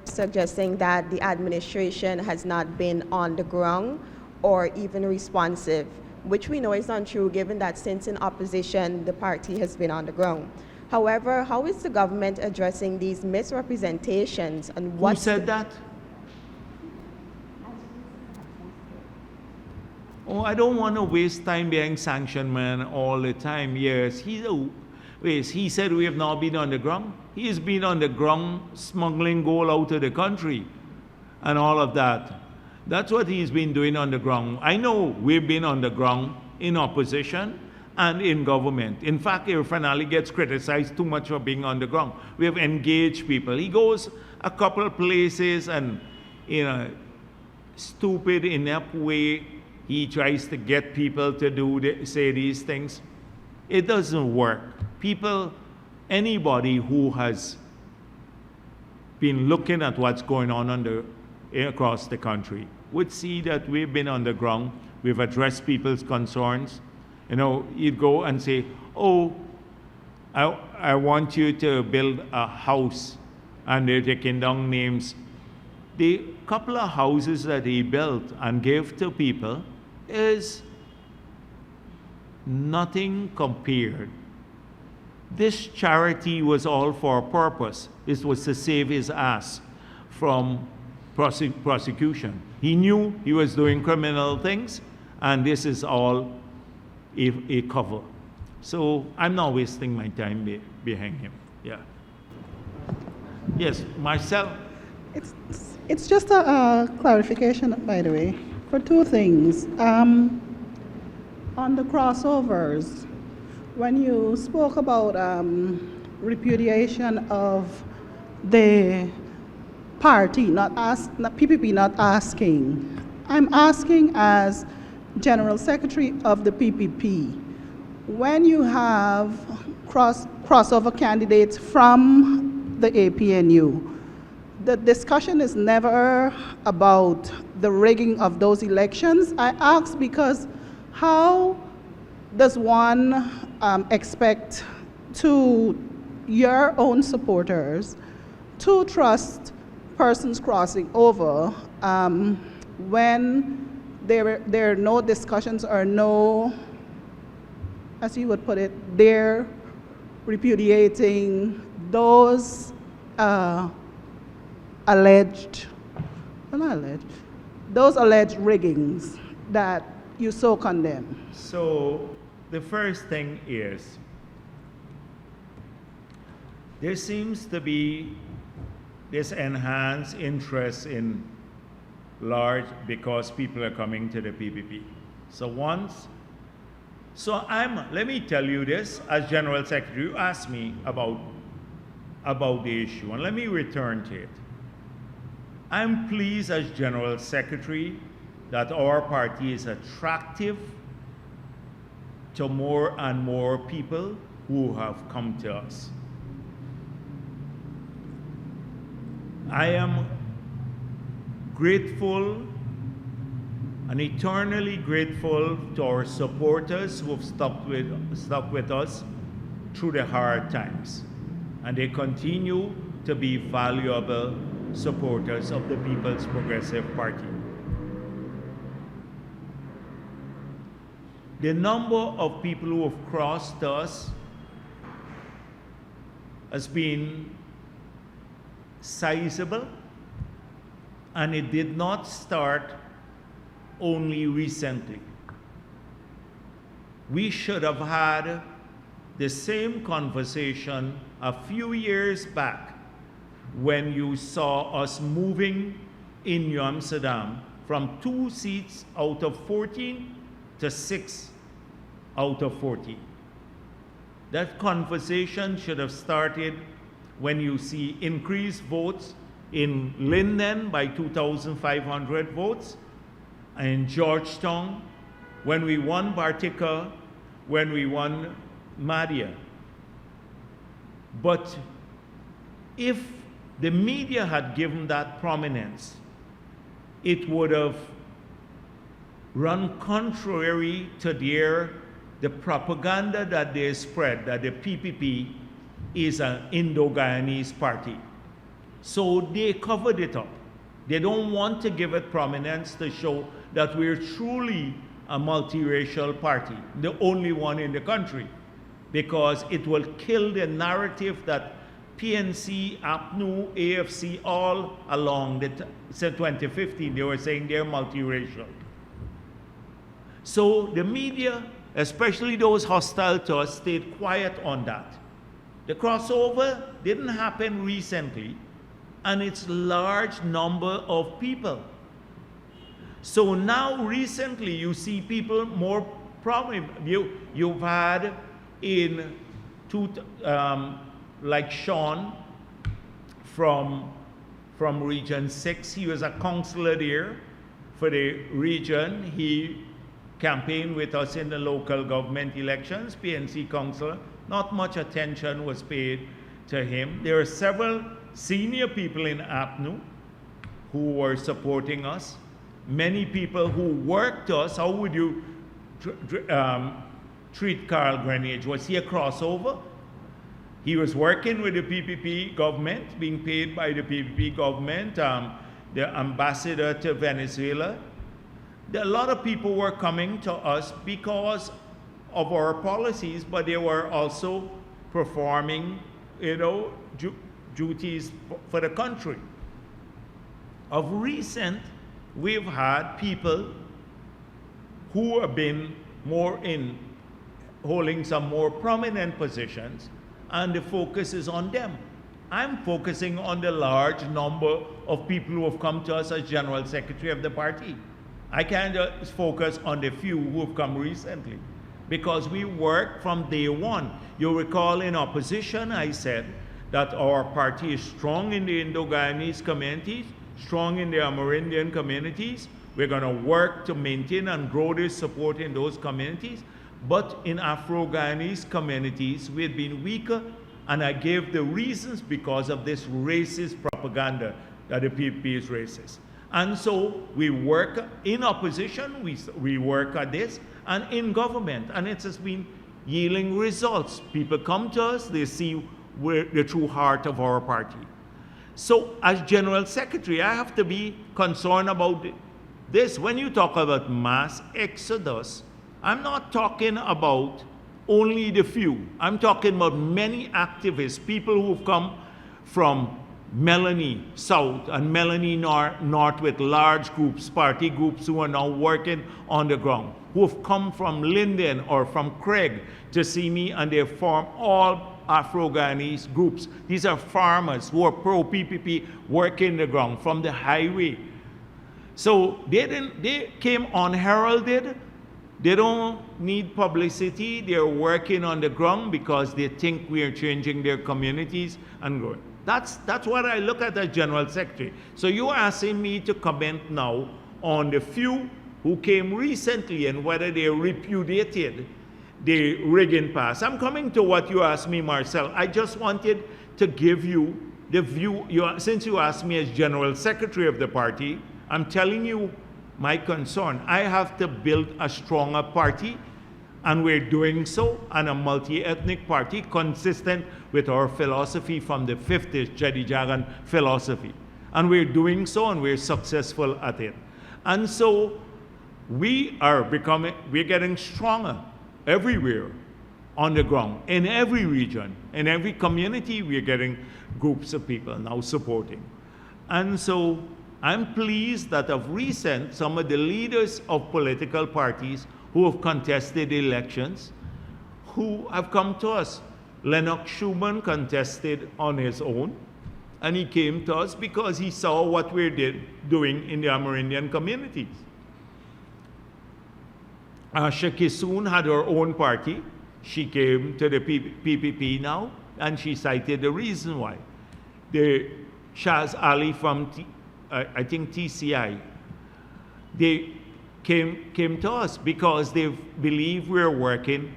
Suggesting that the administration has not been on the ground or even responsive, which we know is not true given that since in opposition, the party has been on the ground. However, how is the government addressing these misrepresentations and Who what said that? Oh, I don't want to waste time being sanctioned man all the time. Yes, he said we have not been on the ground. He has been on the ground smuggling gold out of the country and all of that. That's what he's been doing on the ground. I know we've been on the ground in opposition and in government. In fact, Irfan gets criticized too much for being on the ground. We have engaged people. He goes a couple of places and, in a stupid, inept way, he tries to get people to say these things. It doesn't work. People, anybody who has been looking at what's going on across the country would see that we've been on the ground. We've addressed people's concerns. You know, you'd go and say, oh, I want you to build a house, and they're taking down names. The couple of houses that he built and gave to people is nothing compared. This charity was all for a purpose. It was to save his ass from prosecution. He knew he was doing criminal things, and this is all a cover. So I'm not wasting my time behind him. Yeah. Yes, Marcel. It's just a clarification, by the way, for two things. On the crossovers, when you spoke about repudiation of the party, PPP not asking, I'm asking as General Secretary of the PPP, when you have crossover candidates from the APNU, the discussion is never about the rigging of those elections. I ask because how does one expect your own supporters to trust persons crossing over when there are no discussions or no, as you would put it, they're repudiating those alleged riggings that you so condemn? So the first thing is, there seems to be this enhanced interest in large because people are coming to the PPP. Let me tell you this, as General Secretary, you asked me about the issue, and let me return to it. I'm pleased as General Secretary that our party is attractive to more and more people who have come to us. I am grateful and eternally grateful to our supporters who have stuck with us through the hard times. And they continue to be valuable supporters of the People's Progressive Party. The number of people who have crossed us has been sizable, and it did not start only recently. We should have had the same conversation a few years back when you saw us moving in New Amsterdam from 2 seats out of 14 to 6 out of 14. That conversation should have started when you see increased votes in Linden by 2,500 votes, and in Georgetown, when we won Bartica, when we won Madia. But if the media had given that prominence, it would have run contrary to the propaganda that they spread, that the PPP is an Indo-Guyanese party. So they covered it up. They don't want to give it prominence to show that we're truly a multiracial party, the only one in the country. because it will kill the narrative that PNC, APNU, AFC, all along since 2015, they were saying they're multiracial. So the media, especially those hostile to us, stayed quiet on that. The crossover didn't happen recently, and it's a large number of people. So now recently you see people more prominent. You've had like Sean from Region 6, he was a councillor there for the region. He campaigned with us in the local government elections, PNC councillor. Not much attention was paid to him. There are several senior people in APNU who were supporting us. Many people who worked us. How would you treat Carl Greenidge? Was he a crossover? He was working with the PPP government, being paid by the PPP government, the ambassador to Venezuela. A lot of people were coming to us because of our policies, but they were also performing, duties for the country. Of recent, we've had people who have been holding some more prominent positions, and the focus is on them. I'm focusing on the large number of people who have come to us as General Secretary of the party. I can't just focus on the few who have come recently, because we work from day one. You recall in opposition, I said that our party is strong in the Indo-Guyanese communities, strong in the Amerindian communities. We're going to work to maintain and grow this support in those communities. But in Afro-Guyanese communities, we've been weaker, and I gave the reasons because of this racist propaganda that the PPP is racist. And so we work in opposition, we work at this, and in government, and it has been yielding results. People come to us, they see the true heart of our party. So as General Secretary, I have to be concerned about this. When you talk about mass exodus, I'm not talking about only the few. I'm talking about many activists, people who've come from Melanie South and Melanie North with large groups, party groups who are now working on the ground, who have come from Linden or from Craig to see me, and they form all Afro-Guyanese groups. These are farmers who are pro-PPP, working the ground from the highway. So they came unheralded. They don't need publicity. They're working on the ground because they think we are changing their communities and growing. That's what I look at as General Secretary. So you're asking me to comment now on the few who came recently and whether they repudiated the rigging pass. I'm coming to what you asked me, Marcel. I just wanted to give you the view. Since you asked me as General Secretary of the party, I'm telling you my concern. I have to build a stronger party, and we're doing so, and a multi-ethnic party consistent with our philosophy from the 50s, Jedijagan philosophy. And we're doing so, and we're successful at it. And so we're getting stronger everywhere on the ground, in every region, in every community. We're getting groups of people now supporting. And so I'm pleased that of recent, some of the leaders of political parties who have contested elections, who have come to us. Lennox Schumann contested on his own, and he came to us because he saw what we're doing in the Amerindian communities. Asha Kisoon had her own party. She came to the PPP now, and she cited the reason why. The Shaz Ali from I think TCI, they came to us because they believe we're working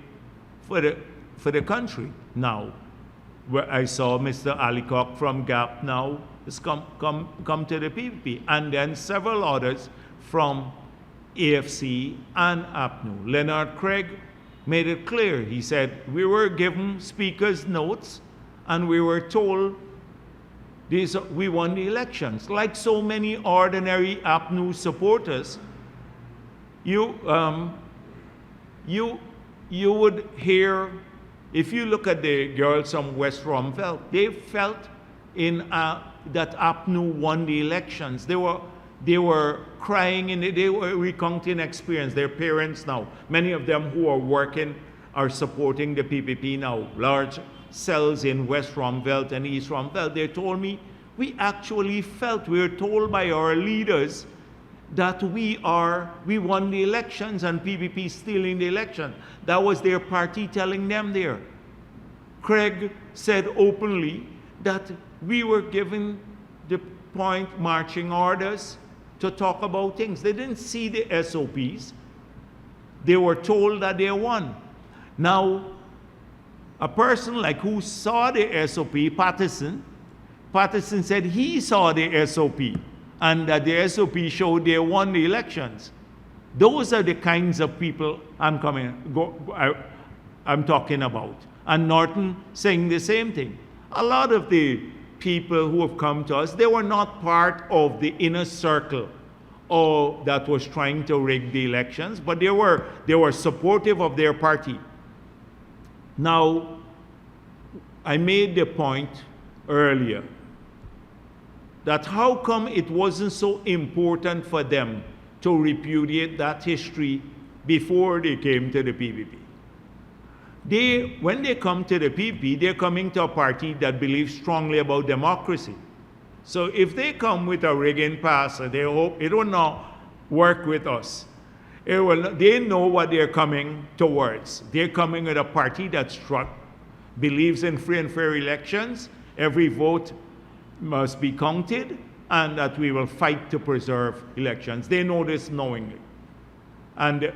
for the country now. Where I saw Mr. Alicock from GAP now has come to the PPP, and then several others from AFC and APNU. Leonard Craig made it clear. He said, we were given speaker's notes, and we were told we won the elections. Like so many ordinary APNU supporters, you would hear If you look at the girls from West Romfeld, they felt that APNU won the elections. They were crying and they were recounting experience. Their parents now, many of them who are working, are supporting the PPP now. Large cells in West Romfeld and East Romfeld. They told me, we actually felt, we were told by our leaders that we won the elections and PPP stealing the election. That was their party telling them there. Craig said openly that we were given the point marching orders to talk about things. They didn't see the SOPs. They were told that they won. Now, a person like who saw the SOP, Patterson said he saw the SOP and that the SOP showed they won the elections. Those are the kinds of people I'm talking about. And Norton saying the same thing. A lot of the people who have come to us, they were not part of the inner circle or that was trying to rig the elections, but they were supportive of their party. Now, I made the point earlier that how come it wasn't so important for them to repudiate that history before they came to the PPP? When they come to the PPP, they're coming to a party that believes strongly about democracy. So if they come with a rigging pass, they hope it will not work with us. They know what they're coming towards. They're coming with a party that believes in free and fair elections. Every vote must be counted, and that we will fight to preserve elections. They know this knowingly. And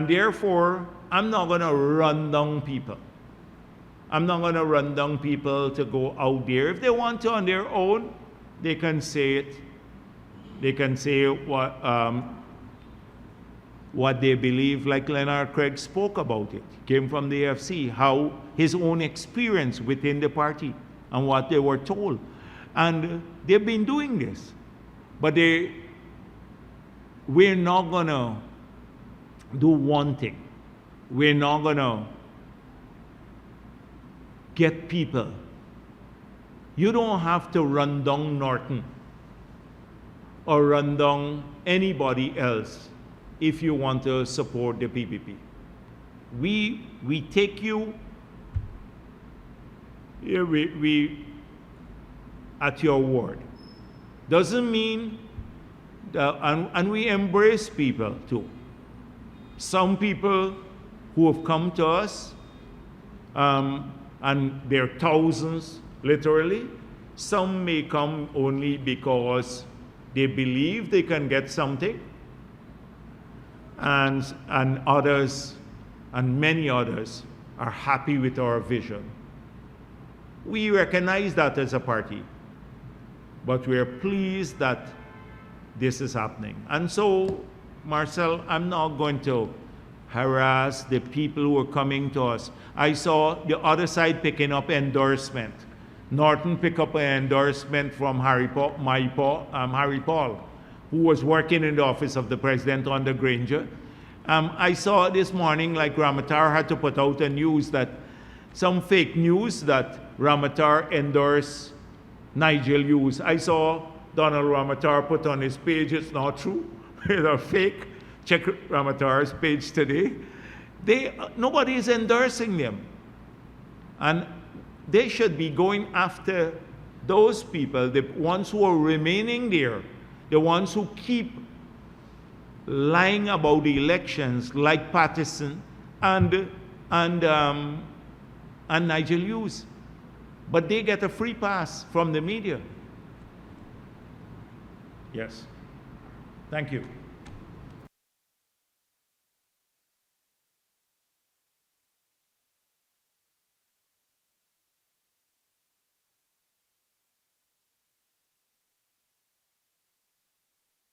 therefore, I'm not going to run down people. I'm not going to run down people to go out there. If they want to on their own, they can say it. They can say what they believe, like Leonard Craig spoke about it. Came from the AFC, how his own experience within the party and what they were told. And they've been doing this. But we're not going to do one thing. We're not going to get people. You don't have to run down Norton or run down anybody else if you want to support the PPP. We take you at your word. Doesn't mean that, and we embrace people too. Some people who have come to us, and there are thousands, literally. Some may come only because they believe they can get something, and others, and many others, are happy with our vision. We recognize that as a party, but we are pleased that this is happening. And so, Marcel, I'm not going to harass the people who are coming to us. I saw the other side picking up endorsement. Norton picked up an endorsement from Harry Paul, who was working in the office of the president under Granger. I saw this morning, like Ramatar had to put out a news that some fake news that Ramatar endorsed Nigel Hughes. I saw Donald Ramatar put on his page, it's not true, it's a fake. Check Ramatar's page today. Nobody is endorsing them. And they should be going after those people, the ones who are remaining there, the ones who keep lying about the elections, like Patterson and Nigel Hughes. But they get a free pass from the media. Yes. Thank you.